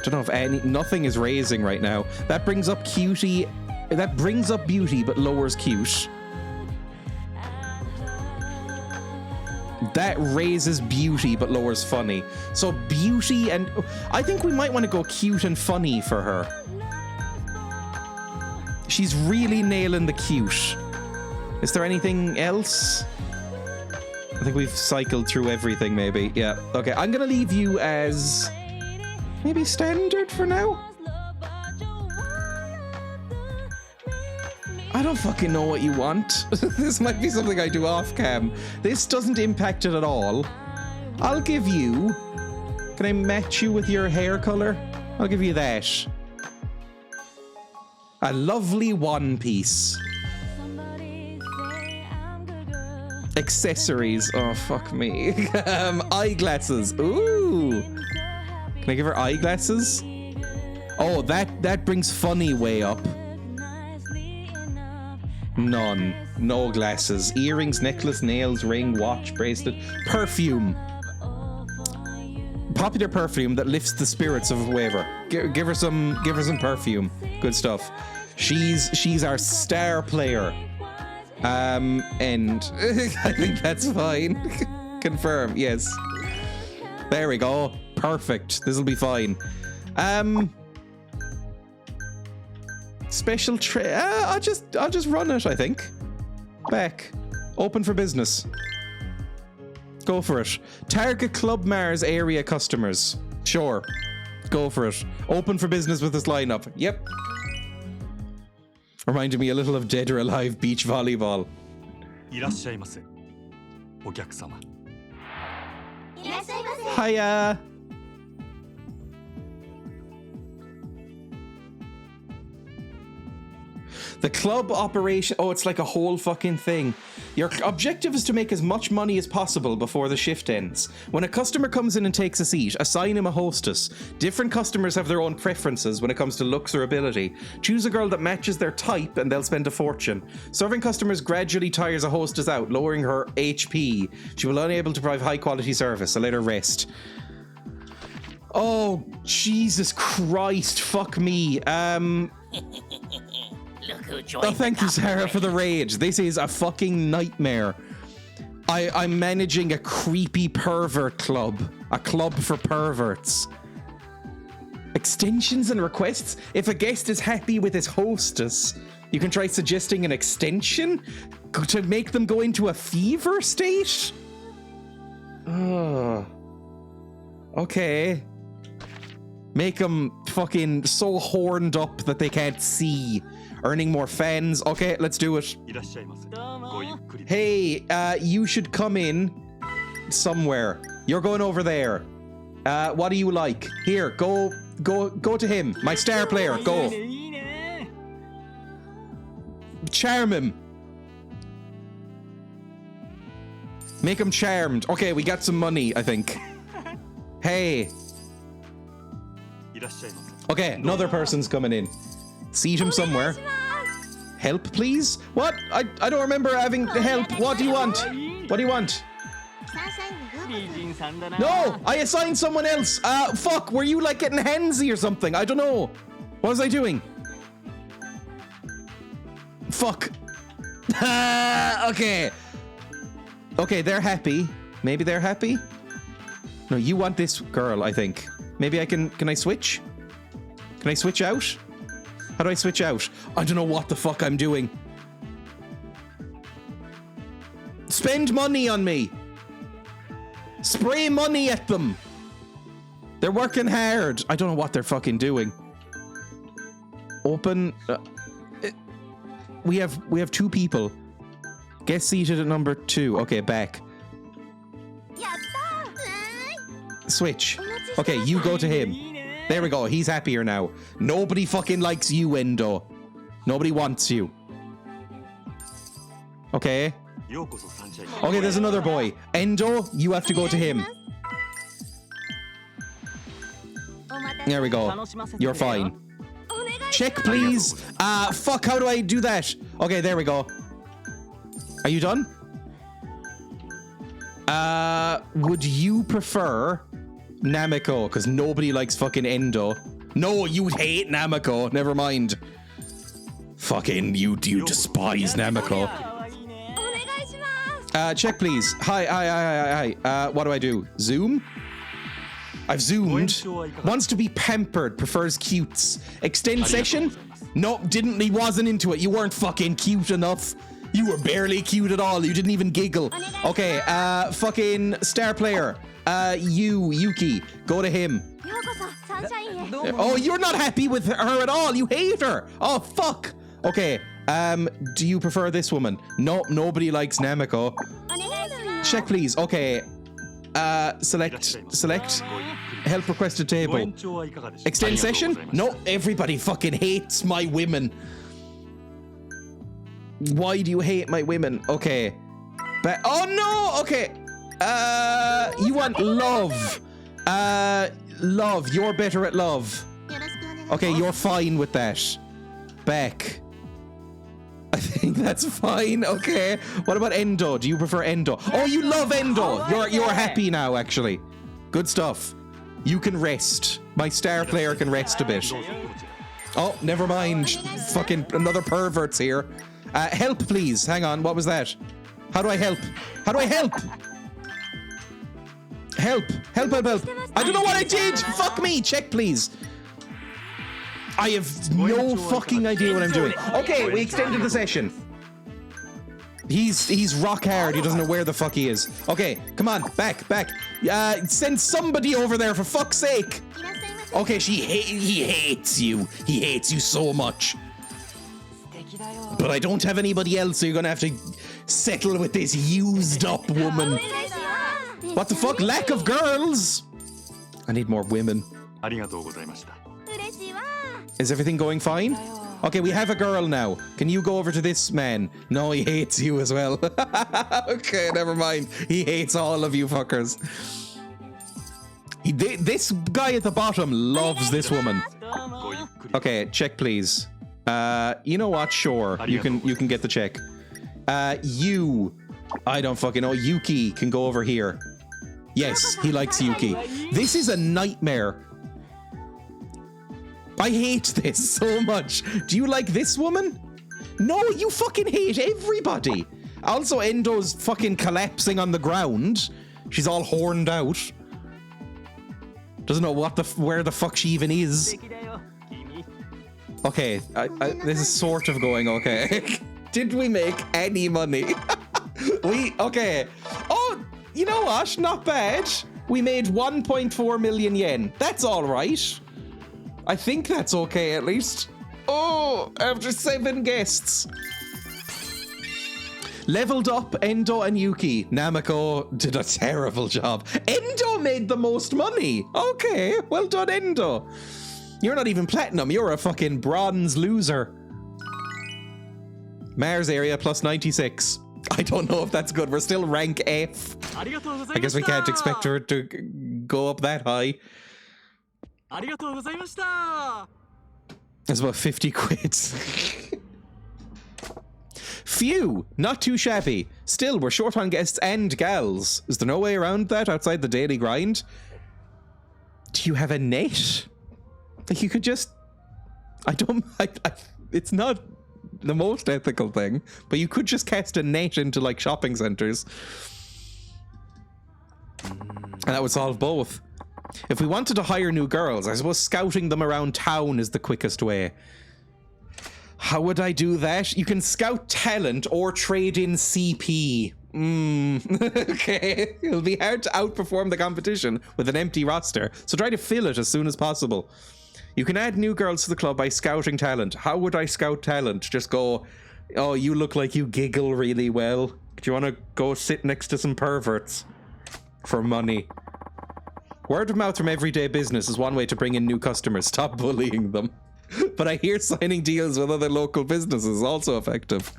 Don't know if nothing is raising right now. That brings up cutie. That brings up beauty, but lowers cute. That raises beauty, but lowers funny. So beauty and... I think we might want to go cute and funny for her. She's really nailing the cute. Is there anything else? I think we've cycled through everything, maybe. Yeah. Okay, I'm gonna leave you as... maybe standard for now? I don't fucking know what you want. This might be something I do off cam. This doesn't impact it at all. I'll give you... Can I match you with your hair color? I'll give you that. A lovely one piece. Accessories. Oh, fuck me. Eyeglasses. Ooh. Can I give her eyeglasses? Oh, that brings funny way up. None. No glasses. Earrings, necklace, nails, ring, watch, bracelet. Perfume. Popular perfume that lifts the spirits of a waver. Give her some perfume. Good stuff. She's our star player. And I think that's fine. Confirm, yes. There we go. Perfect. This'll be fine. Special I'll just run it, I think. Back. Open for business. Go for it. Target Club Mars area customers. Sure. Go for it. Open for business with this lineup. Yep. Reminded me a little of Dead or Alive beach volleyball. Hiya. The club operation... Oh, it's like a whole fucking thing. Your objective is to make as much money as possible before the shift ends. When a customer comes in and takes a seat, assign him a hostess. Different customers have their own preferences when it comes to looks or ability. Choose a girl that matches their type and they'll spend a fortune. Serving customers gradually tires a hostess out, lowering her HP. She will be unable to provide high quality service, so let her rest. Oh, Jesus Christ. Fuck me. Look who joined Oh, thank you, Sarah, for the rage. This is a fucking nightmare. I'm managing a creepy pervert club. A club for perverts. Extensions and requests? If a guest is happy with his hostess, you can try suggesting an extension to make them go into a fever state? Okay. Make them fucking so horned up that they can't see. Earning more fans. Okay, let's do it. Hey, you should come in somewhere. You're going over there. What do you like? Here, go to him. My star player, go. Charm him. Make him charmed. Okay, we got some money, I think. Hey. Okay, another person's coming in. Seat him somewhere. Help, please? What? I don't remember having help. What do you want? What do you want? No, I assigned someone else. Fuck, were you like getting handsy or something? I don't know. What was I doing? Fuck. Okay. Okay, they're happy. Maybe they're happy? No, you want this girl, I think. Maybe I can I switch? Can I switch out? How do I switch out? I don't know what the fuck I'm doing. Spend money on me. Spray money at them. They're working hard. I don't know what they're fucking doing. Open. We have two people. Guest seated at number 2. Okay, back. Switch. Okay, you go to him. There we go. He's happier now. Nobody fucking likes you, Endo. Nobody wants you. Okay. Okay, there's another boy. Endo, you have to go to him. There we go. You're fine. Check, please. Fuck, how do I do that? Okay, there we go. Are you done? Would you prefer Namiko? Because nobody likes fucking Endo. No, you hate Namiko. Never mind. Fucking you despise Namiko. Check, please. Hi. What do I do? Zoom? I've zoomed. Wants to be pampered. Prefers cutes. Extend session? No, didn't. He wasn't into it. You weren't fucking cute enough. You were barely cute at all. You didn't even giggle. Okay, fucking star player. Yuki. Go to him. Oh, you're not happy with her at all. You hate her. Oh, fuck. Okay, do you prefer this woman? No, nobody likes Namiko. Check, please. Okay. Select. Help requested table. Extend session? No, everybody fucking hates my women. Why do you hate my women? Okay. But oh no! Okay. You want love. Love. You're better at love. Okay, you're fine with that. Back. I think that's fine. Okay. What about Endo? Do you prefer Endo? Oh, you love Endo. You're happy now, actually. Good stuff. You can rest. My star player can rest a bit. Oh, never mind. Fucking another pervert's here. Help, please. Hang on. What was that? How do I help? How do I help? Help. I don't know what I did. Fuck me. Check, please. I have no fucking idea what I'm doing. Okay, we extended the session. He's rock hard. He doesn't know where the fuck he is. Okay, come on. Back. Send somebody over there for fuck's sake. Okay, he hates you. He hates you so much. But I don't have anybody else, so you're gonna have to settle with this used up woman. What the fuck? Lack of girls? I need more women. Is everything going fine? Okay, we have a girl now. Can you go over to this man? No, he hates you as well. Okay, never mind. He hates all of you fuckers. This guy at the bottom loves this woman. Okay, check please. You know what? Sure, you can get the check. I don't fucking know. Yuki can go over here. Yes, he likes Yuki. This is a nightmare. I hate this so much. Do you like this woman? No, you fucking hate everybody. Also, Endo's fucking collapsing on the ground. She's all horned out. Doesn't know where the fuck she even is. Okay, this is sort of going okay. Did we make any money? Okay. Oh, you know what? Not bad. We made 1.4 million yen. That's all right. I think that's okay, at least. Oh, after 7 guests. Leveled up Endo and Yuki. Namako did a terrible job. Endo made the most money. Okay, well done, Endo. You're not even platinum. You're a fucking bronze loser. Mars area plus 96. I don't know if that's good. We're still rank F. I guess we can't expect her to go up that high. That's about 50 quid. Phew, not too shabby. Still, we're short on guests and gals. Is there no way around that outside the daily grind? Do you have a net? Like, you could just... it's not the most ethical thing, but you could just cast a net into, like, shopping centers. And that would solve both. If we wanted to hire new girls, I suppose scouting them around town is the quickest way. How would I do that? You can scout talent or trade in CP. Okay. It'll be hard to outperform the competition with an empty roster, so try to fill it as soon as possible. You can add new girls to the club by scouting talent. How would I scout talent? Just go, oh, you look like you giggle really well. Do you want to go sit next to some perverts for money? Word of mouth from everyday business is one way to bring in new customers. Stop bullying them. But I hear signing deals with other local businesses is also effective.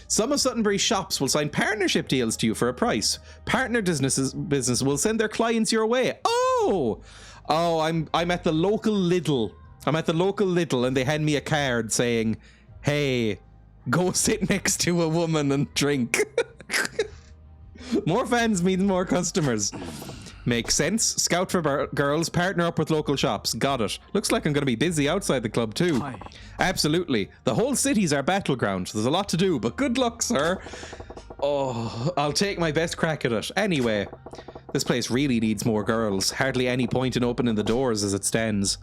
Some of Suttonbury's shops will sign partnership deals to you for a price. Partner business will send their clients your way. Oh, I'm at the local Lidl. I'm at the local Lidl and they hand me a card saying, hey, go sit next to a woman and drink. More fans means more customers. Makes sense. Scout for girls, partner up with local shops. Got it. Looks like I'm going to be busy outside the club too. Hi. Absolutely. The whole city's our battleground. There's a lot to do, but good luck, sir. Oh, I'll take my best crack at it. Anyway, this place really needs more girls. Hardly any point in opening the doors as it stands.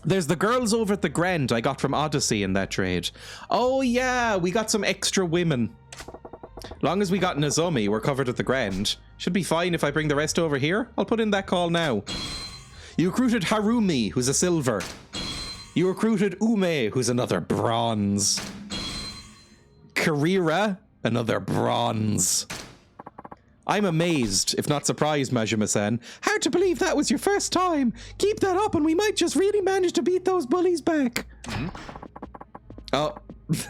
There's the girls over at the Grand I got from Odyssey in that trade. Oh yeah, we got some extra women. Long as we got Nozomi, we're covered at the Grand. Should be fine if I bring the rest over here. I'll put in that call now. You recruited Harumi, who's a silver. You recruited Ume, who's another bronze. Karira, another bronze. I'm amazed, if not surprised, Majima-san. Hard to believe that was your first time. Keep that up and we might just really manage to beat those bullies back. Oh,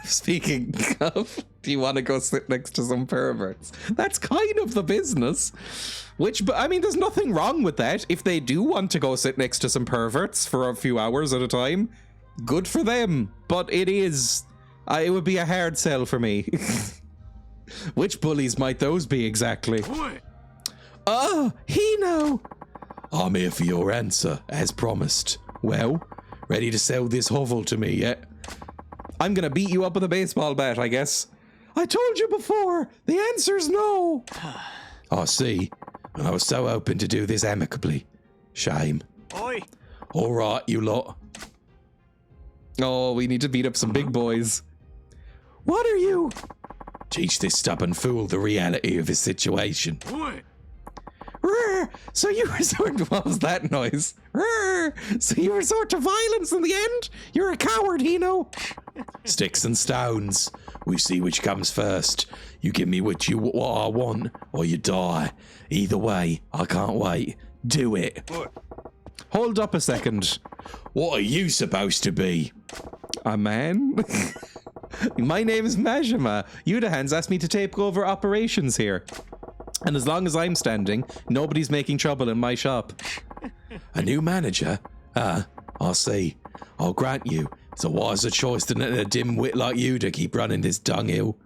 speaking of, do you want to go sit next to some perverts? That's kind of the business. But I mean, there's nothing wrong with that. If they do want to go sit next to some perverts for a few hours at a time, good for them. But it would be a hard sell for me. Which bullies might those be exactly? Oh, Hino! I'm here for your answer, as promised. Well, ready to sell this hovel to me yet? I'm gonna beat you up with a baseball bat, I guess. I told you before, the answer's no. I see, and I was so open to do this amicably. Shame. Oi! All right, you lot. Oh, we need to beat up some big boys. What are you? Teach this stubborn fool the reality of his situation. Oi! So you resort to, what was that noise? So you resort to violence in the end? You're a coward, Hino. Sticks and stones. We see which comes first. You give me what I want, or you die. Either way, I can't wait. Do it. Hold up a second. What are you supposed to be? A man? My name is Majima. Yudahan's asked me to take over operations here. And as long as I'm standing, nobody's making trouble in my shop. A new manager? I see. I'll grant you, it's a wiser choice than a dim-wit like you to keep running this dunghill.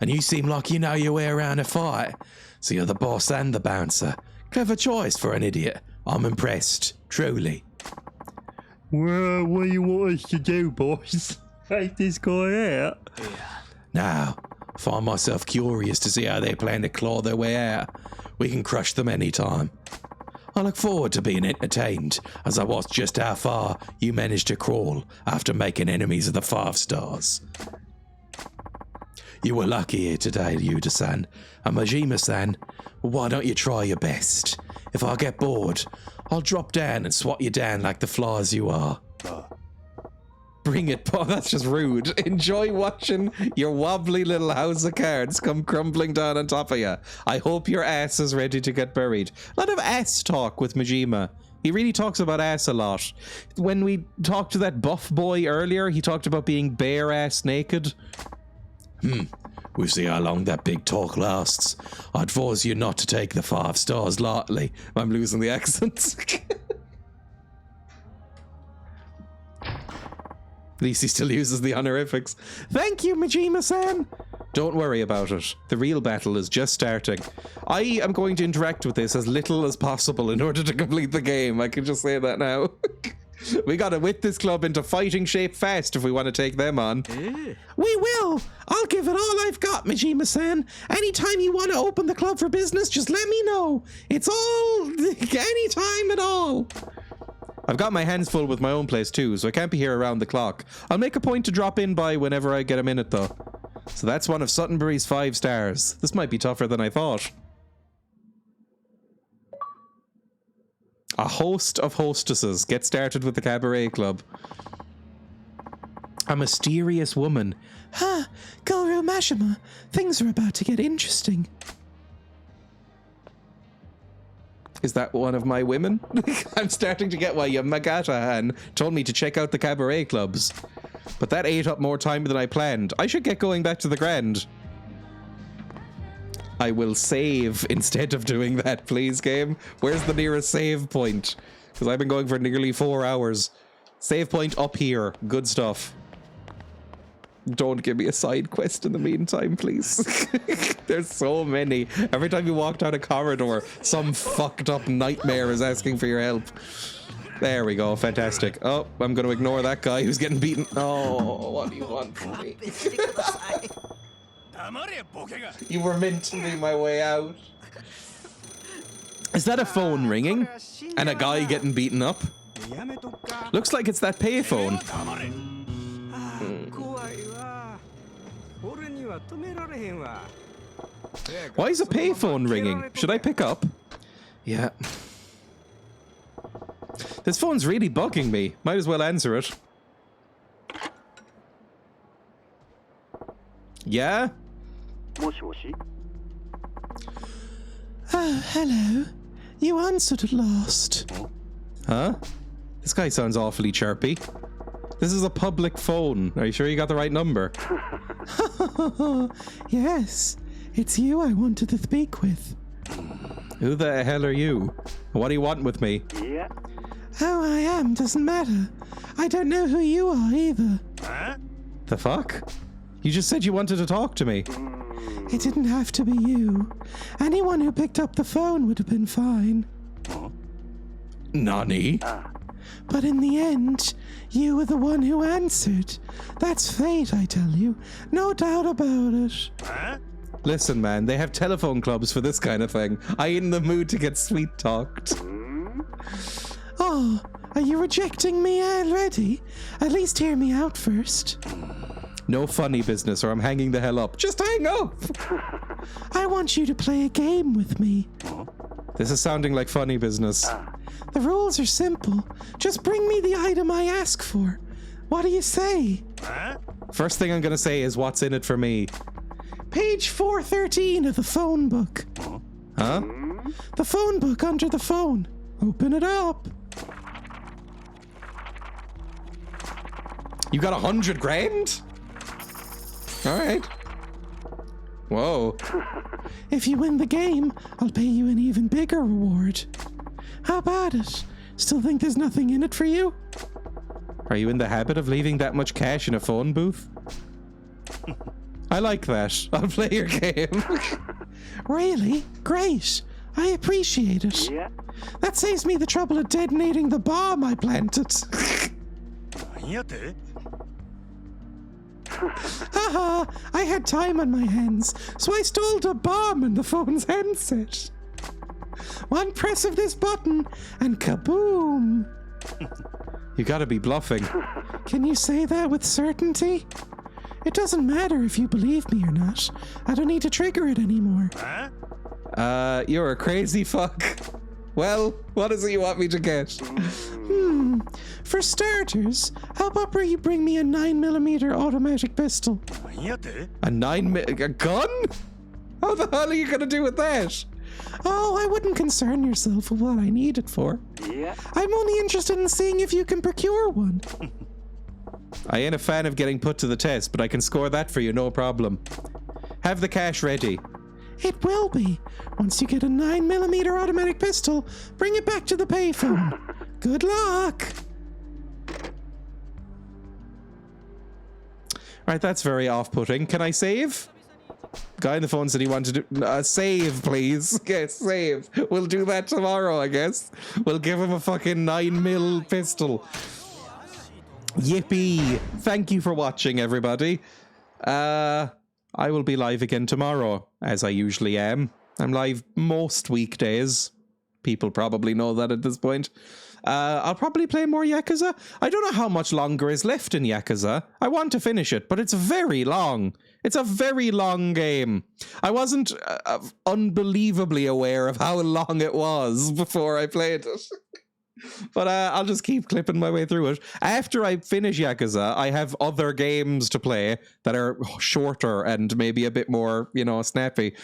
And you seem like you know your way around a fight. So you're the boss and the bouncer. Clever choice for an idiot. I'm impressed, truly. Well, what do you want us to do, boss? Take this guy out? Now, find myself curious to see how they plan to claw their way out. We can crush them anytime. I look forward to being entertained as I watch just how far you managed to crawl after making enemies of the 5 stars. You were lucky here today, Yuta-san. And Majima-san, why don't you try your best? If I get bored, I'll drop down and swat you down like the flies you are. Bring it, Paul. That's just rude. Enjoy watching your wobbly little house of cards come crumbling down on top of you. I hope your ass is ready to get buried. A lot of ass talk with Majima. He really talks about ass a lot. When we talked to that buff boy earlier, he talked about being bare ass naked. We'll see how long that big talk lasts. I advise you not to take the 5 stars lightly. I'm losing the accents. At least he still uses the honorifics. Thank you, Majima-san. Don't worry about it. The real battle is just starting. I am going to interact with this as little as possible in order to complete the game. I can just say that now. We gotta whip this club into fighting shape fast if we want to take them on. We will! I'll give it all I've got, Majima-san. Anytime you want to open the club for business, just let me know. It's all... anytime at all. I've got my hands full with my own place too, so I can't be here around the clock. I'll make a point to drop in by whenever I get a minute though. So that's one of Suttonbury's 5 stars. This might be tougher than I thought. A host of hostesses get started with the cabaret club. A mysterious woman. Guru Mashima, things are about to get interesting. Is that one of my women? I'm starting to get why Yamagata-han told me to check out the cabaret clubs. But that ate up more time than I planned. I should get going back to the Grand. I will save instead of doing that, please, game. Where's the nearest save point? Because I've been going for nearly 4 hours. Save point up here. Good stuff. Don't give me a side quest in the meantime, please. There's so many. Every time you walk down a corridor, some fucked up nightmare is asking for your help. There we go. Fantastic. Oh, I'm going to ignore that guy who's getting beaten. Oh, what do you want from me? You were meant to be my way out. Is that a phone ringing? And a guy getting beaten up? Looks like it's that payphone. Why is a payphone ringing? Should I pick up? Yeah. This phone's really bugging me. Might as well answer it. Yeah? Oh, hello. You answered at last. Huh? This guy sounds awfully chirpy. This is a public phone. Are you sure you got the right number? Yes, it's you I wanted to speak with. Who the hell are you? What do you want with me? Yeah. Who I am doesn't matter. I don't know who you are either. Huh? The fuck? You just said you wanted to talk to me. It didn't have to be you. Anyone who picked up the phone would have been fine. Nani? But in the end, you were the one who answered. That's fate, I tell you. No doubt about it. Huh? Listen, man, they have telephone clubs for this kind of thing. I ain't in the mood to get sweet-talked. Oh, are you rejecting me already? At least hear me out first. No funny business or I'm hanging the hell up. Just hang up! I want you to play a game with me. This is sounding like funny business. The rules are simple. Just bring me the item I ask for. What do you say? Huh? First thing I'm gonna say is what's in it for me. Page 413 of the phone book. Huh? The phone book under the phone. Open it up. You got 100 grand? Alright. Whoa. If you win the game, I'll pay you an even bigger reward. How about it? Still think there's nothing in it for you? Are you in the habit of leaving that much cash in a phone booth? I like that. I'll play your game. Really? Great. I appreciate it. Yeah. That saves me the trouble of detonating the bomb I planted. Haha, I had time on my hands, so I stole a bomb in the phone's handset. One press of this button, and kaboom! You gotta be bluffing. Can you say that with certainty? It doesn't matter if you believe me or not. I don't need to trigger it anymore. You're a crazy fuck. Well, what is it you want me to get? For starters, how about you bring me a 9mm automatic pistol? A gun? How the hell are you gonna do with that? Oh, I wouldn't concern yourself with what I need it for. Yeah. I'm only interested in seeing if you can procure one. I ain't a fan of getting put to the test, but I can score that for you, no problem. Have the cash ready. It will be. Once you get a 9mm automatic pistol, bring it back to the payphone. Good luck. Right, that's very off-putting. Can I save? Guy on the phone said he wanted to save, please. Yes, save. We'll do that tomorrow, I guess. We'll give him a fucking 9mm pistol. Yippee. Thank you for watching, everybody. I will be live again tomorrow, as I usually am. I'm live most weekdays. People probably know that at this point. I'll probably play more Yakuza. I don't know how much longer is left in Yakuza. I want to finish it, but it's very long. It's a very long game. I wasn't unbelievably aware of how long it was before I played it. But I'll just keep clipping my way through it. After I finish Yakuza, I have other games to play that are shorter and maybe a bit more, you know, snappy.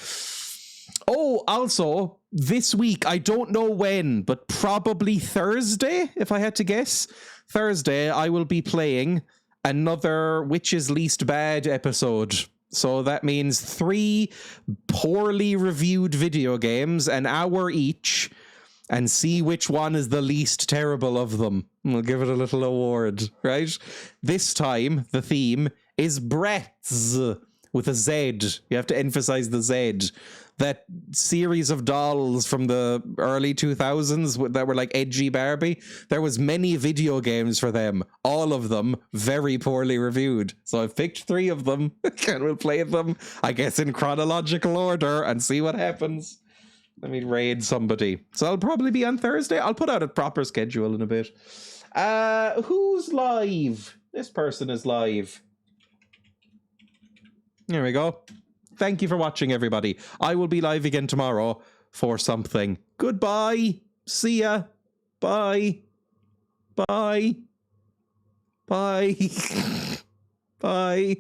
Oh, also, this week, I don't know when, but probably Thursday, if I had to guess. Thursday, I will be playing another Which is Least Bad episode. So that means 3 poorly reviewed video games, an hour each, and see which one is the least terrible of them. We'll give it a little award, right? This time, the theme is Brett's, with a Z. You have to emphasize the Z. That series of dolls from the early 2000s that were like edgy Barbie, there was many video games for them. All of them very poorly reviewed. So I've picked 3 of them and we'll play them, I guess, in chronological order and see what happens. Let me raid somebody. So I'll probably be on Thursday. I'll put out a proper schedule in a bit. Who's live? This person is live. There we go. Thank you for watching, everybody. I will be live again tomorrow for something. Goodbye. See ya. Bye. Bye. Bye. Bye.